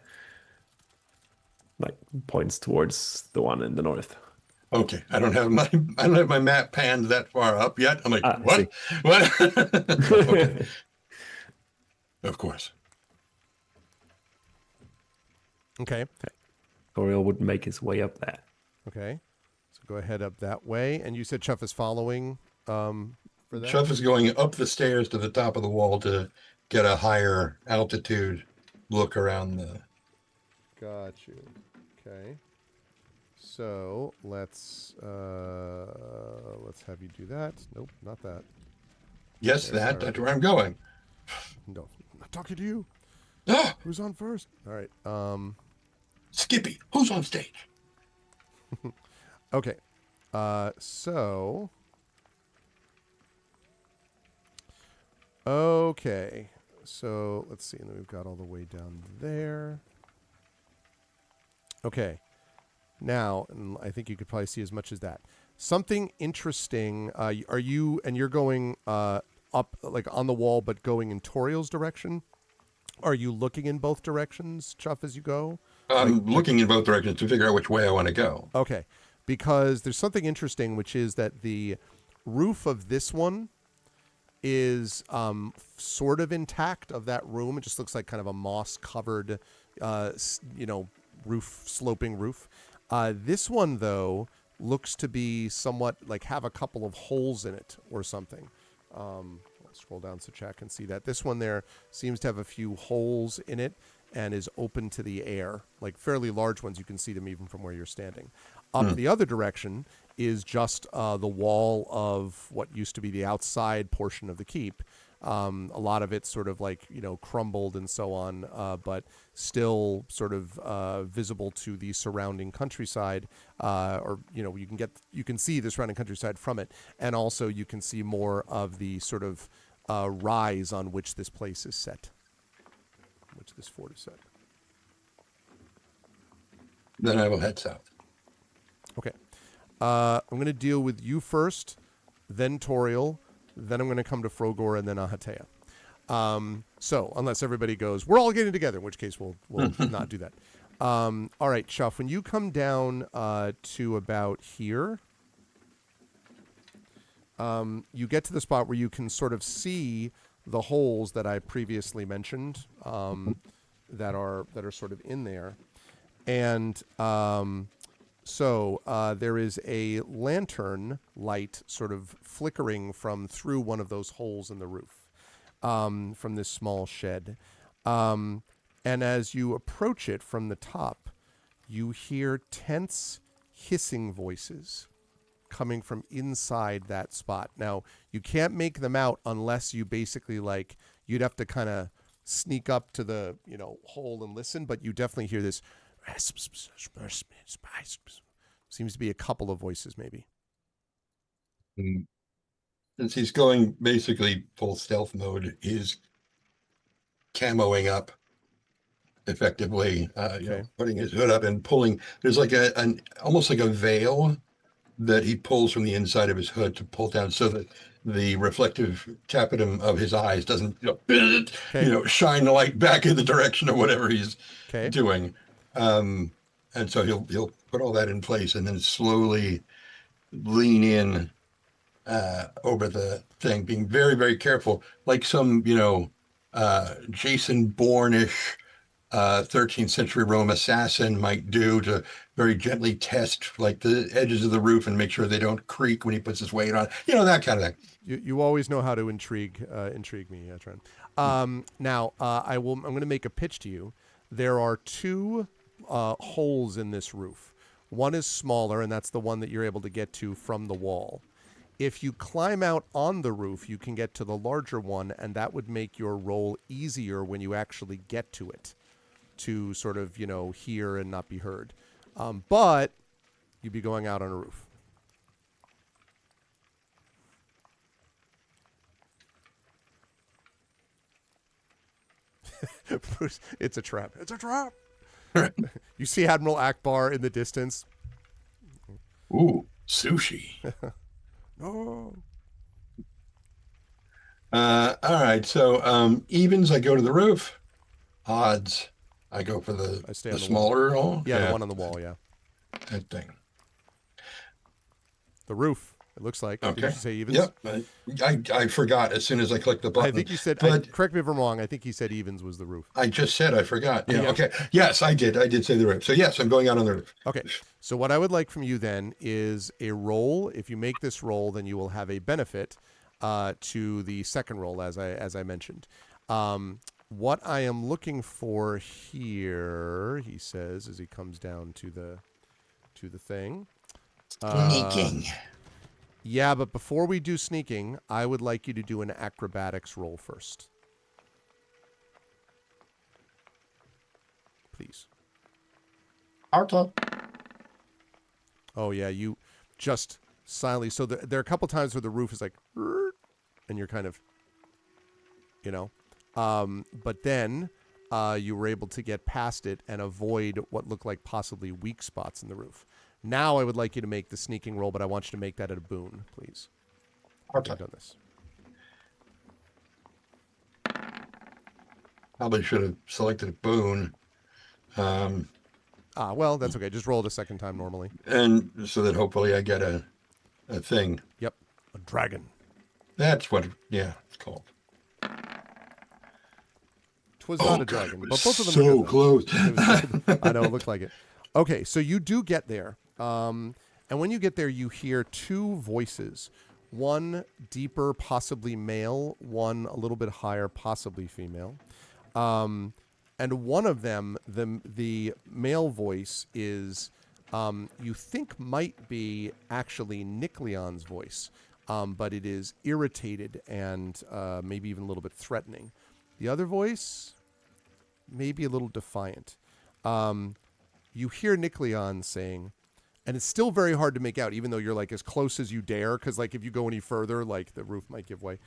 Like points towards the one in the north. Okay, I don't have my map panned that far up yet. I'm like, what? See. What? Okay. Of course. Okay. Toriel would make his way up there. Okay. So go ahead up that way. And you said Chuff is following for that? Chuff is going up the stairs to the top of the wall to get a higher altitude look around the... Got you. Okay. So let's have you do that. Nope, not that. Yes, Okay, that's alright. where I'm going. No, I'm not talking to you. Ah, Who's on first? All right. Skippy, who's on stage? Okay. So. Okay. So let's see. And then we've got all the way down there. Okay. Now, and I think you could probably see as much as that. Something interesting. You're going up like on the wall, but going in Toriel's direction? Are you looking in both directions, Chuff, as you go? I'm looking in both directions to figure out which way I want to go. Okay. Because there's something interesting, which is that the roof of this one is sort of intact of that room. It just looks like kind of a moss-covered, sloping roof. This one, though, looks to be somewhat like have a couple of holes in it or something. I'll scroll down so chat can see that. This one there seems to have a few holes in it and is open to the air, like fairly large ones. You can see them even from where you're standing. Up the other direction is just the wall of what used to be the outside portion of the keep. A lot of it's sort of like, crumbled and so on, but still sort of visible to the surrounding countryside, or you can see the surrounding countryside from it, and also you can see more of the sort of rise on which this place is set, which this fort is set. Then I will head south. Okay, I'm going to deal with you first, then Toriel. Then I'm going to come to Frogor and then Ahatea. So unless everybody goes, we're all getting together, in which case we'll not do that. All right, Chuff, when you come down to about here, you get to the spot where you can sort of see the holes that I previously mentioned, that are sort of in there, and so there is a lantern light sort of flickering from through one of those holes in the roof, from this small shed. And as you approach it from the top, you hear tense hissing voices coming from inside that spot. Now, you can't make them out unless you basically you'd have to kind of sneak up to the, hole and listen, but you definitely hear this. Seems to be a couple of voices, maybe. Since he's going basically full stealth mode, he's camoing up effectively, putting his hood up and pulling. There's like an almost like a veil that he pulls from the inside of his hood to pull down so that the reflective tapetum of his eyes doesn't shine the light back in the direction of whatever he's doing. And so he'll put all that in place and then slowly lean in over the thing, being very, very careful, like some, Jason Bourne-ish 13th century Rome assassin might do, to very gently test like the edges of the roof and make sure they don't creak when he puts his weight on, that kind of thing. You always know how to intrigue me, Trent. Now, I'm going to make a pitch to you. There are two holes in this roof. One is smaller, and that's the one that you're able to get to from the wall. If you climb out on the roof, you can get to the larger one, and that would make your roll easier when you actually get to it, to sort of, hear and not be heard. But you'd be going out on a roof. Bruce, it's a trap. It's a trap. You see Admiral Akbar in the distance. Ooh, sushi. No. All right. So evens, I go to the roof. Odds, I go for the smaller hole. Yeah, the one on the wall. Yeah, that thing. The roof. It looks like. Okay. Did you say evens? Yep. I forgot as soon as I clicked the button. I think you said. Correct me if I'm wrong. I think he said evens was the roof. I just said I forgot. Yeah. Okay. Yes, I did. I did say the roof. So yes, I'm going out on the roof. Okay. So what I would like from you then is a roll. If you make this roll, then you will have a benefit to the second roll, as I mentioned. What I am looking for here, he says, as he comes down to the thing. Sneaking. Yeah, but before we do sneaking, I would like you to do an acrobatics roll first. Please. Okay. Oh, yeah, you just silently. So there are a couple times where the roof is like, and you're kind of, but then you were able to get past it and avoid what looked like possibly weak spots in the roof. Now I would like you to make the sneaking roll, but I want you to make that at a boon, please. Okay. I've done this. Probably should have selected a boon. Well, that's okay. Just roll it a second time normally. And so that hopefully I get a thing. Yep. A dragon. That's what, it's called. Twas not a dragon, but both of them so were good, close. I know, it looked like it. Okay, so you do get there. And when you get there, you hear two voices. One deeper, possibly male. One a little bit higher, possibly female. And one of them, the male voice is you think might be actually Nicleon's voice, but it is irritated and maybe even a little bit threatening. The other voice, maybe a little defiant. You hear Nicleon saying, and it's still very hard to make out, even though you're like as close as you dare, because like if you go any further, like the roof might give way.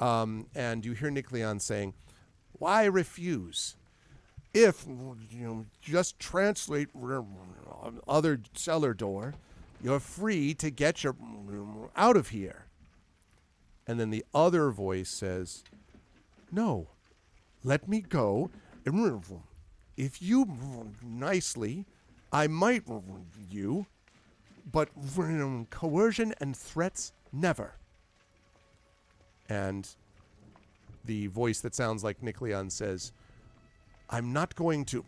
And you hear Nicleon saying, "Why refuse? If just translate other cellar door, you're free to get your out of here." And then the other voice says, "No, let me go. If you nicely, I might you, but coercion and threats, never." And the voice that sounds like Nicleon says, "I'm not going to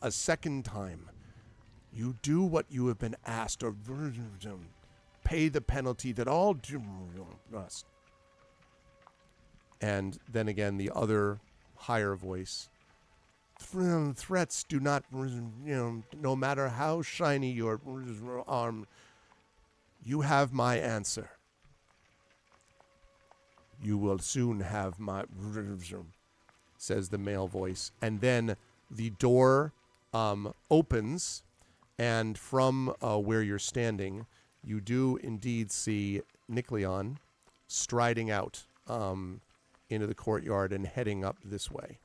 a second time. You do what you have been asked, or pay the penalty that all must." And then again, the other higher voice, "Threats do not, no matter how shiny your arm, you have my answer. You will soon have my," says the male voice. And then the door opens, and from where you're standing, you do indeed see Nicleon striding out into the courtyard and heading up this way.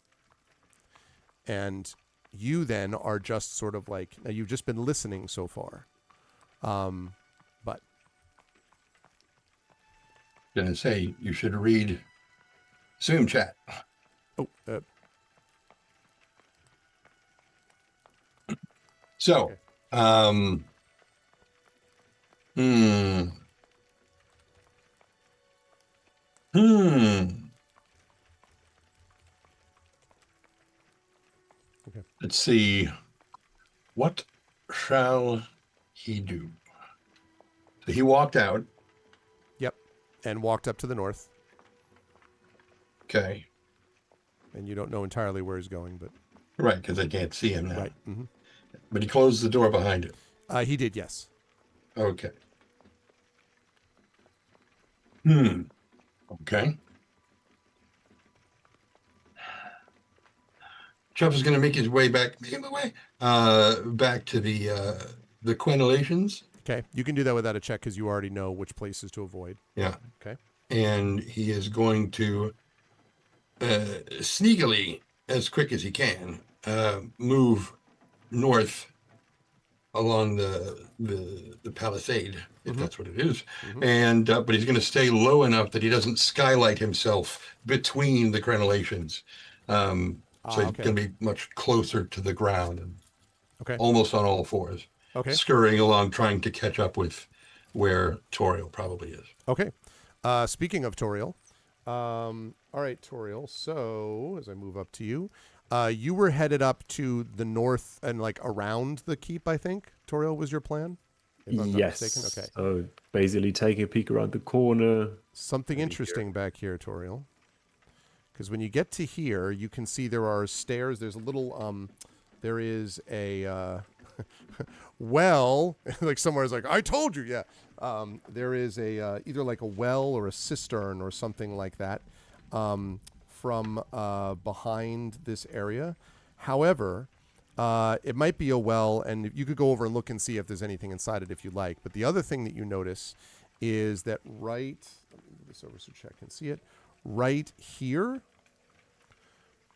And you then are just sort of like, now you've just been listening so far. But Gonna say you should read Zoom chat. oh, So, okay. Okay. Let's see. What shall he do? So he walked out. Yep. And walked up to the north. Okay. And you don't know entirely where he's going, but Right, because I can't see him now. right. Mm-hmm. But he closed the door behind him. He did, yes. Okay. Okay. Chubb is going to make his way back to the crenellations. Okay. You can do that without a check because you already know which places to avoid. Yeah. Okay. And he is going to sneakily, as quick as he can, move north along the palisade, if that's what it is. And but he's going to stay low enough that he doesn't skylight himself between the crenellations. So he's going to be much closer to the ground and almost on all fours, scurrying along, trying to catch up with where Toriel probably is. Okay. Speaking of Toriel, all right, Toriel. So as I move up to you, you were headed up to the north and like around the keep, I think. Toriel, was your plan? If I'm not mistaken. Okay. So basically take a peek around the corner. Something interesting back here, Toriel. Because when you get to here, you can see there are stairs. There's a little, there is a, well, like somewhere is like, I told you, yeah. There is a, either like a well or a cistern or something like that from behind this area. However, it might be a well, and you could go over and look and see if there's anything inside it if you like. But the other thing that you notice is that right, let me move this over so Chet can see it. Right here,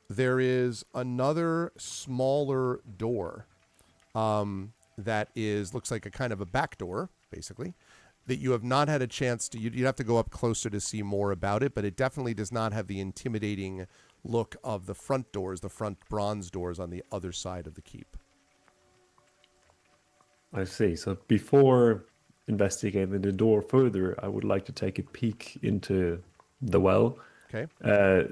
there is another smaller door that looks like a kind of a back door, basically, that you have not had a chance to, you'd have to go up closer to see more about it, but it definitely does not have the intimidating look of the front doors, the front bronze doors on the other side of the keep. I see. So before investigating the door further, I would like to take a peek into the well. Okay.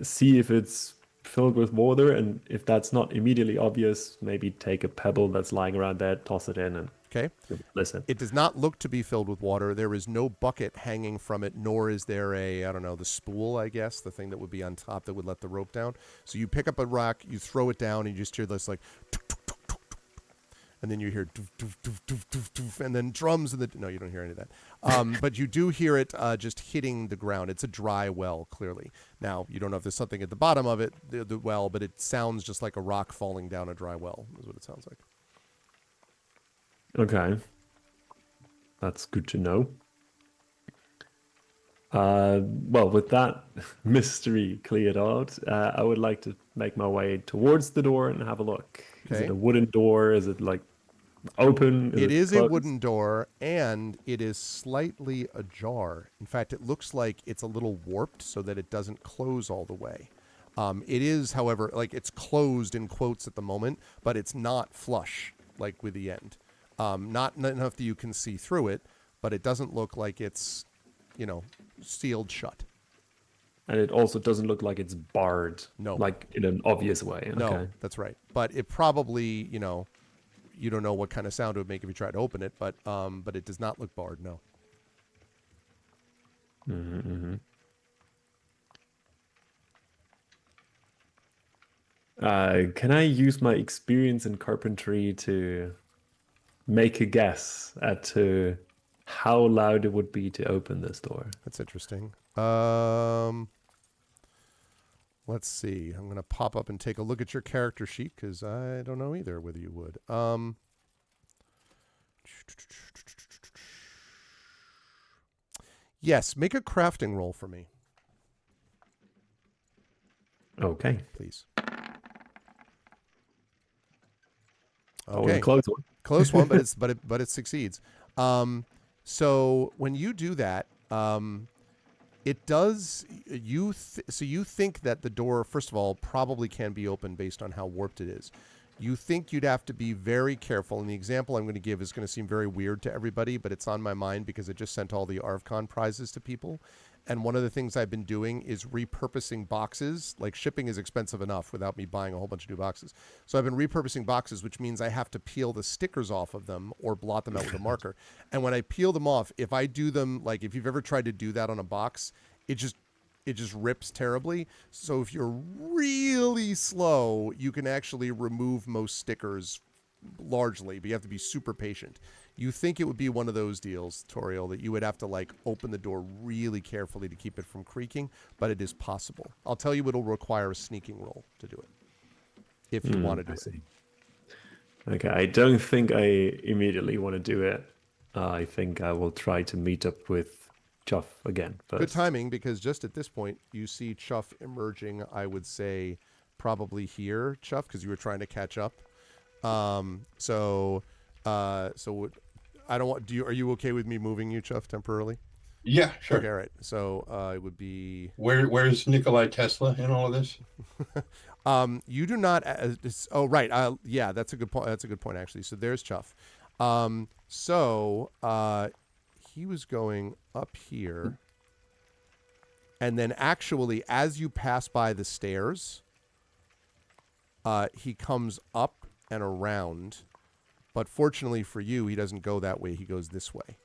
See if it's filled with water, and if that's not immediately obvious, maybe take a pebble that's lying around there, toss it in, and listen. It does not look to be filled with water. There is no bucket hanging from it, nor is there the spool, I guess, the thing that would be on top that would let the rope down. So you pick up a rock, you throw it down, and you just hear this like, tuk, tuk, tuk, tuk, tuk. and then you hear doof, doof, doof, doof, doof, doof, and then drums in the. No, you don't hear any of that. But you do hear it just hitting the ground. It's a dry well, clearly. Now you don't know if there's something at the bottom of it, the well, but it sounds just like a rock falling down a dry well. Is what it sounds like. Okay. That's good to know. Well, with that mystery cleared out, I would like to make my way towards the door and have a look. Is Okay. it a wooden door? Is it like open? It is a closed? wooden door, and it is slightly ajar. In fact, it looks like it's a little warped so that it doesn't close all the way. It is, however, like it's closed in quotes at the moment, but it's not flush, like with the end. Not enough that you can see through it, but it doesn't look like it's, sealed shut. And it also doesn't look like it's barred. No. Like in an obvious way. No, Okay. that's right. But it probably, you don't know what kind of sound it would make if you tried to open it, but it does not look barred, no. Mm-hmm. Can I use my experience in carpentry to make a guess at how loud it would be to open this door? That's interesting. Let's see. I'm going to pop up and take a look at your character sheet because I don't know either whether you would. Yes, make a crafting roll for me, Okay. please. Oh, it was a close one. Close one, but it succeeds. So when you do that, it does. You think that the door, first of all, probably can be opened based on how warped it is. You think you'd have to be very careful, and the example I'm going to give is going to seem very weird to everybody, but it's on my mind because I just sent all the ArvCon prizes to people. And one of the things I've been doing is repurposing boxes. Like, shipping is expensive enough without me buying a whole bunch of new boxes. So I've been repurposing boxes, which means I have to peel the stickers off of them or blot them out with a marker. And when I peel them off, if I do them, like if you've ever tried to do that on a box, it just rips terribly. So if you're really slow, you can actually remove most stickers largely, but you have to be super patient. You think it would be one of those deals, Toriel, that you would have to like open the door really carefully to keep it from creaking, but it is possible. I'll tell you it'll require a sneaking roll to do it if you want to do I it. see. Okay, I don't think I immediately want to do it. I think I will try to meet up with Chuff again first. Good timing, because just at this point, you see Chuff emerging, I would say, probably here, Chuff, because you were trying to catch up. So I don't want. Are you okay with me moving you, Chuff, temporarily? Yeah, sure. Okay, all right. So it would be. Where's Nikolai Tesla in all of this? You do not. Oh, right. Yeah, that's a good point. That's a good point, actually. So there's Chuff. He was going up here, and then actually, as you pass by the stairs, he comes up and around. But fortunately for you, he doesn't go that way. He goes this way,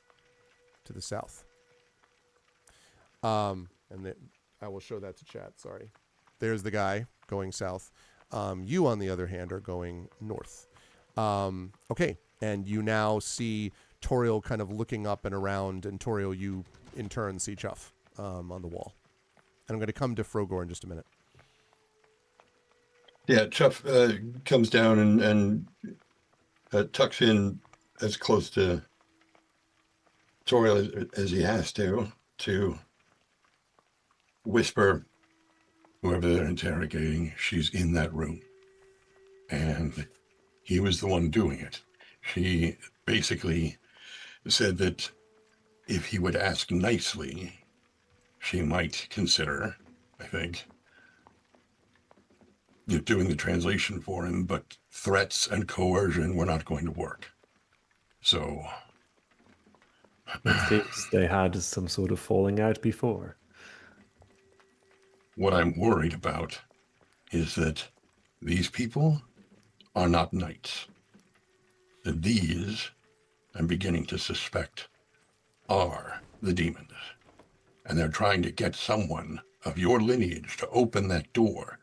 to the south. And then I will show that to chat. Sorry. There's the guy going south. You, on the other hand, are going north. Okay. And you now see Toriel kind of looking up and around, and Toriel, you in turn see Chuff on the wall. And I'm going to come to Frogor in just a minute. Yeah, Chuff comes down and tucks in as close to Toriel as he has to whisper, whoever they're interrogating, she's in that room. And he was the one doing it. She basically said that if he would ask nicely, she might consider, I think, doing the translation for him, but threats and coercion were not going to work. So It seems they had some sort of falling out before. what I'm worried about is that these people are not knights. That these, I'm beginning to suspect, are the demons. And they're trying to get someone of your lineage to open that door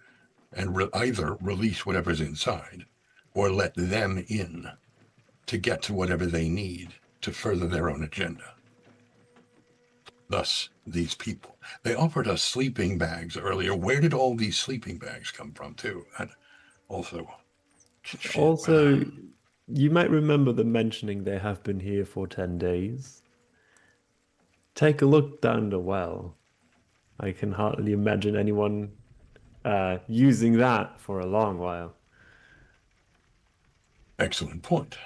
and either release whatever's inside or let them in. to get to whatever they need to further their own agenda. Thus, these people. They offered us sleeping bags earlier. Where did all these sleeping bags come from, too? And also, shit, Also, you might remember them mentioning they have been here for 10 days. Take a look down the well. I can hardly imagine anyone using that for a long while. excellent point.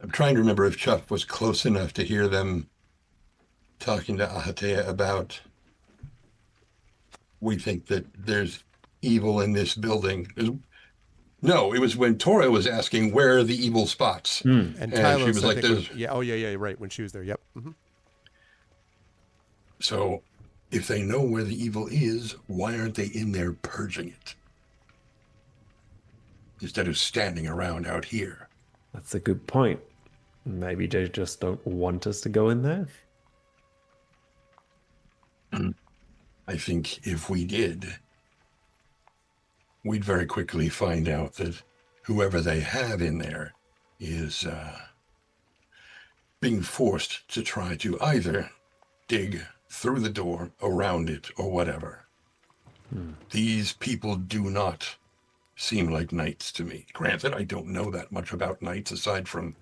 I'm trying to remember if Chuck was close enough to hear them talking to Ahatea about, we think that there's evil in this building. No, it was when Tora was asking where are the evil spots. And And Tylos, she was I like, think, "There's." yeah, right, when she was there, yep. Mm-hmm. So if they know where the evil is, why aren't they in there purging it? Instead of standing around out here. That's a good point. Maybe they just don't want us to go in there. I think if we did, we'd very quickly find out that whoever they have in there is being forced to try to either dig through the door, around it, or whatever. These people do not seem like knights to me. Granted, I don't know that much about knights aside from...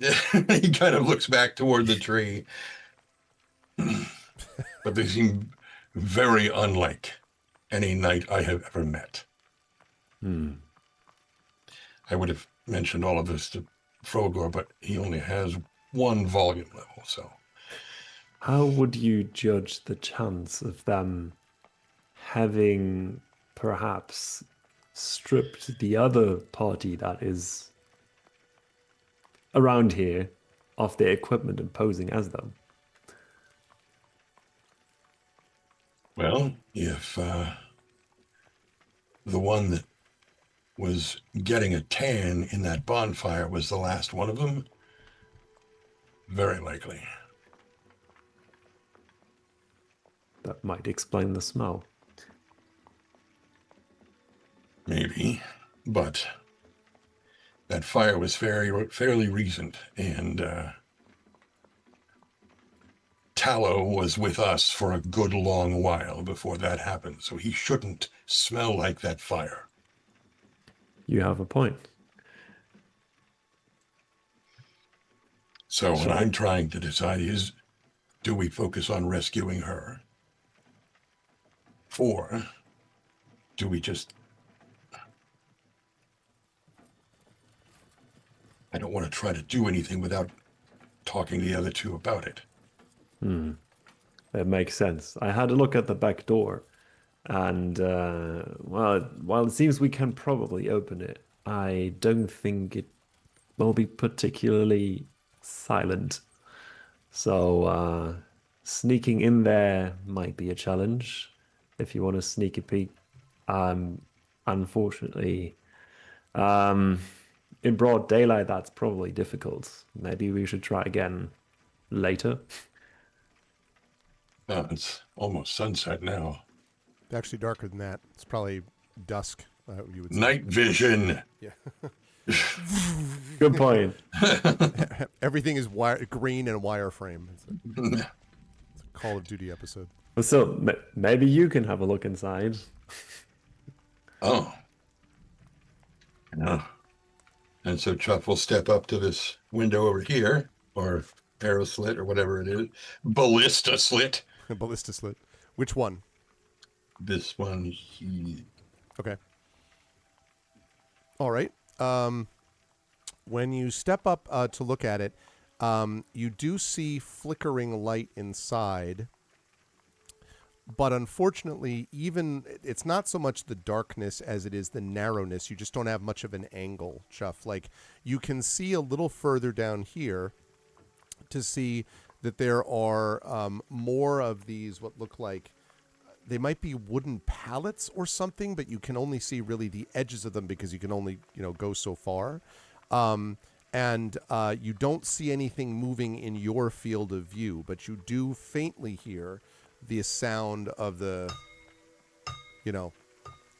He kind of looks back toward the tree. But they seem very unlike any knight I have ever met. I would have mentioned all of this to Frogor, but he only has one volume level, so... How would you judge the chance of them having perhaps stripped the other party that is around here of their equipment and posing as them? Well, if the one that was getting a tan in that bonfire was the last one of them, very likely. That might explain the smell. Maybe, but that fire was fairly recent, and Tallow was with us for a good long while before that happened, so he shouldn't smell like that fire. You have a point. So what I'm trying to decide is, do we focus on rescuing her? Or do we just... I don't want to try to do anything without talking to the other two about it. It makes sense. I had a look at the back door, and well, while it seems we can probably open it, I don't think it will be particularly silent. So sneaking in there might be a challenge if you want to sneak a peek. Unfortunately, in broad daylight, that's probably difficult. Maybe we should try again later. It's almost sunset now. Actually darker than that. It's probably dusk, you would say. Night vision. Yeah. Good point. Everything is green and wireframe. It's a Call of Duty episode. So maybe you can have a look inside. Oh. Yeah. And so Chuck will step up to this window over here, or arrow slit, or whatever it is. Ballista slit. Ballista slit. Which one? This one, Okay. All right. When you step up to look at it, you do see flickering light inside. But unfortunately, it's not so much the darkness as it is the narrowness. You just don't have much of an angle, Chuff. Like, you can see a little further down here to see that there are more of these, what look like, they might be wooden pallets or something, but you can only see really the edges of them because you can only, go so far. And you don't see anything moving in your field of view, but you do faintly hear the sound of the,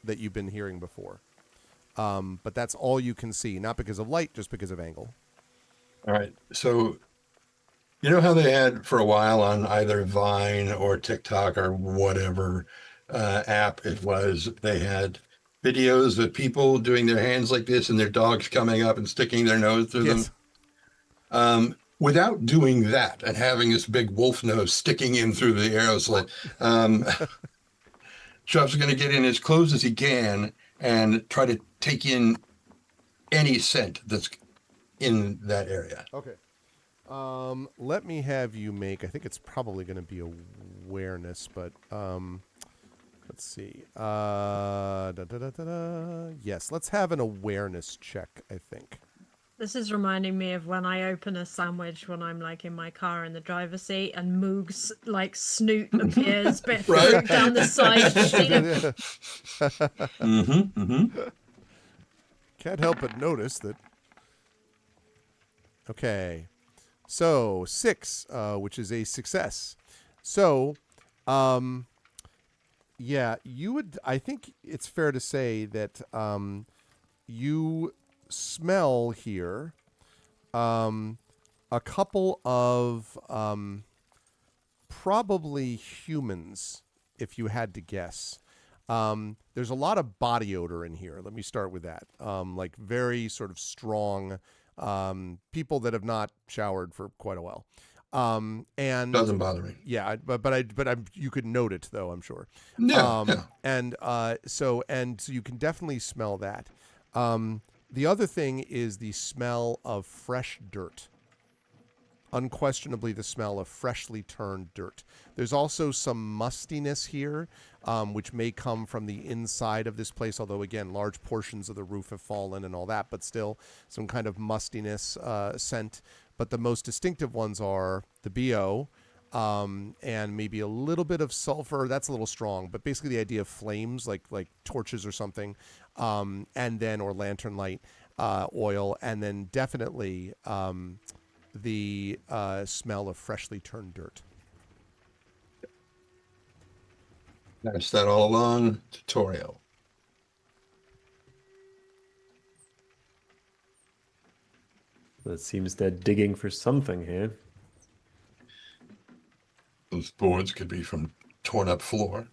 that you've been hearing before. But that's all you can see, not because of light, just because of angle. All right. So, you know how they had for a while on either Vine or TikTok or whatever app it was, they had videos of people doing their hands like this and their dogs coming up and sticking their nose through Yes. them. Without doing that and having this big wolf nose sticking in through the arrow slit, Chubb's going to get in as close as he can and try to take in any scent that's in that area. Okay. Let me have you make, I think it's probably going to be awareness, but let's see. Yes, let's have an awareness check, I think. This is reminding me of when I open a sandwich when I'm like in my car in the driver's seat and Moog's like snoot appears bit Right. down the side of the seat. Can't help but notice that. Okay. So 6, which is a success. So, yeah, you would. I think it's fair to say that you smell here a couple of probably humans, if you had to guess. There's a lot of body odor in here. Let me start with that. Like very sort of strong people that have not showered for quite a while. And Doesn't bother me. yeah, but you could note it though, I'm sure. Yeah. And so you can definitely smell that. The other thing is the smell of fresh dirt. Unquestionably the smell of freshly turned dirt. There's also some mustiness here, which may come from the inside of this place, although, again, large portions of the roof have fallen and all that, but still some kind of mustiness scent. But the most distinctive ones are the BO and maybe a little bit of sulfur. That's a little strong, but basically the idea of flames, like torches or something, and then, or lantern light, oil, and then definitely the smell of freshly turned dirt. That's that all along tutorial. It seems they're digging for something here. Those boards could be from torn up floor.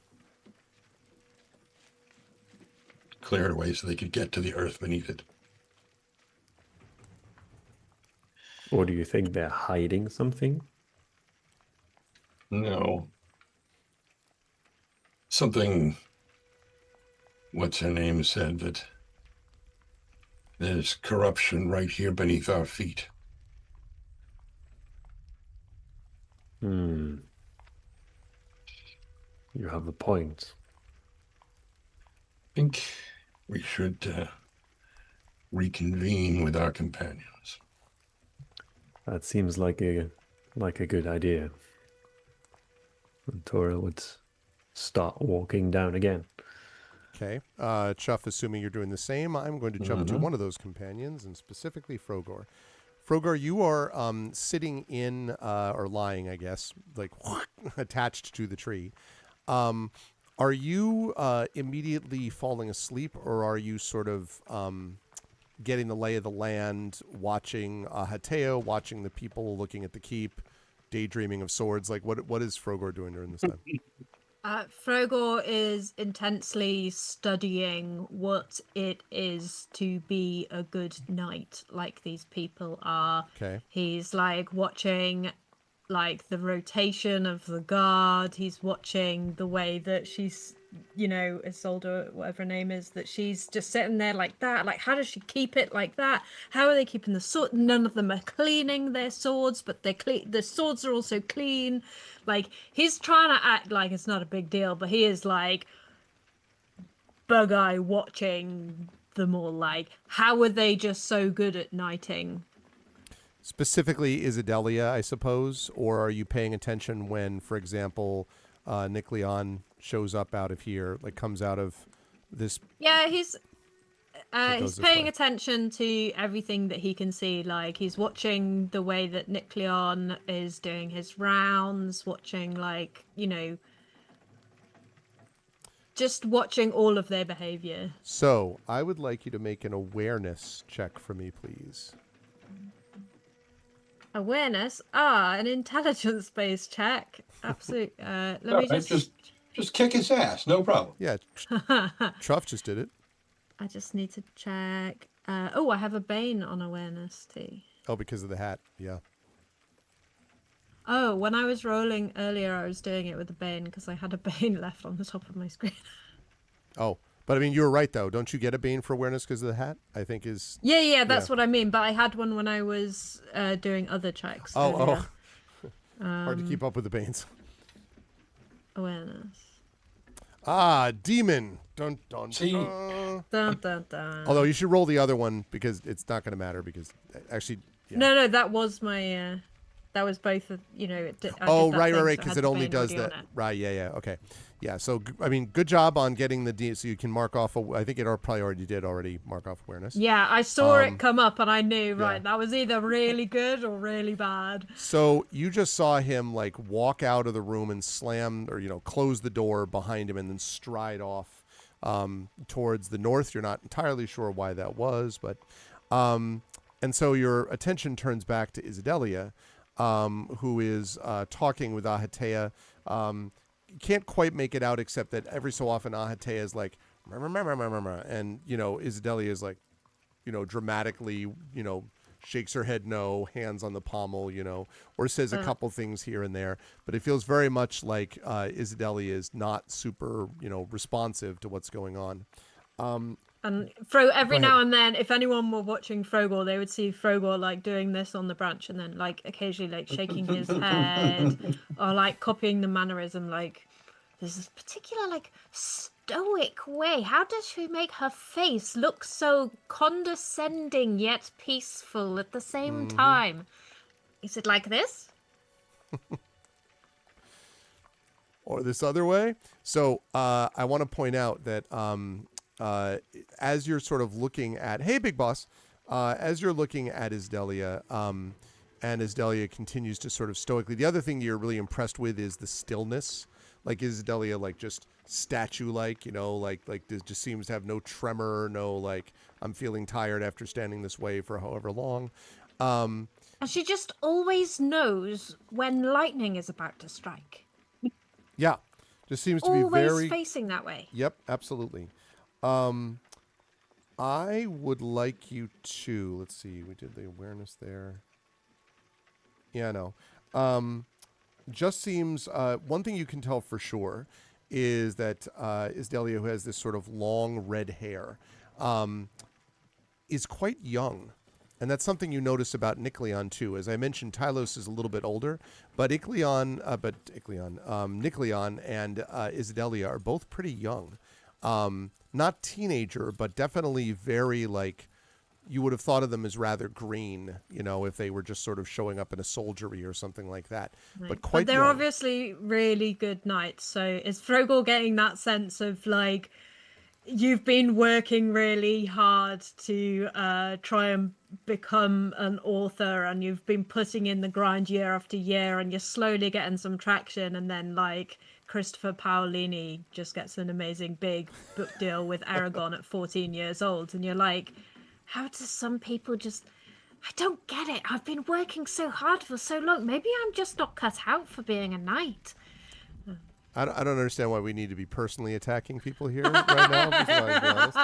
Clear it away so they could get to the earth beneath it. Or do you think they're hiding something? No. Something, what's her name, said that there's corruption right here beneath our feet. You have a point. I think we should reconvene with our companions. That seems like a good idea. And Tora would start walking down again. Okay. Chuff, assuming you're doing the same, I'm going to jump to one of those companions, and specifically Frogor. Frogor, you are sitting in, or lying, I guess, like attached to the tree. Are you immediately falling asleep, or are you sort of getting the lay of the land, watching Hateo, watching the people, looking at the keep, daydreaming of swords? Like, what is Frogor doing during this time? Frogor is intensely studying what it is to be a good knight, like these people are. Okay. He's like watching like the rotation of the guard. He's watching the way that she's, you know, Isolde, whatever her name is, that she's just sitting there like that. Like, how does she keep it like that? How are they keeping the sword? None of them are cleaning their swords, but they're clean. The swords are also clean. Like, he's trying to act like it's not a big deal, but he is like bug-eye watching them all. Like, how are they just so good at knighting? Specifically Isidelia, I suppose, or are you paying attention when, for example, Nick Leon shows up out of here, like comes out of this? Yeah, he's paying way. attention to everything that he can see. Like, he's watching the way that Nick Leon is doing his rounds, watching, like, you know, just watching all of their behavior. So I would like you to make an awareness check for me, please. Awareness? An intelligence-based check. Absolutely. Let All me right, just kick his ass, no problem. Yeah, Truff just did it. I just need to check. I have a Bane on awareness too. Oh, because of the hat. Yeah. Oh, when I was rolling earlier, I was doing it with a Bane because I had a Bane left on the top of my screen. Oh, but I mean, you were right though. Don't you get a Bane for awareness because of the hat? I think is. Yeah, that's what I mean. But I had one when I was doing other checks. Oh. Hard to keep up with the Banes. Awareness. Demon. Dun dun See? dun. Dun, dun, dun. Although you should roll the other one because it's not going to matter because actually. Yeah. No, that was my. That was both of I Right, did that right, thing, because so I had it the only Bane does already that. on it. Right, yeah, okay. Yeah, so, I mean, good job on getting the so you can mark off, I think it probably already did mark off awareness. Yeah, I saw it come up and I knew, yeah. right, that was either really good or really bad. So you just saw him, like, walk out of the room and slam, or, close the door behind him and then stride off towards the north. You're not entirely sure why that was, but, and so your attention turns back to Isidelia, who is talking with Ahatea. You can't quite make it out except that every so often Ahatea is like, and, Isidelia is like, dramatically, shakes her head no, hands on the pommel, or says a couple things here and there. But it feels very much like Isidelia is not super, responsive to what's going on. And every now and then, if anyone were watching Frogor, they would see Frogor like doing this on the branch and then like occasionally like shaking his head or like copying the mannerism. Like there's this particular like stoic way. How does she make her face look so condescending yet peaceful at the same time? Is it like this? Or this other way? So I want to point out that as you're sort of looking at, hey, big boss, as you're looking at Isidelia, and Isidelia continues to sort of stoically, the other thing you're really impressed with is the stillness. Like Isidelia, like just statue-like, like this just seems to have no tremor, no like, I'm feeling tired after standing this way for however long. And she just always knows when lightning is about to strike. Yeah, just seems to be Always very facing that way. Yep, absolutely. I would like you to, let's see, we did the awareness there. Yeah, no. Just seems, one thing you can tell for sure is that Isidelia, who has this sort of long red hair, is quite young. And that's something you notice about Nikleon too. As I mentioned, Tylos is a little bit older, but Nikleon and Isidelia are both pretty young. Not teenager, but definitely very like, you would have thought of them as rather green, if they were just sort of showing up in a soldiery or something like that. Right. But quite they're young. Obviously really good knights. So is Frogor getting that sense of like, you've been working really hard to try and become an author, and you've been putting in the grind year after year, and you're slowly getting some traction, and then like Christopher Paolini just gets an amazing big book deal with Aragon at 14 years old, and you're like, how do some people just... I don't get it. I've been working so hard for so long. Maybe I'm just not cut out for being a knight. I don't understand why we need to be personally attacking people here right now. Before I be honest.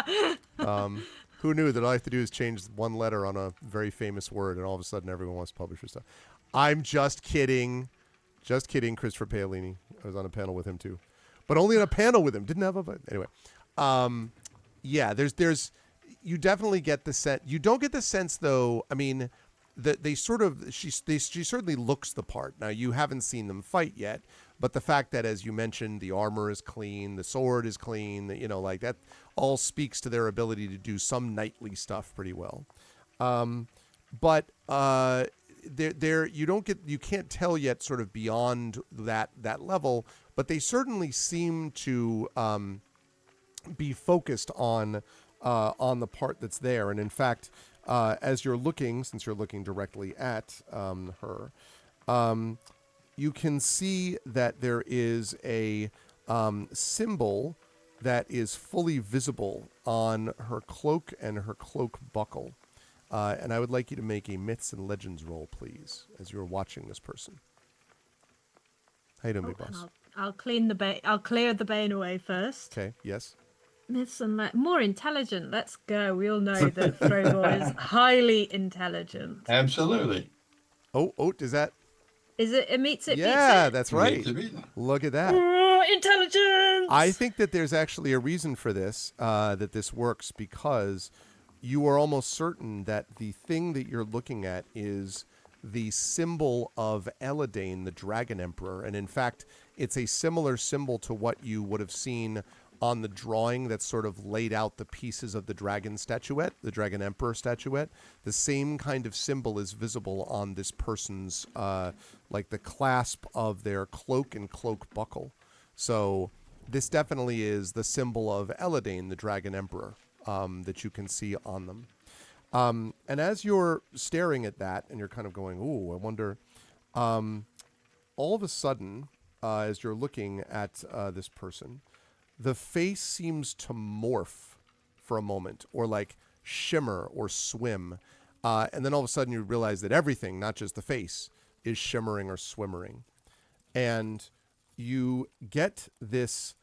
Who knew that all I have to do is change one letter on a very famous word, and all of a sudden everyone wants to publish your stuff? I'm just kidding. Just kidding, Christopher Paolini. I was on a panel with him too, but only on a panel with him. Didn't have a anyway. Yeah, there's you definitely get the sense. You don't get the sense though. I mean, they sort of she certainly looks the part. Now you haven't seen them fight yet. But the fact that, as you mentioned, the armor is clean, the sword is clean, like that all speaks to their ability to do some knightly stuff pretty well. But you can't tell yet sort of beyond that level, but they certainly seem to be focused on the part that's there. And in fact, as you're looking, since you're looking directly at her, you can see that there is a symbol that is fully visible on her cloak and her cloak buckle. And I would like you to make a myths and legends roll, please, as you're watching this person. How you doing, big boss? I'll clean the bane. I'll clear the bane away first. Okay, yes. Myths and more intelligent. Let's go. We all know that Frogor is highly intelligent. Absolutely. Oh, does that? Is it? It meets it. Yeah, beats it? that's right. Meets it, beats it. Look at that. Intelligence. I think that there's actually a reason for this, that this works, because you are almost certain that the thing that you're looking at is the symbol of Eladane, the Dragon Emperor. And in fact, it's a similar symbol to what you would have seen on the drawing that sort of laid out the pieces of the dragon statuette, the Dragon Emperor statuette. The same kind of symbol is visible on this person's, like the clasp of their cloak and cloak buckle. So this definitely is the symbol of Eladane, the Dragon Emperor, that you can see on them. And as you're staring at that and you're kind of going, ooh, I wonder, all of a sudden, as you're looking at this person, the face seems to morph for a moment, or like shimmer or swim. And then all of a sudden you realize that everything, not just the face, is shimmering or swimmering. And you get this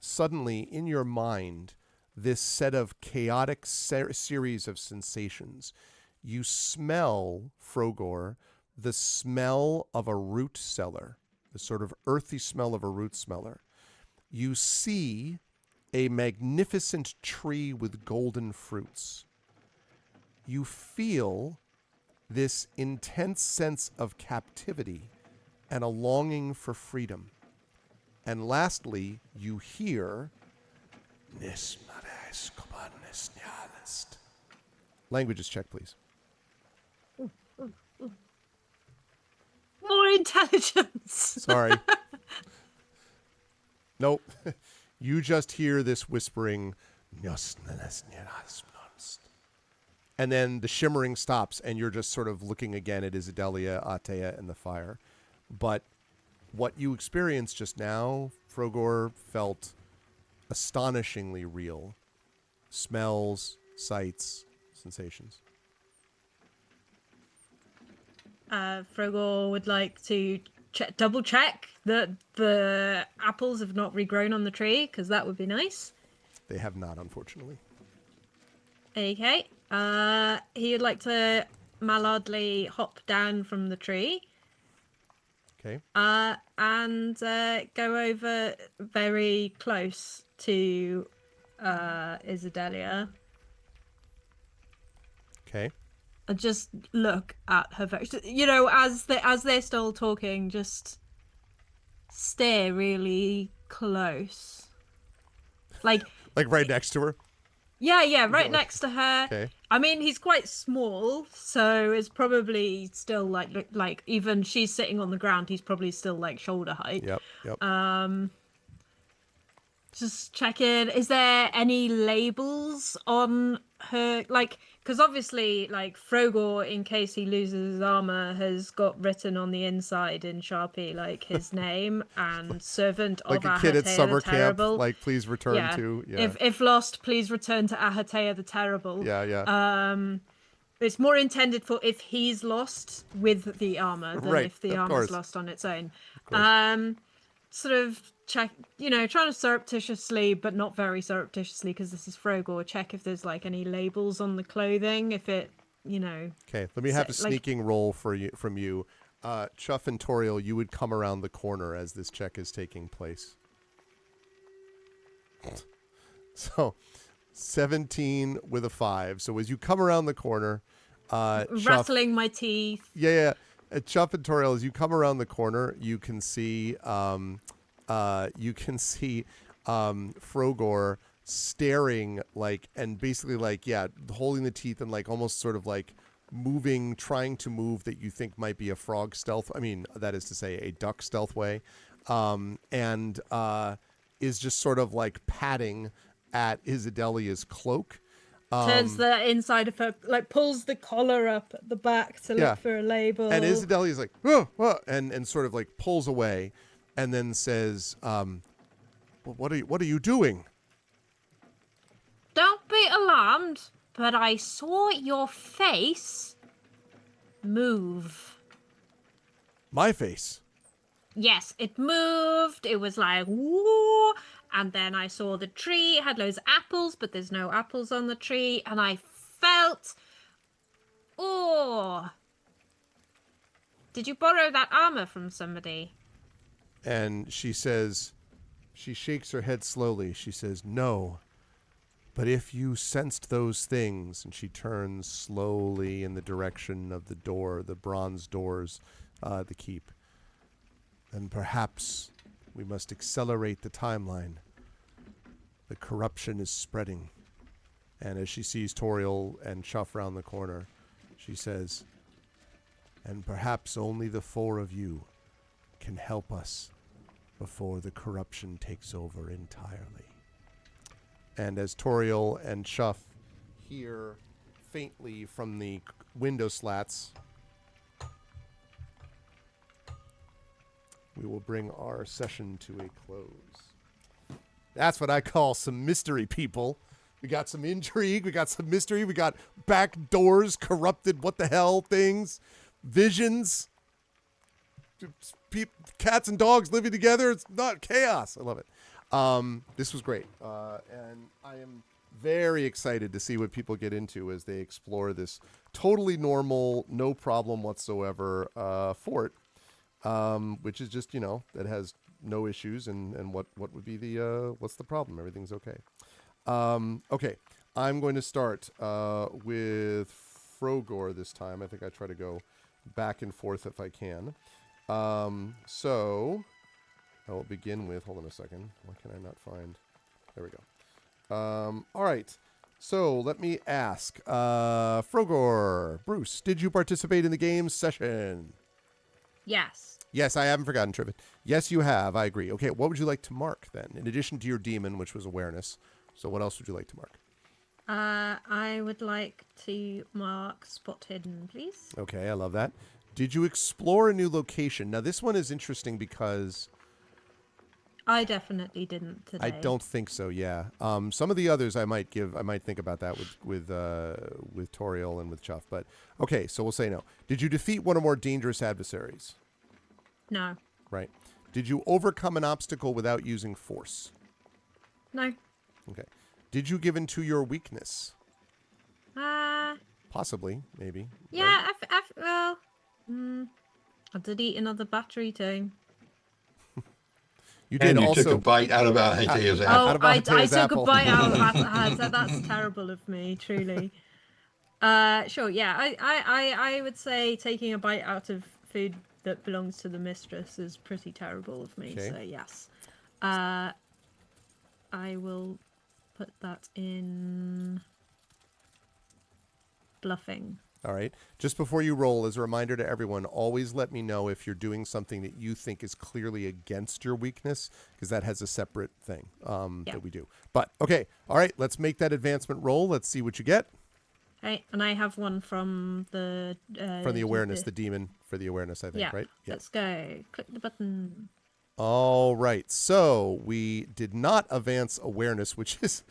suddenly in your mind, this set of chaotic series of sensations. You smell, Frogor, the smell of a root cellar, the sort of earthy smell of a root cellar. You see a magnificent tree with golden fruits. You feel this intense sense of captivity and a longing for freedom. And lastly, you hear languages check, please. More intelligence. Sorry. Nope. You just hear this whispering, and then the shimmering stops, and you're just sort of looking again at Isadelia, Atea, and the fire. But what you experienced just now, Frogor, felt astonishingly real. Smells, sights, sensations. Frogor would like to double check that the apples have not regrown on the tree, because that would be nice. They have not, unfortunately. Okay. He would like to mallardly hop down from the tree. Okay. And go over very close to Isadelia. Okay. And just look at her face. You know, as they're still talking, just stare really close. Like right next to her? Yeah, right next to her. Okay. I mean, he's quite small, so it's probably still like even she's sitting on the ground, he's probably still like shoulder height. Yep. Just check in. Is there any labels on her? Like, because obviously, like, Frogor, in case he loses his armor, has got written on the inside in Sharpie, like, his name and servant like of a kid at Ahatea summer the Terrible. camp, like, please return to. Yeah. If lost, please return to Ahatea the Terrible. Yeah. It's more intended for if he's lost with the armor than Right, if the of armor's course. lost on its own. Of Sort of check, trying to surreptitiously, but not very surreptitiously, because this is Frogor, check if there's like any labels on the clothing, if it, Okay, let me have a sneaking roll from you. Chuff and Toriel, you would come around the corner as this check is taking place. So, 17 with a 5. So as you come around the corner, rattling my teeth. Yeah. Chuff and Toriel, as you come around the corner, you can see Frogor staring and basically holding the teeth and almost sort of moving, trying to move that you think might be a frog stealth. I mean, that is to say a duck stealth way, and is just sort of patting at Isadelia's cloak. Turns the inside of her, pulls the collar up at the back to look for a label. And Isadelia's like, whoa, whoa, and sort of pulls away and then says, What are you doing? Don't be alarmed, but I saw your face move. My face. Yes, it moved. It was like, whoa. And then I saw the tree. It had loads of apples, but there's no apples on the tree. And I felt, oh. Did you borrow that armor from somebody? And she says, she shakes her head slowly. She says, no. But if you sensed those things, and she turns slowly in the direction of the door, the bronze doors, the keep, then perhaps we must accelerate the timeline. The corruption is spreading. And as she sees Toriel and Chuff round the corner, she says, and perhaps only the four of you can help us before the corruption takes over entirely. And as Toriel and Chuff hear faintly from the window slats, we will bring our session to a close. That's what I call some mystery, people. We got some intrigue, we got some mystery, we got back doors, corrupted what the hell things, visions, cats and dogs living together. It's not chaos. I love it. This was great. And I am very excited to see what people get into as they explore this totally normal, no problem whatsoever fort, which is just, that has no issues. And what would be what's the problem? Everything's okay. Okay, I'm going to start with Frogor this time. I think I try to go back and forth if I can. So I will begin with, hold on a second. Why can I not find? There we go. All right. So let me ask, Frogor, Bruce, did you participate in the game session? Yes. Yes, I haven't forgotten, Trivet. Yes, you have. I agree. Okay, what would you like to mark then? In addition to your demon, which was awareness. So what else would you like to mark? I would like to mark spot hidden, please. Okay, I love that. Did you explore a new location? Now, this one is interesting because I definitely didn't today. I don't think so. Yeah. Some of the others I might think about that with Toriel and with Chuff. But okay, so we'll say no. Did you defeat one or more dangerous adversaries? No. Right. Did you overcome an obstacle without using force? No. Okay. Did you give in to your weakness? Possibly, maybe. Yeah. Right? I did eat another battery too. You did and you also took a bite out of Alhetea's apple. Oh, I Alhetea's took apple. a bite out of that. That's terrible of me, truly. Sure, yeah. I would say taking a bite out of food that belongs to the mistress is pretty terrible of me. Okay. So yes, I will put that in bluffing. All right. Just before you roll, as a reminder to everyone, always let me know if you're doing something that you think is clearly against your weakness, because that has a separate thing that we do. But, okay. All right. Let's make that advancement roll. Let's see what you get. Right, and I have one from the awareness, the demon for the awareness, I think, right? Yeah. Let's go. Click the button. All right. So we did not advance awareness, which is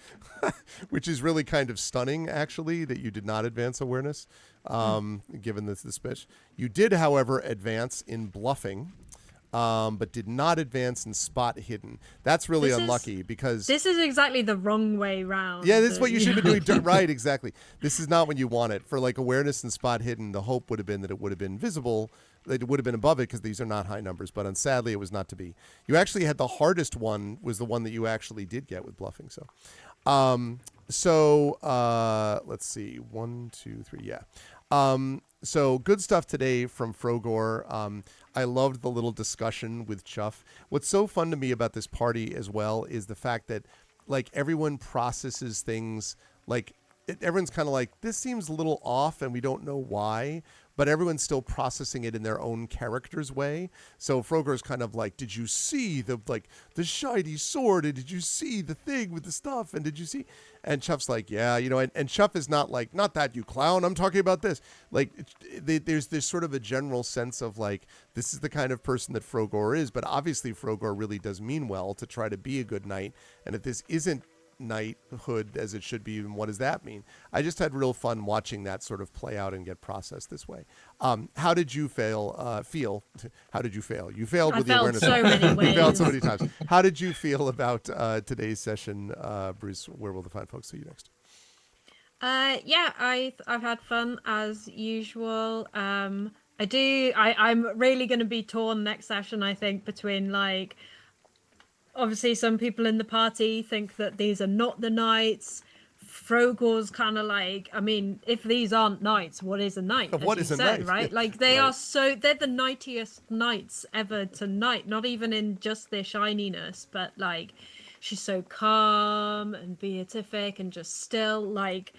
which is really kind of stunning, actually, that you did not advance awareness, given this pitch. You did, however, advance in bluffing, but did not advance in spot hidden. That's really unlucky because this is exactly the wrong way round. Yeah, this is what you should have been doing. Right, exactly. This is not when you want it. For like awareness and spot hidden, the hope would have been that it would have been visible. It would have been above it because these are not high numbers, but sadly it was not to be. You actually had the hardest one was the one that you actually did get with bluffing. So, let's see. 1, 2, 3. Yeah. So good stuff today from Frogor. I loved the little discussion with Chuff. What's so fun to me about this party as well is the fact that like everyone processes things like everyone's kind of like, this seems a little off and we don't know why. but everyone's still processing it in their own character's way. So Frogor's kind of like, did you see the shiny sword, and did you see the thing with the stuff, and did you see? And Chuff's like, yeah, and Chuff is not like, not that, you clown, I'm talking about this. Like, there's this sort of a general sense of like, this is the kind of person that Frogor is, but obviously Frogor really does mean well to try to be a good knight, and if this isn't knighthood as it should be, and what does that mean? I just had real fun watching that sort of play out and get processed this way. How did you feel? How did you fail? You failed with the awareness. So many ways. You failed so many times. How did you feel about today's session, Bruce? Where will the fine folks see you next? Yeah, I've had fun as usual. I'm really going to be torn next session, I think, between like, obviously some people in the party think that these are not the knights. Frogor's kind of like, I mean, if these aren't knights, what is a knight? What is a knight? Right? Like they're the knightiest knights ever to knight, not even in just their shininess, but like she's so calm and beatific and just still like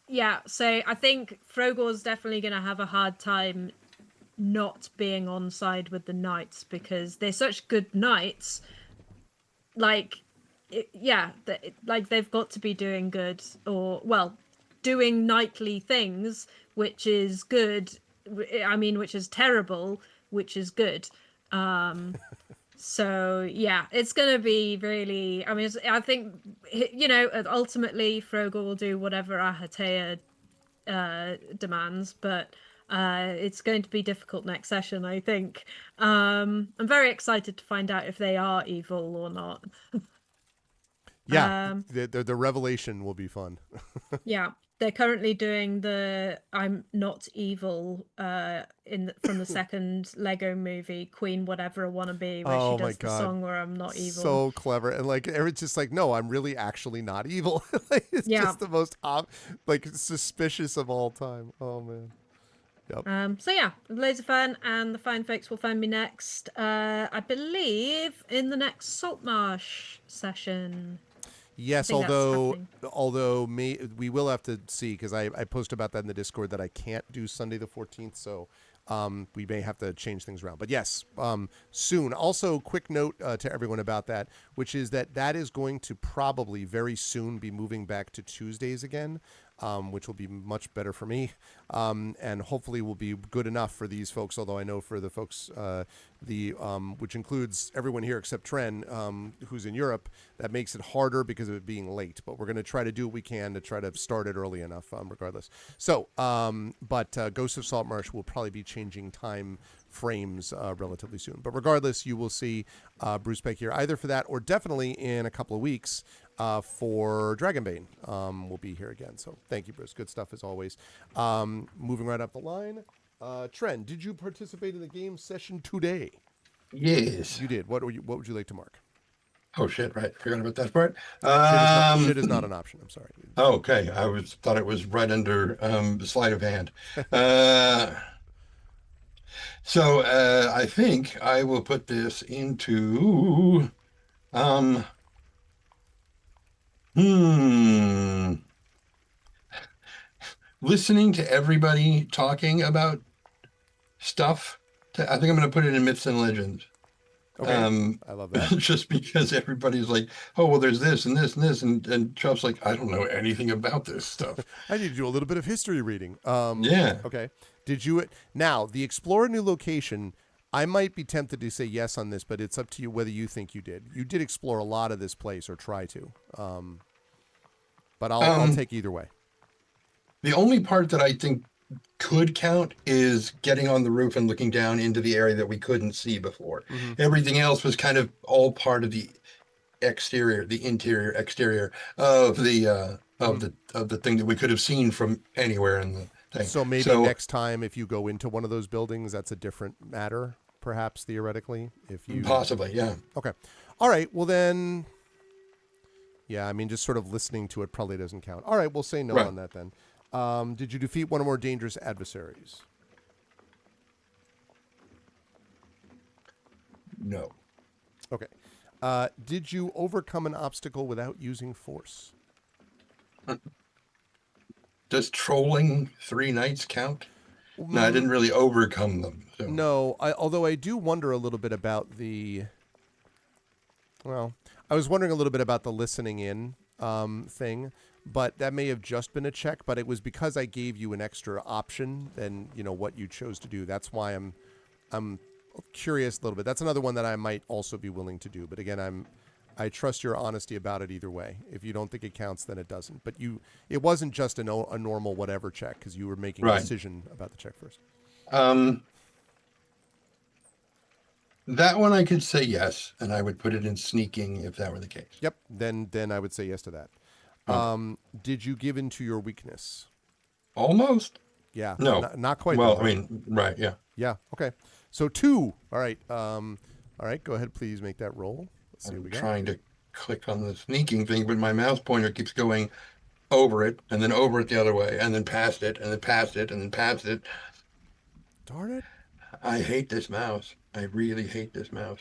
yeah. So I think Frogor's definitely going to have a hard time not being on side with the knights because they're such good knights. Like, like they've got to be doing good, or well, doing knightly things, which is good. I mean, which is terrible, which is good. So yeah, it's gonna be really. I mean, I think ultimately Frogor will do whatever Ahatea demands, but it's going to be difficult next session, I think. I'm very excited to find out if they are evil or not. Yeah, the revelation will be fun. Yeah, they're currently doing the "I'm not evil" from the second Lego movie, Queen Whatever I Wanna Be, where she does the song where I'm not evil. So clever, and like it's just like, no, I'm really actually not evil. It's just the most suspicious of all time. Oh man. Yep. So yeah, loads of fun, and the fine folks will find me next. I believe in the next Saltmarsh session. Yes, although we will have to see, because I posted about that in the Discord that I can't do Sunday the 14th, so we may have to change things around. But yes, soon. Also, quick note to everyone about that, which is that is going to probably very soon be moving back to Tuesdays again, which will be much better for me, and hopefully will be good enough for these folks, although I know for the folks, which includes everyone here except Tren, who's in Europe, that makes it harder because of it being late. But we're going to try to do what we can to try to start it early enough, regardless. So, but Ghosts of Saltmarsh will probably be changing time frames relatively soon. But regardless, you will see Bruce back here either for that or definitely in a couple of weeks for Dragonbane. We'll be here again. So thank you, Bruce. Good stuff as always. Moving right up the line. Tren, did you participate in the game session today? Yes. You did. What would you like to mark? Oh shit! Right, forgot about that part. Shit is not an option. I'm sorry. Okay, thought it was right under the sleight of hand. So I think I will put this into listening to everybody talking about stuff. I think I'm going to put it in myths and legends. Okay. I love that. Just because everybody's like, oh, well, there's this and this and this. And Chubb's like, I don't know anything about this stuff. I need to do a little bit of history reading. Yeah. Okay. Did you... Now, the Explore a New Location, I might be tempted to say yes on this, but it's up to you whether you think you did. You did explore a lot of this place, or try to. But I'll take either way. The only part that I think could count is getting on the roof and looking down into the area that we couldn't see before. Mm-hmm. Everything else was kind of all part of the exterior of the of the thing that we could have seen from anywhere in the thing. So maybe next time, if you go into one of those buildings, that's a different matter, perhaps theoretically. If you possibly, yeah. Okay, all right. Well then, yeah. I mean, just sort of listening to it probably doesn't count. All right, we'll say no on that then. Did you defeat one or more dangerous adversaries? No. Okay. Did you overcome an obstacle without using force? does trolling 3 nights count? No, I didn't really overcome them. So. No, although I do wonder a little bit about the. Well, I was wondering a little bit about the listening in thing, but that may have just been a check. But it was because I gave you an extra option than what you chose to do. That's why I'm curious a little bit. That's another one that I might also be willing to do. But again, I trust your honesty about it either way. If you don't think it counts, then it doesn't. But it wasn't just a normal whatever check because you were making a decision about the check first. That one I could say yes, and I would put it in sneaking if that were the case. Yep. Then I would say yes to that. Did you give in to your weakness? Almost. Yeah. No. Not quite. Well, though, I right? mean, right. Yeah. Yeah. Okay. So 2. All right. All right. Go ahead, please make that roll. Let's see what we I'm got. trying to click on the sneaking thing, but my mouse pointer keeps going over it and then over it the other way and then past it and then past it and then past it. Darn it. I hate this mouse. I really hate this mouse.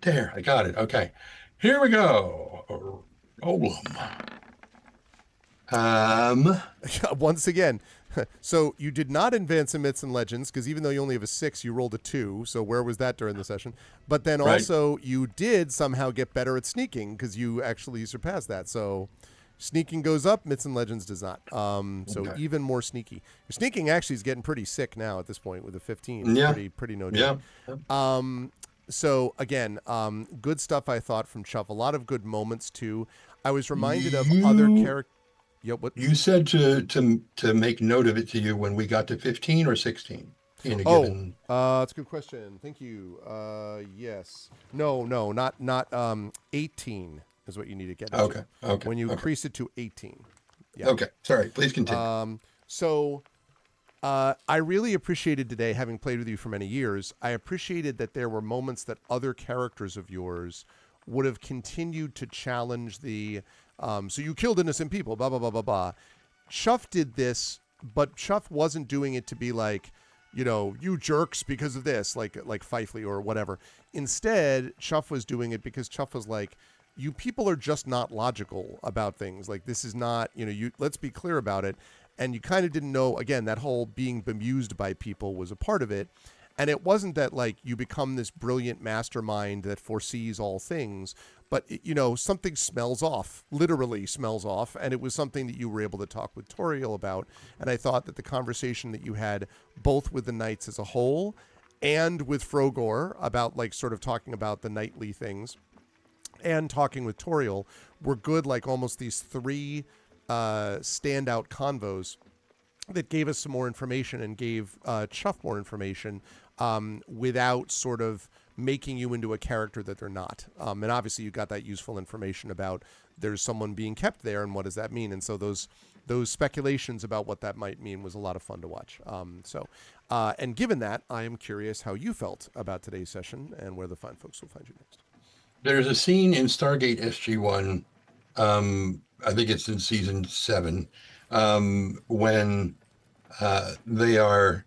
There, I got it. Okay. Here we go. Once again. So you did not advance in Myths and Legends because even though you only have a 6, you rolled a 2. So where was that during the session? But then also you did somehow get better at sneaking because you actually surpassed that. So sneaking goes up, Myths and Legends does not. So even more sneaky. Your sneaking actually is getting pretty sick now at this point with a 15. Yeah. Pretty no joke. Yeah. So again, good stuff I thought from Chuff. A lot of good moments too. I was reminded of other characters. Yeah, what you said to make note of it to you when we got to 15 or 16 in a given. That's a good question. Thank you. Yes. No, not 18 is what you need to get into. Okay. When you increase it to 18. Yeah. Okay. Sorry. Please continue. So I really appreciated today, having played with you for many years, I appreciated that there were moments that other characters of yours would have continued to challenge the, so you killed innocent people, blah, blah, blah, blah, blah. Chuff did this, but Chuff wasn't doing it to be like, you jerks because of this, like Fifely or whatever. Instead, Chuff was doing it because Chuff was like, you people are just not logical about things. Like, this is not, let's be clear about it. And you kind of didn't know, again, that whole being bemused by people was a part of it. And it wasn't that, like, you become this brilliant mastermind that foresees all things, but, something smells off, literally smells off. And it was something that you were able to talk with Toriel about. And I thought that the conversation that you had both with the Knights as a whole and with Frogor about, like, sort of talking about the knightly things and talking with Toriel were good, like almost these 3 standout convos that gave us some more information and gave Chuff more information without sort of making you into a character that they're not. And obviously you got that useful information about there's someone being kept there and what does that mean. And so those speculations about what that might mean was a lot of fun to watch. And given that, I am curious how you felt about today's session and where the fine folks will find you next. There's a scene in Stargate SG-1, I think it's in season 7, when they are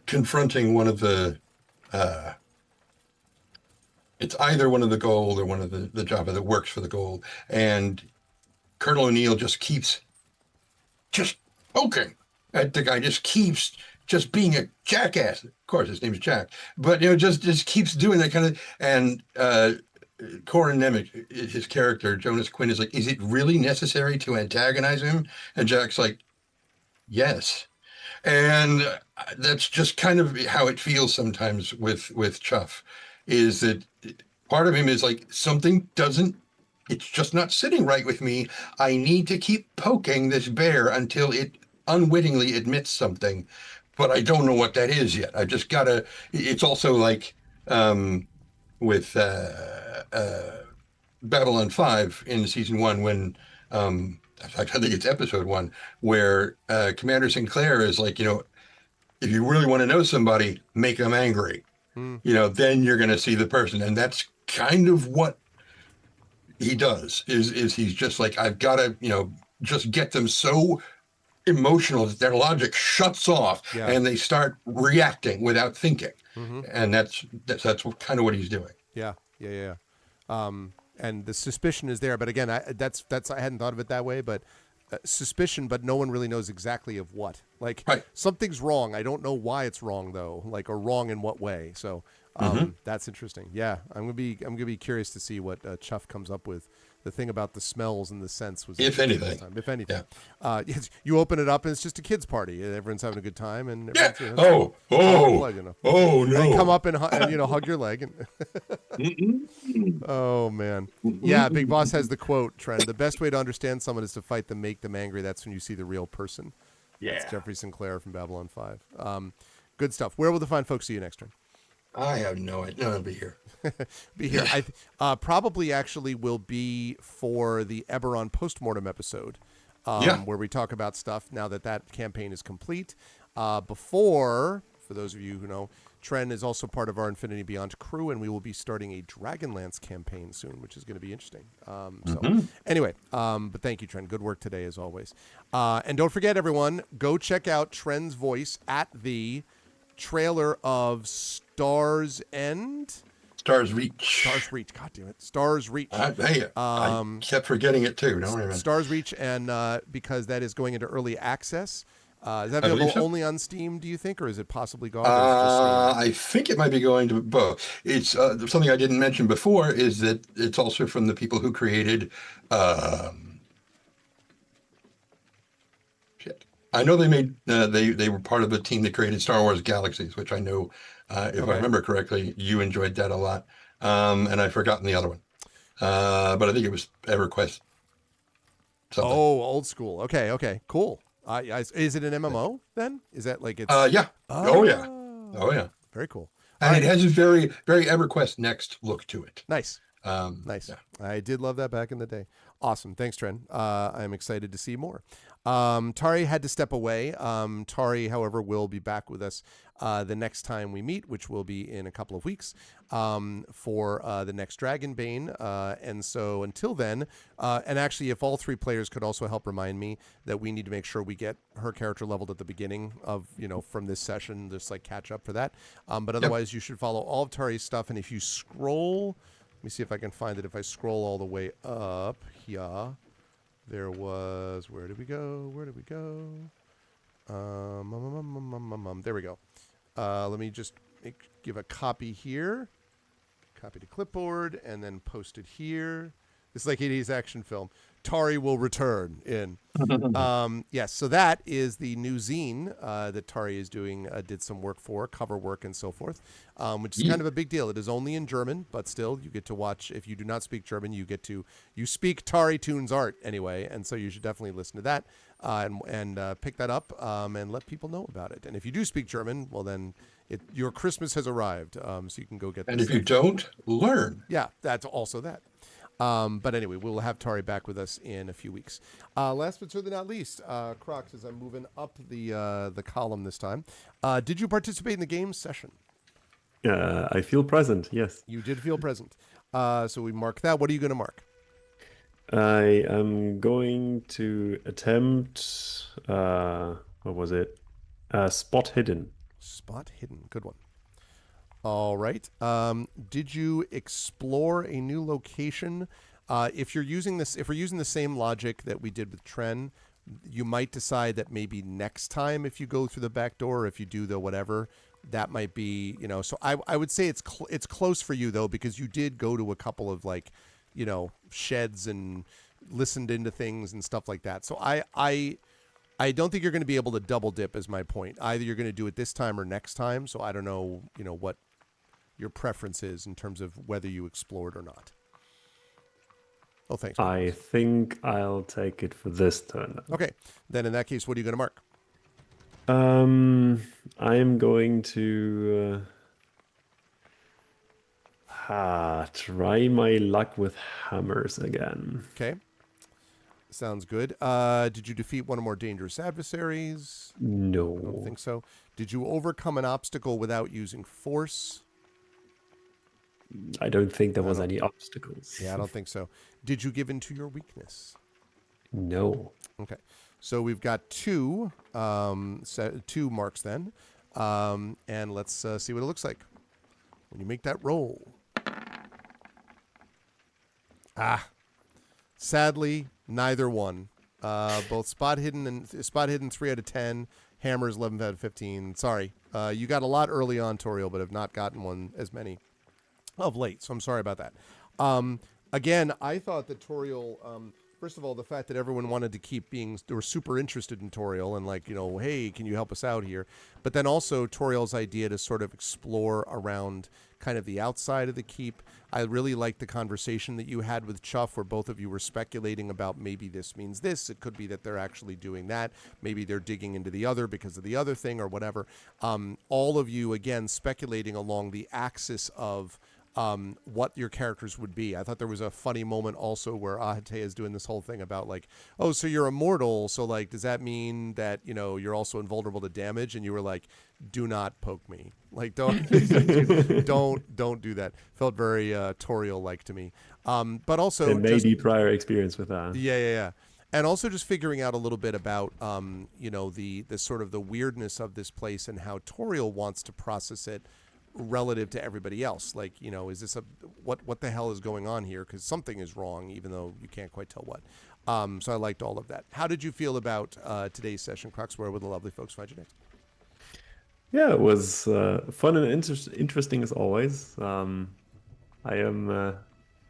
confronting one of the, it's either one of the Gold or one of the Java that works for the Gold, and Colonel O'Neill just keeps poking at the guy, just keeps just being a jackass. Of course, his name's Jack, but just keeps doing that kind of, and Corin Nemec, his character, Jonas Quinn, is like, is it really necessary to antagonize him? And Jack's like, yes. And that's just kind of how it feels sometimes with Chuff, is that part of him is like, it's just not sitting right with me. I need to keep poking this bear until it unwittingly admits something, but I don't know what that is yet. I just gotta, it's also like with Babylon 5 in season 1 when, in fact, I think it's episode 1, where Commander Sinclair is like, if you really want to know somebody, make them angry. Then you're going to see the person. And that's kind of what he does, is he's just like, I've got to, just get them so emotional that their logic shuts off and they start reacting without thinking. And that's kind of what he's doing. Yeah. and the suspicion is there. But again, I hadn't thought of it that way, but suspicion, but no one really knows exactly of what. Like Right. something's wrong. I don't know why it's wrong though. Like, or wrong in what way. So that's interesting. Yeah, I'm gonna be curious to see what Chuff comes up with. The thing about the smells and the scents was If interesting anything. this time. If anything. Yeah. You open it up and it's just a kid's party. Everyone's having a good time and Yeah. everyone's, Oh, oh, you know. oh And they no. come up and hug your leg. And oh man, yeah. Big Boss has the quote, Trent. The best way to understand someone is to fight them, make them angry. That's when you see the real person. Yeah. That's Jeffrey Sinclair from Babylon 5. Good stuff. Where will the fine folks see you next turn? I have no idea. No, I'll be here. Be here. I probably actually will be for the Eberron postmortem episode, where we talk about stuff now that campaign is complete. For those of you who know, Tren is also part of our Infinity Beyond crew, and we will be starting a Dragonlance campaign soon, which is going to be interesting. Anyway, but thank you, Tren. Good work today, as always. And don't forget, everyone, go check out Tren's voice at the trailer of Stars End. Stars Reach. Stars Reach. God damn it. Stars Reach. I kept forgetting it too. Don't even. Stars Reach, and because that is going into early access. Is that I believe available so. only on Steam, do you think, or is it possibly gone? Or is it just Steam? I think it might be going to both. It's something I didn't mention before is that it's also from the people who created. Shit. I know they made they were part of the team that created Star Wars Galaxies, which I know, if I remember correctly, you enjoyed that a lot. And I've forgotten the other one, but I think it was EverQuest. Something. Oh, old school. Okay, cool. Is it an MMO then? Is that like it's? Yeah. Oh yeah. Very cool. And it has a very, very EverQuest Next look to it. Nice. Nice. Yeah. I did love that back in the day. Awesome. Thanks, Tren. I'm excited to see more. Tari had to step away. Tari, however, will be back with us the next time we meet, which will be in a couple of weeks, for the next Dragonbane. And so until then, and actually, if all three players could also help remind me that we need to make sure we get her character leveled at the beginning of, from this session, just like catch up for that. But otherwise, you should follow all of Tari's stuff. And if you scroll, let me see if I can find it. If I scroll all the way up here, there was, where did we go? There we go. Let me just give a copy here. Copy to clipboard and then post it here. It's like 80s action film. Tari will return in. Yes, so that is the new zine that Tari is doing, did some work for, cover work and so forth, which is kind of a big deal. It is only in German, but still you get to watch. If you do not speak German, you speak Tari Toon's art anyway, and so you should definitely listen to that and pick that up and let people know about it. And if you do speak German, well then your Christmas has arrived, so you can go get And if you don't, learn. Yeah, that's also that. But anyway, we'll have Tari back with us in a few weeks. Last but certainly not least, Crocs, as I'm moving up the column this time, did you participate in the game session? I feel present, yes. You did feel present. So we mark that. What are you going to mark? I am going to attempt, what was it? Spot Hidden. Spot Hidden. Good one. All right. Did you explore a new location? If we're using the same logic that we did with Tren, you might decide that maybe next time, if you go through the back door, or if you do the whatever, that might be, So I would say it's close for you though, because you did go to a couple of sheds and listened into things and stuff like that. So I don't think you're going to be able to double dip, is my point. Either you're going to do it this time or next time. So I don't know, what your preference is in terms of whether you explored or not. Oh, thanks. I think I'll take it for this turn. Okay. Then in that case, what are you going to mark? I am going to try my luck with hammers again. Okay. Sounds good. Did you defeat one or more dangerous adversaries? No. I don't think so. Did you overcome an obstacle without using force? I don't think there was any obstacles. Yeah, I don't think so. Did you give in to your weakness? No. Okay. So we've got two marks then. And let's see what it looks like when you make that roll. Sadly, neither one. Both spot hidden 3 out of 10. Hammers 11 out of 15. Sorry. You got a lot early on, Toriel, but have not gotten one as many of late. So I'm sorry about that. Again, I thought that Toriel, first of all, the fact that everyone wanted to keep they were super interested in Toriel and like, hey, can you help us out here? But then also Toriel's idea to sort of explore around kind of the outside of the keep. I really liked the conversation that you had with Chuff where both of you were speculating about maybe this means this. It could be that they're actually doing that. Maybe they're digging into the other because of the other thing or whatever. All of you, again, speculating along the axis of what your characters would be. I thought there was a funny moment also where Ahate is doing this whole thing about like, oh, so you're immortal. So like, does that mean that, you're also invulnerable to damage? And you were like, do not poke me. Like, don't do that. Felt very Toriel-like to me. But also there may be prior experience with that. Yeah. And also just figuring out a little bit about, the sort of the weirdness of this place and how Toriel wants to process it relative to everybody else. Like, is this what the hell is going on here? Because something is wrong, even though you can't quite tell what. So I liked all of that. How did you feel about today's session, Crux? Where would the lovely folks find you next? Yeah, it was fun and interesting as always. I am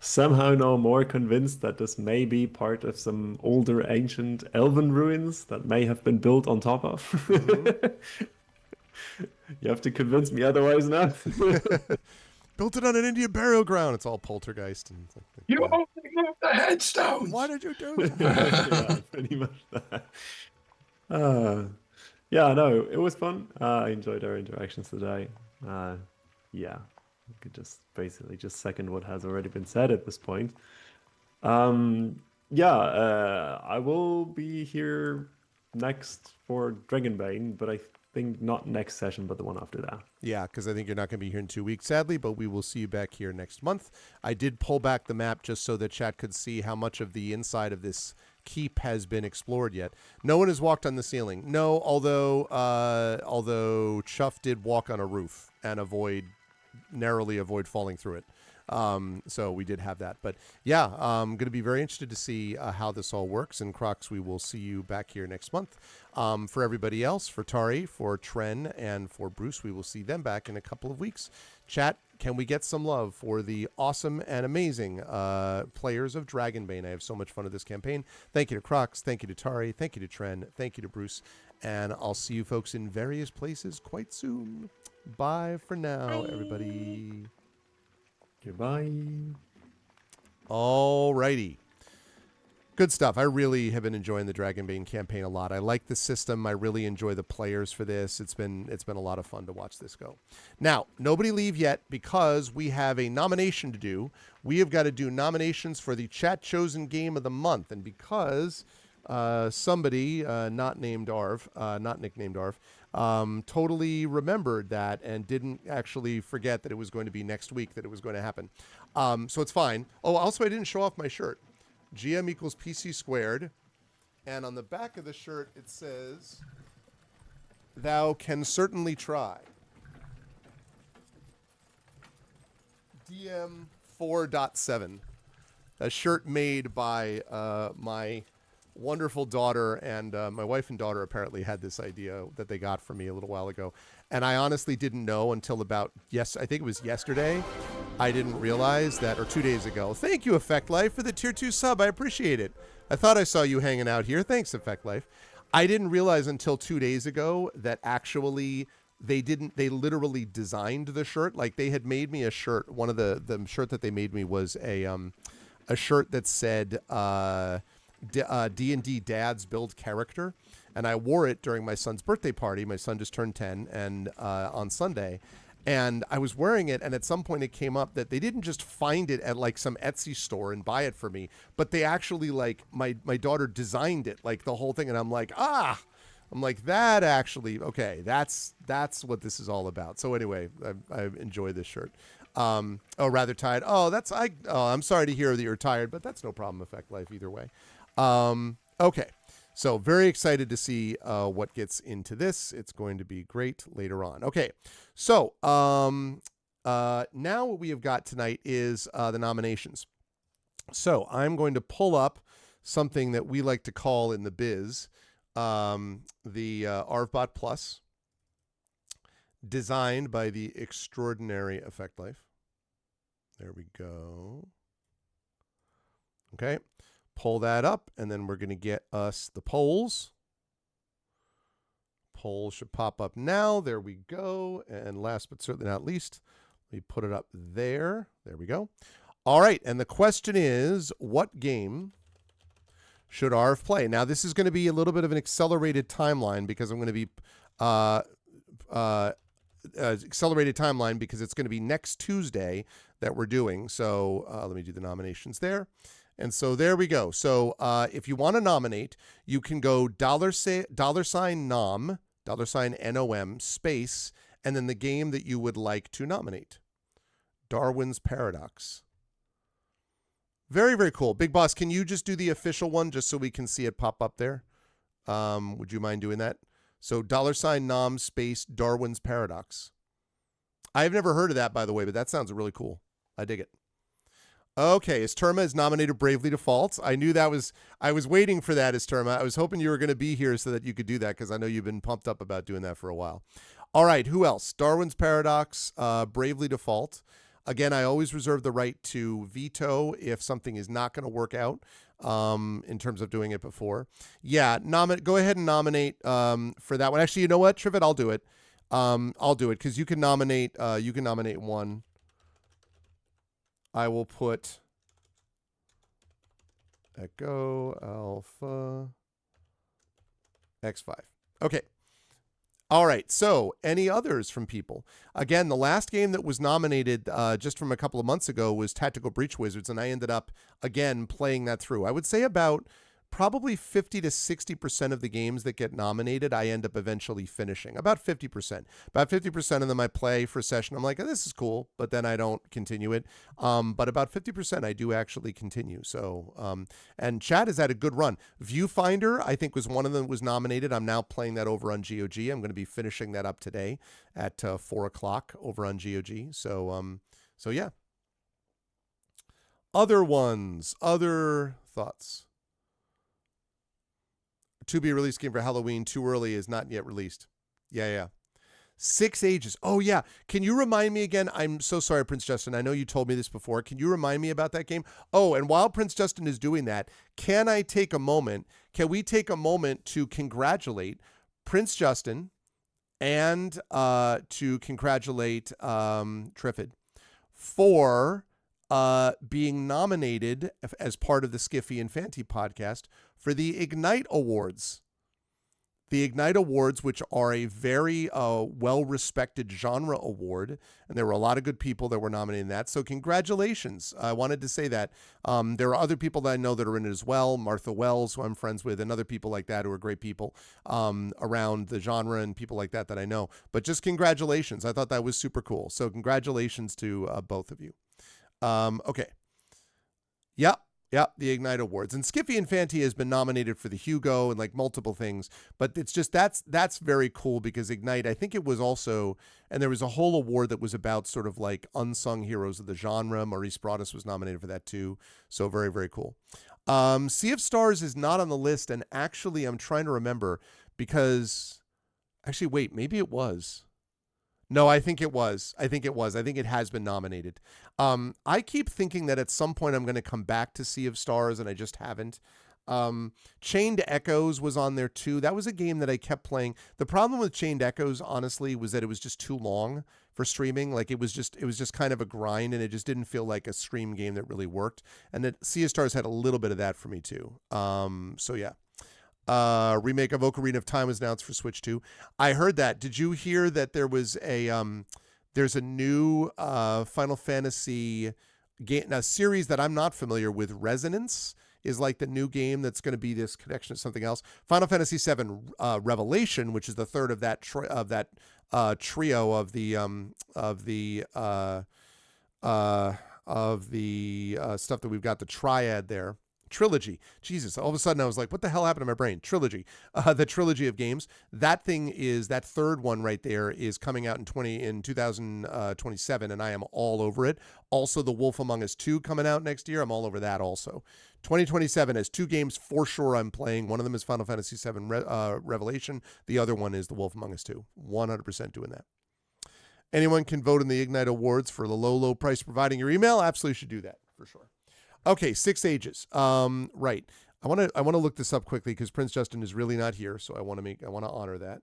somehow now more convinced that this may be part of some older ancient elven ruins that may have been built on top of. Mm-hmm. You have to convince me otherwise now. Built it on an Indian burial ground. It's all poltergeist. And you only moved the headstones. Why did you do that? Yeah, pretty much that. Yeah, no, it was fun. I enjoyed our interactions today. Yeah, I could just basically just second what has already been said at this point. I will be here next for Dragonbane, but I think not next session, but the one after that. Yeah, because I think you're not going to be here in 2 weeks, sadly, but we will see you back here next month. I did pull back the map just so that chat could see how much of the inside of this keep has been explored yet. No one has walked on the ceiling. No, although Chuff did walk on a roof and narrowly avoid falling through it. So we did have that. But yeah, I'm going to be very interested to see how this all works. And Crocs, we will see you back here next month. For everybody else, for Tari, for Tren, and for Bruce, we will see them back in a couple of weeks. Chat, can we get some love for the awesome and amazing players of Dragonbane? I have so much fun with this campaign. Thank you to Crocs. Thank you to Tari. Thank you to Tren. Thank you to Bruce. And I'll see you folks in various places quite soon. Bye for now, everybody. Goodbye. All righty. Good stuff. I really have been enjoying the Dragonbane campaign a lot. I like the system. I really enjoy the players for this. It's been a lot of fun to watch this go. Now, nobody leave yet because we have a nomination to do. We have got to do nominations for the chat chosen game of the month. And because somebody, not named Arv, not nicknamed Arv, totally remembered that and didn't actually forget that it was going to be next week that it was going to happen. So it's fine. Oh, also I didn't show off my shirt. GM equals PC squared. And on the back of the shirt, it says, "Thou can certainly try." DM 4.7. A shirt made by my wonderful daughter, and my wife and daughter apparently had this idea that they got from me a little while ago. And I honestly didn't know until about, I think it was yesterday. I didn't realize that, or 2 days ago. Thank you, Effect Life, for the tier 2 sub. I appreciate it. I thought I saw you hanging out here. Thanks, Effect Life. I didn't realize until 2 days ago that actually they literally designed the shirt. Like they had made me a shirt. One of the shirt that they made me was a shirt that said D&D dads build character. And I wore it during my son's birthday party. My son just turned 10 and on Sunday. And I was wearing it, and at some point it came up that they didn't just find it at like some Etsy store and buy it for me, but they actually like my daughter designed it, like the whole thing. And I'm like, that actually, okay, that's what this is all about. So anyway, I enjoy this shirt. Rather tired. I'm sorry to hear that you're tired, but that's no problem. Effect Life either way. Okay. So very excited to see what gets into this. It's going to be great later on. Okay, so now what we have got tonight is the nominations. So I'm going to pull up something that we like to call in the biz the Arvbot Plus, designed by the extraordinary Effect Life. There we go. Okay, pull that up, and then we're going to get us the polls. Polls should pop up now. There we go. And last but certainly not least, we put it up there. There we go. All right, and the question is, what game should Arv play? Now, this is going to be a little bit of an accelerated timeline because I'm going to be accelerated timeline because it's going to be next Tuesday that we're doing. So let me do the nominations there. And so there we go. So if you want to nominate, you can go $nom, $NOM, space, and then the game that you would like to nominate. Darwin's Paradox. Very, very cool. Big Boss, can you just do the official one just so we can see it pop up there? Would you mind doing that? So $nom, space, Darwin's Paradox. I've never heard of that, by the way, but that sounds really cool. I dig it. Okay, Esterma is nominated Bravely Defaults. I knew that was, I was waiting for that, Esterma. I was hoping you were going to be here so that you could do that because I know you've been pumped up about doing that for a while. All right, who else? Darwin's Paradox, Bravely Default. Again, I always reserve the right to veto if something is not going to work out in terms of doing it before. Yeah, go ahead and nominate for that one. Actually, you know what, Trivet, I'll do it. I'll do it because you can nominate one. I will put Echo Alpha X5. Okay. All right. So any others from people? Again, the last game that was nominated just from a couple of months ago was Tactical Breach Wizards, and I ended up, again, playing that through. I would say about probably 50 to 60% of the games that get nominated, I end up eventually finishing. About 50%. About 50% of them I play for a session. I'm like, oh, this is cool, but then I don't continue it. But about 50% I do actually continue. So, and Chad has had a good run. Viewfinder, I think, was one of them was nominated. I'm now playing that over on GOG. I'm going to be finishing that up today at 4 o'clock over on GOG. So yeah. Other ones, other thoughts. To be released game for Halloween, too early, is not yet released. Yeah. 6 Ages. Oh, yeah. Can you remind me again? I'm so sorry, Prince Justin. I know you told me this before. Can you remind me about that game? Oh, and while Prince Justin is doing that, can we take a moment to congratulate Prince Justin and to congratulate Triffid for being nominated as part of the Skiffy and Fanty podcast for the Ignite Awards. The Ignite Awards, which are a very well-respected genre award, and there were a lot of good people that were nominated in that. So congratulations. I wanted to say that. There are other people that I know that are in it as well. Martha Wells, who I'm friends with, and other people like that who are great people around the genre and people like that I know. But just congratulations. I thought that was super cool. So congratulations to both of you. Okay. Yep, the Ignite Awards. And Skiffy and Fanty has been nominated for the Hugo and like multiple things, but it's just that's very cool because Ignite, I think it was also, and there was a whole award that was about sort of like unsung heroes of the genre. Maurice Broaddus was nominated for that too. So very, very cool. Sea of Stars is not on the list, and actually I'm trying to remember because actually wait, maybe it was. No, I think it was. I think it has been nominated. I keep thinking that at some point I'm going to come back to Sea of Stars, and I just haven't. Chained Echoes was on there too. That was a game that I kept playing. The problem with Chained Echoes, honestly, was that it was just too long for streaming. Like it was just kind of a grind, and it just didn't feel like a stream game that really worked. And that Sea of Stars had a little bit of that for me too. So yeah. Remake of Ocarina of Time was announced for Switch 2. I heard that. Did you hear that there was there's a new Final Fantasy game, a series that I'm not familiar with. Resonance is like the new game that's going to be this connection to something else. Final Fantasy VII Revelation, which is the third of that trio of the stuff that we've got, the triad there. Trilogy. Jesus, all of a sudden I was like, what the hell happened to my brain? Trilogy. The trilogy of games. That third one right there is coming out in 2027, and I am all over it. Also, The Wolf Among Us 2 coming out next year. I'm all over that also. 2027 has 2 games for sure I'm playing. One of them is Final Fantasy VII Revelation. The other one is The Wolf Among Us 2. 100% doing that. Anyone can vote in the Ignite Awards for the low price providing your email. Absolutely should do that for sure. Okay, 6 Ages. Right. I want to look this up quickly because Prince Justin is really not here, so I want to honor that.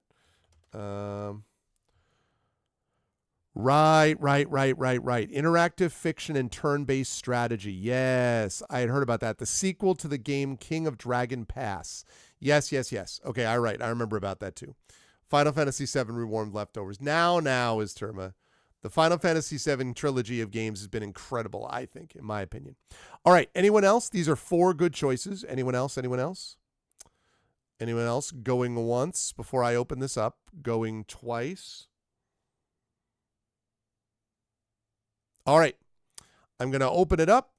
Right. Interactive fiction and turn-based strategy. Yes, I had heard about that. The sequel to the game King of Dragon Pass. Yes. Okay, I remember about that too. Final Fantasy VII Rewarmed Leftovers. Now is Terma. The Final Fantasy VII trilogy of games has been incredible, I think, in my opinion. All right, anyone else? These are 4 good choices. Anyone else? Anyone else going once before I open this up? Going twice? All right, I'm going to open it up.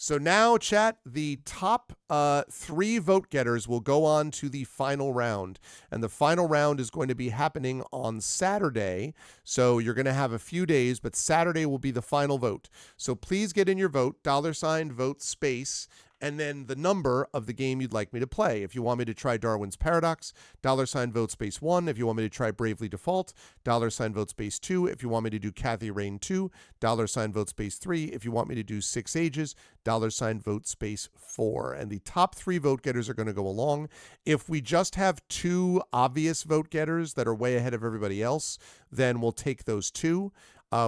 So now, chat, the top 3 vote getters will go on to the final round. And the final round is going to be happening on Saturday. So you're going to have a few days, but Saturday will be the final vote. So please get in your vote, $vote space, and then the number of the game you'd like me to play. If you want me to try Darwin's Paradox, $vote space 1. If you want me to try Bravely Default, $vote space 2. If you want me to do Kathy Rain 2, $vote space 3. If you want me to do 6 Ages, $vote space 4. And the top 3 vote getters are going to go along. If we just have 2 obvious vote getters that are way ahead of everybody else, then we'll take those 2.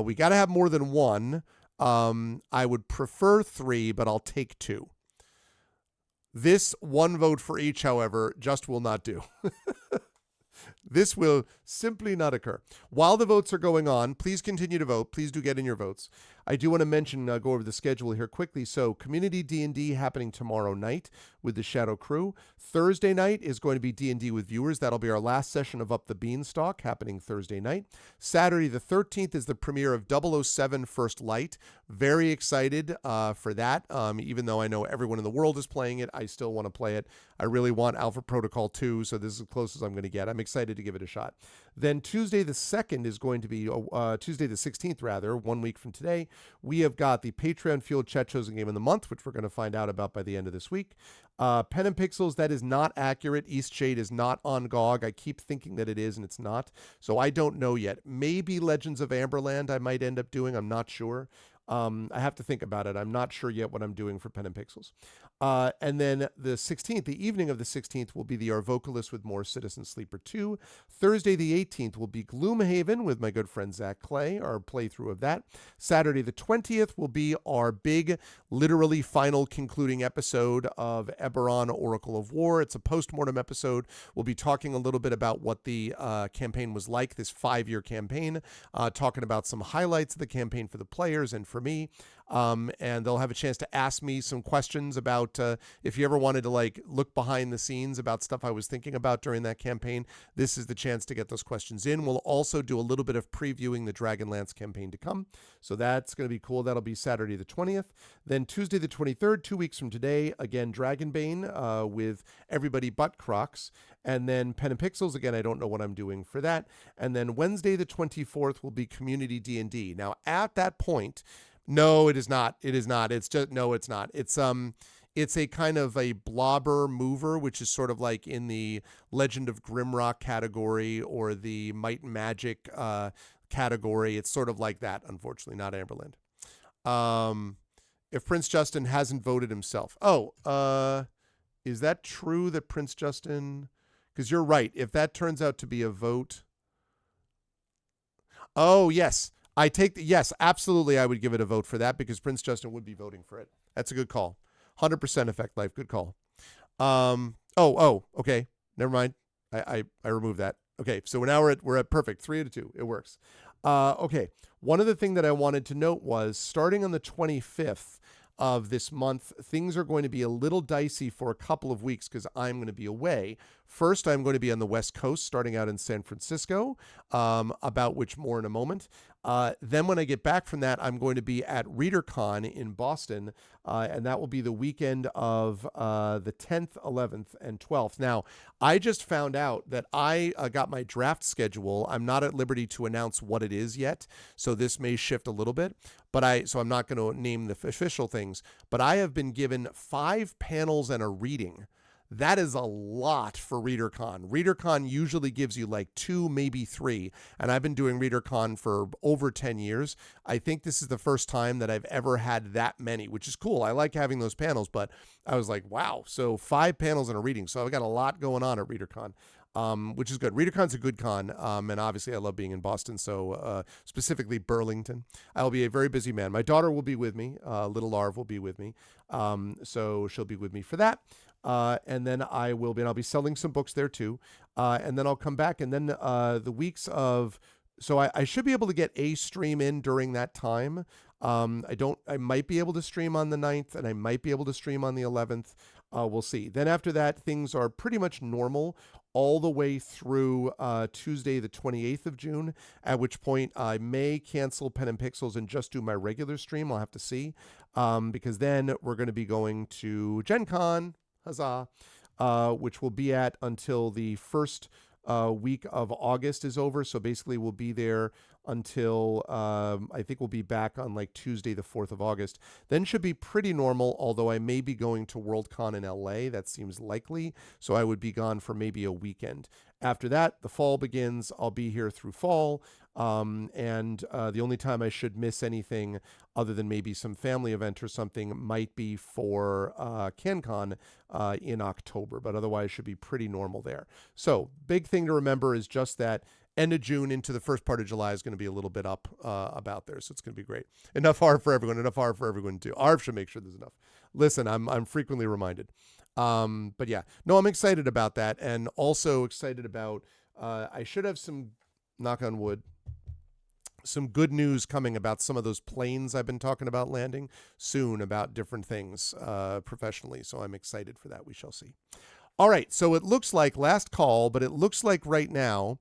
We got to have more than 1. I would prefer 3, but I'll take 2. This 1 vote for each, however, just will not do. This will simply not occur. While the votes are going on, please continue to vote. Please do get in your votes. I do want to mention, go over the schedule here quickly. So Community D&D happening tomorrow night with the Shadow Crew. Thursday night is going to be D&D with viewers. That'll be our last session of Up the Beanstalk happening Thursday night. Saturday the 13th is the premiere of 007 First Light. Very excited for that. Even though I know everyone in the world is playing it, I still want to play it. I really want Alpha Protocol 2, so this is as close as I'm going to get. I'm excited to give it a shot. Then Tuesday the 2nd is going to be, Tuesday the 16th rather, 1 week from today. We have got the Patreon Fueled Chat Chosen Game of the Month, which we're going to find out about by the end of this week. Pen and Pixels, that is not accurate. Eastshade is not on GOG. I keep thinking that it is, and it's not. So I don't know yet. Maybe Legends of Amberland I might end up doing. I'm not sure. I have to think about it. I'm not sure yet what I'm doing for Pen and Pixels. And then the 16th, the evening of the 16th, will be the Our Vocalist with More Citizen Sleeper 2. Thursday the 18th will be Gloomhaven with my good friend Zach Clay, our playthrough of that. Saturday the 20th will be our big, literally final concluding episode of Eberron, Oracle of War. It's a postmortem episode. We'll be talking a little bit about what the campaign was like, this 5-year campaign, talking about some highlights of the campaign for the players and for me. And they'll have a chance to ask me some questions about if you ever wanted to look behind the scenes about stuff I was thinking about during that campaign. This is the chance to get those questions in. We'll also do a little bit of previewing the Dragonlance campaign to come. So that's going to be cool. That'll be Saturday the 20th. Then Tuesday the 23rd, 2 weeks from today, again, Dragonbane with everybody but Crocs. And then Pen and Pixels, again, I don't know what I'm doing for that. And then Wednesday the 24th will be Community D&D. Now, at that point, no, it is not. It is not. It's just, no, it's not. It's a kind of a blobber mover, which is sort of like in the Legend of Grimrock category or the Might and Magic category. It's sort of like that, unfortunately, not Amberland. If Prince Justin hasn't voted himself. Is that true that Prince Justin, because you're right. If that turns out to be a vote. Oh, yes. Yes, absolutely. I would give it a vote for that because Prince Justin would be voting for it. That's a good call. 100% Effect Life. Good call. Okay. Never mind. I removed that. Okay. So now we're at perfect. 3 out of 2. It works. Okay. One other thing that I wanted to note was starting on the 25th of this month, things are going to be a little dicey for a couple of weeks because I'm going to be away First, I'm going to be on the West Coast, starting out in San Francisco, about which more in a moment. Then when I get back from that, I'm going to be at ReaderCon in Boston, and that will be the weekend of the 10th, 11th, and 12th. Now, I just found out that I got my draft schedule. I'm not at liberty to announce what it is yet, so this may shift a little bit. So I'm not going to name the official things. But I have been given 5 panels and a reading. That is a lot for ReaderCon. ReaderCon usually gives you like 2, maybe 3. And I've been doing ReaderCon for over 10 years. I think this is the first time that I've ever had that many, which is cool. I like having those panels, but I was like, wow. So 5 panels and a reading. So I've got a lot going on at ReaderCon. Which is good. ReaderCon's a good con, and obviously I love being in Boston, so specifically Burlington. I'll be a very busy man. My daughter will be with me. Little Larv will be with me, so she'll be with me for that. And then I'll be selling some books there too. And then I'll come back, and then the weeks of, so I should be able to get a stream in during that time. I might be able to stream on the 9th, and I might be able to stream on the 11th. We'll see. Then after that, things are pretty much normal all the way through Tuesday, the 28th of June, at which point I may cancel Pen and Pixels and just do my regular stream. I'll have to see, because then we're going to be going to Gen Con, huzzah, which we'll be at until the first week of August is over. So basically we'll be there until I think we'll be back on like Tuesday, the 4th of August. Then should be pretty normal, although I may be going to Worldcon in LA. That seems likely. So I would be gone for maybe a weekend. After that, the fall begins. I'll be here through fall. And the only time I should miss anything other than maybe some family event or something might be for CanCon in October, but otherwise should be pretty normal there. So big thing to remember is just that end of June into the first part of July is going to be a little bit up about there. So it's going to be great. Enough ARV for everyone too. ARV should make sure there's enough. Listen, I'm frequently reminded. But yeah, no, I'm excited about that. And also excited about, I should have some, knock on wood, some good news coming about some of those planes I've been talking about landing soon about different things professionally. So I'm excited for that. We shall see. All right. So it looks like last call, but it looks like right now,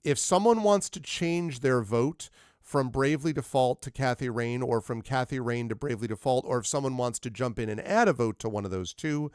if someone wants to change their vote from Bravely Default to Kathy Rain, or from Kathy Rain to Bravely Default, or if someone wants to jump in and add a vote to one of those two,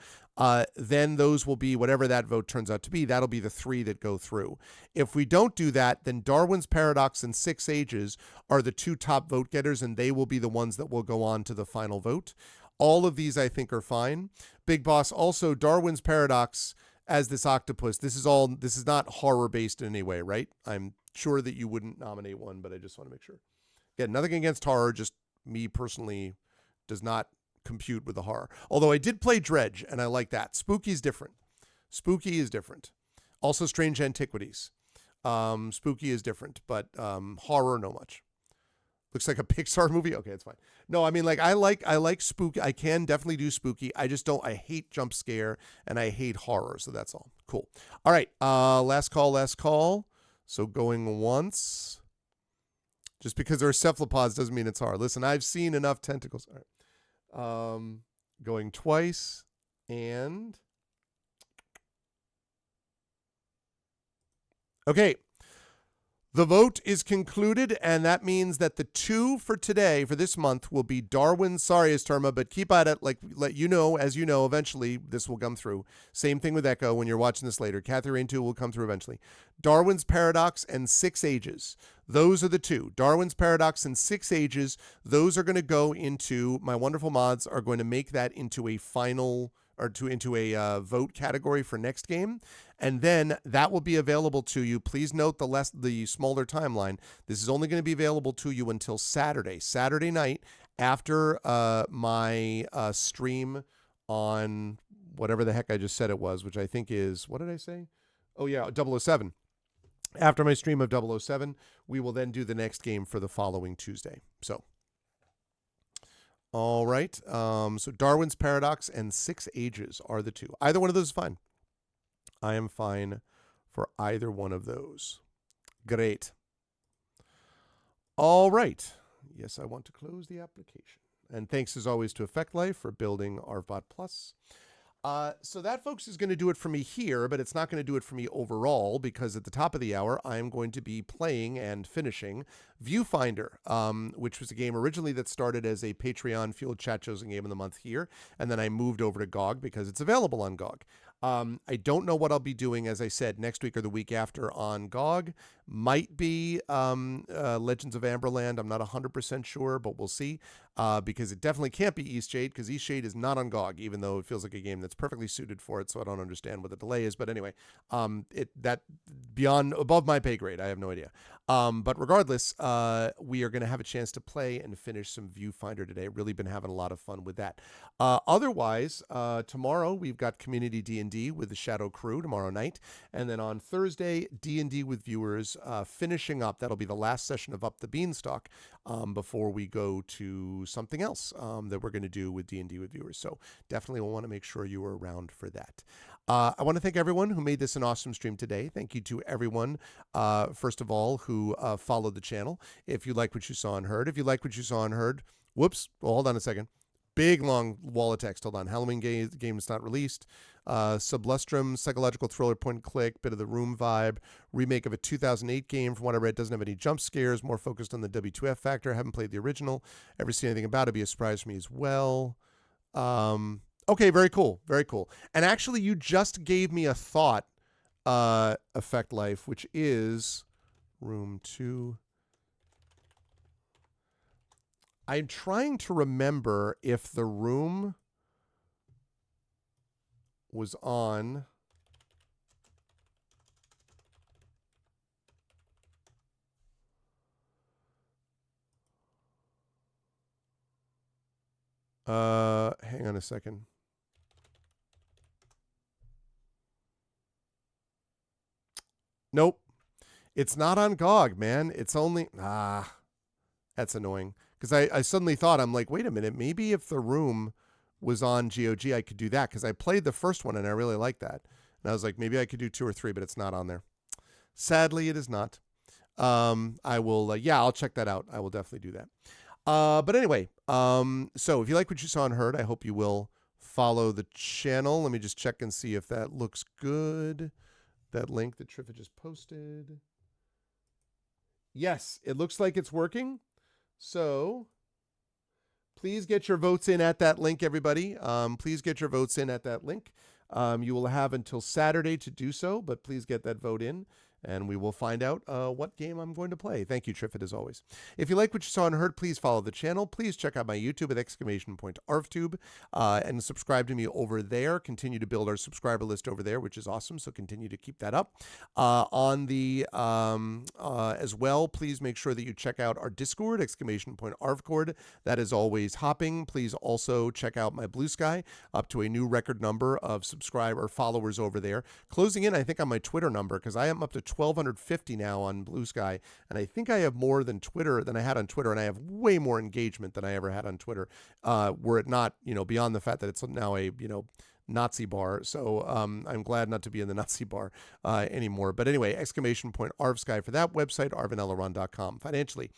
then those will be whatever that vote turns out to be. That'll be the 3 that go through. If we don't do that, then Darwin's Paradox and 6 Ages are the 2 top vote getters, and they will be the ones that will go on to the final vote. All of these I think are fine. Big Boss, also Darwin's Paradox as this octopus. This is not horror based in any way, right? I'm sure that you wouldn't nominate one, but I just want to make sure. Again, nothing against horror, just me personally does not compute with the horror. Although I did play Dredge, and I like that. Spooky is different. Also Strange Antiquities. Spooky is different, but horror, no much. Looks like a Pixar movie. Okay, it's fine. No, I mean, like I like spooky. I can definitely do spooky. I hate jump scare and I hate horror. So that's all. Cool. All right. Last call. So going once. Just because there are cephalopods doesn't mean it's horror. Listen, I've seen enough tentacles. All right. Going twice and. Okay. The vote is concluded, and that means that the 2 for today, for this month, will be Darwin's, sorry, Esterma, but keep at it, like, let you know, as you know, eventually this will come through. Same thing with Echo when you're watching this later. Kathy Rain 2 will come through eventually. Darwin's Paradox and 6 Ages. Those are the 2. Darwin's Paradox and 6 Ages. Those are going to go into, my wonderful mods are going to make that into a final, or into a vote category for next game. And then that will be available to you. Please note the smaller timeline. This is only going to be available to you until Saturday night after my stream on whatever the heck I just said it was, which I think is, what did I say? Oh yeah, 007. After my stream of 007, we will then do the next game for the following Tuesday. So, all right. So Darwin's Paradox and 6 Ages are the 2. Either one of those is fine. I am fine for either one of those. Great. All right. Yes, I want to close the application. And thanks as always to Effect Life for building ARVBot Plus. So that, folks, is going to do it for me here, but it's not going to do it for me overall, because at the top of the hour, I am going to be playing and finishing Viewfinder, which was a game originally that started as a Patreon-fueled chat-chosen game of the month here, and then I moved over to GOG because it's available on GOG. I don't know what I'll be doing, as I said, next week or the week after on GOG. Might be Legends of Amberland. I'm not 100% sure, but we'll see. Because it definitely can't be Eastshade, because Eastshade is not on GOG, even though it feels like a game that's perfectly suited for it, so I don't understand what the delay is. But anyway, above my pay grade, I have no idea. But regardless, we are going to have a chance to play and finish some Viewfinder today. Really been having a lot of fun with that. Otherwise, tomorrow we've got Community D&D with the Shadow Crew tomorrow night. And then on Thursday, D&D with viewers, finishing up. That'll be the last session of Up the Beanstalk before we go to something else that we're going to do with D&D with viewers. So definitely we'll want to make sure you are around for that. I want to thank everyone who made this an awesome stream today. Thank you to everyone, first of all, who followed the channel. If you like what you saw and heard, whoops, well, hold on a second. Big, long wall of text. Hold on. Halloween game is not released. Sublustrum, psychological thriller, point and click, bit of the Room vibe. Remake of a 2008 game. From what I read, doesn't have any jump scares. More focused on the W2F factor. Haven't played the original. Ever seen anything about it? Be a surprise for me as well. Okay, very cool. Very cool. And actually, you just gave me a thought, Effect Life, which is Room 2. I'm trying to remember if the Room was on. Hang on a second. Nope. It's not on GOG, man. It's only... that's annoying. Because I suddenly thought, I'm like, wait a minute, maybe if the Room was on GOG, I could do that. Because I played the first one and I really liked that. And I was like, maybe I could do 2 or 3, but it's not on there. Sadly, it is not. I will, I'll check that out. I will definitely do that. But anyway, so if you like what you saw and heard, I hope you will follow the channel. Let me just check and see if that looks good. That link that Triffa just posted. Yes, it looks like it's working. So please get your votes in at that link, everybody. Please get your votes in at that link. You will have until Saturday to do so, but please get that vote in, and we will find out what game I'm going to play. Thank you, Triffid, as always. If you like what you saw and heard, please follow the channel. Please check out my YouTube at !ArvTube and subscribe to me over there. Continue to build our subscriber list over there, which is awesome, so continue to keep that up. As well, please make sure that you check out our Discord, !Arvcord. That is always hopping. Please also check out my Blue Sky, up to a new record number of followers over there. Closing in, I think, on my Twitter number, because I am up to 1,250 now on Blue Sky, and I think I have more than I had on Twitter, and I have way more engagement than I ever had on Twitter, were it not, beyond the fact that it's now a, Nazi bar. So I'm glad not to be in the Nazi bar anymore. But anyway, !Arvsky for that website, arvanelaron.com. Financially,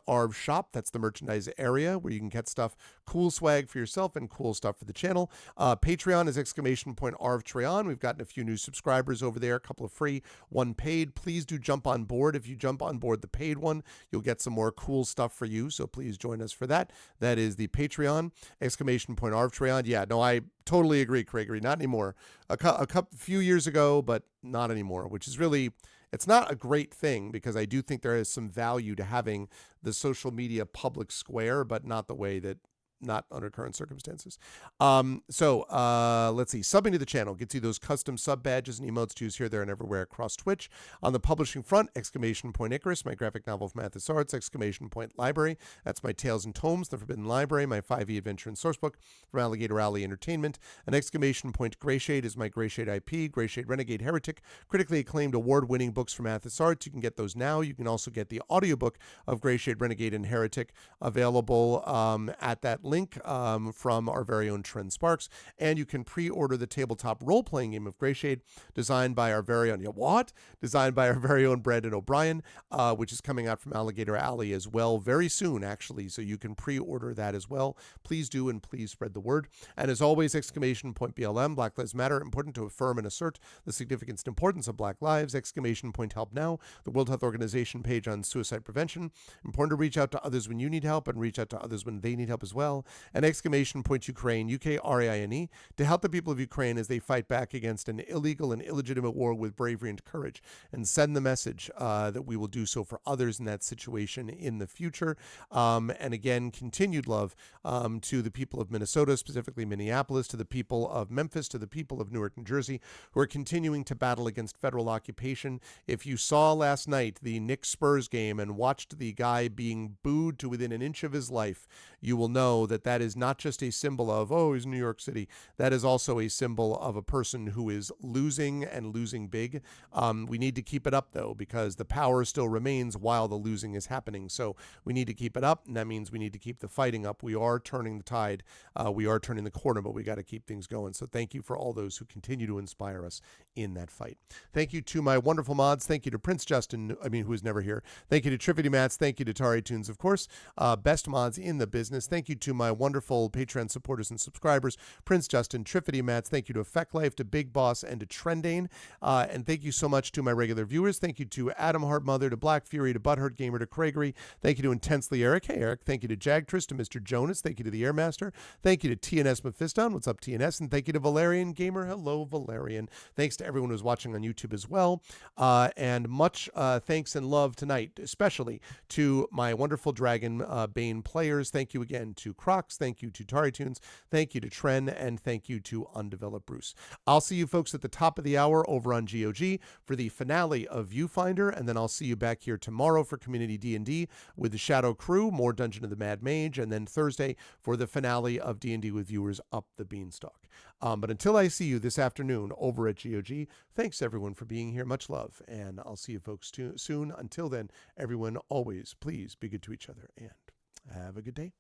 !Arv shop. That's the merchandise area where you can get stuff, cool swag for yourself and cool stuff for the channel. Patreon is !Arvtreon. We've gotten a few new subscribers over there, a couple of free, one paid. Please do jump on board. If you jump on board the paid one, you'll get some more cool stuff for you. So please join us for that. That is the Patreon, !Arvtreon. Yeah, no, I totally agree, Craigery. Not anymore. A few years ago, but not anymore, which is really, it's not a great thing, because I do think there is some value to having the social media public square, but not the way that, not under current circumstances. Let's see. Subbing to the channel gets you those custom sub badges and emotes to use here, there, and everywhere across Twitch. On the publishing front, !Icarus, my graphic novel from Mathis Arts, !Library. That's my Tales and Tomes, The Forbidden Library, my 5e adventure and sourcebook from Alligator Alley Entertainment. And !Greyshade is my Greyshade IP, Greyshade Renegade Heretic, critically acclaimed award-winning books from Mathis Arts. You can get those now. You can also get the audiobook of Greyshade Renegade and Heretic available at that link link from our very own Trent Sparks, and you can pre-order the tabletop role-playing game of Greyshade, designed by our very own Brandon O'Brien, which is coming out from Alligator Alley as well very soon, actually. So you can pre-order that as well. Please do, and please spread the word. And as always, !BLM, Black Lives Matter, important to affirm and assert the significance and importance of Black lives, ! Help Now, the World Health Organization page on suicide prevention. Important to reach out to others when you need help and reach out to others when they need help as well. And ! Ukraine, UKRAINE, to help the people of Ukraine as they fight back against an illegal and illegitimate war with bravery and courage, and send the message that we will do so for others in that situation in the future. And again, continued love to the people of Minnesota, specifically Minneapolis, to the people of Memphis, to the people of Newark, New Jersey, who are continuing to battle against federal occupation. If you saw last night the Knicks Spurs game and watched the guy being booed to within an inch of his life, you will know that that is not just a symbol of, oh, he's New York City. That is also a symbol of a person who is losing and losing big. We need to keep it up, though, because the power still remains while the losing is happening. So we need to keep it up, and that means we need to keep the fighting up. We are turning the tide. We are turning the corner, but we got to keep things going. So thank you for all those who continue to inspire us in that fight. Thank you to my wonderful mods. Thank you to Prince Justin, who is never here. Thank you to Triffity Mats. Thank you to Tari Tunes, of course. Best mods in the business. Thank you to my wonderful Patreon supporters and subscribers, Prince Justin, Triffity Mats. Thank you to Effect Life, to Big Boss, and to Trendane. And thank you so much to my regular viewers. Thank you to Adam Hartmother, to Black Fury, to Butthurt Gamer, to Craigery. Thank you to Intensely Eric. Hey, Eric. Thank you to Jagtrist, to Mr. Jonas. Thank you to the Airmaster. Thank you to TNS Mephiston. What's up, TNS? And thank you to Valerian Gamer. Hello, Valerian. Thanks to everyone who's watching on YouTube as well. And much thanks and love tonight, especially to my wonderful Dragonbane players. Thank you again to Crocs. Thank you to Tari Tunes. Thank you to Tren. And thank you to Undeveloped Bruce. I'll see you folks at the top of the hour over on GOG for the finale of Viewfinder, and then I'll see you back here tomorrow for Community D&D with the Shadow Crew, more Dungeon of the Mad Mage, and then Thursday for the finale of D&D with viewers Up the Beanstalk. But until I see you this afternoon over at GOG, thanks everyone for being here. Much love, and I'll see you folks soon. Until then, everyone, always please be good to each other, and have a good day.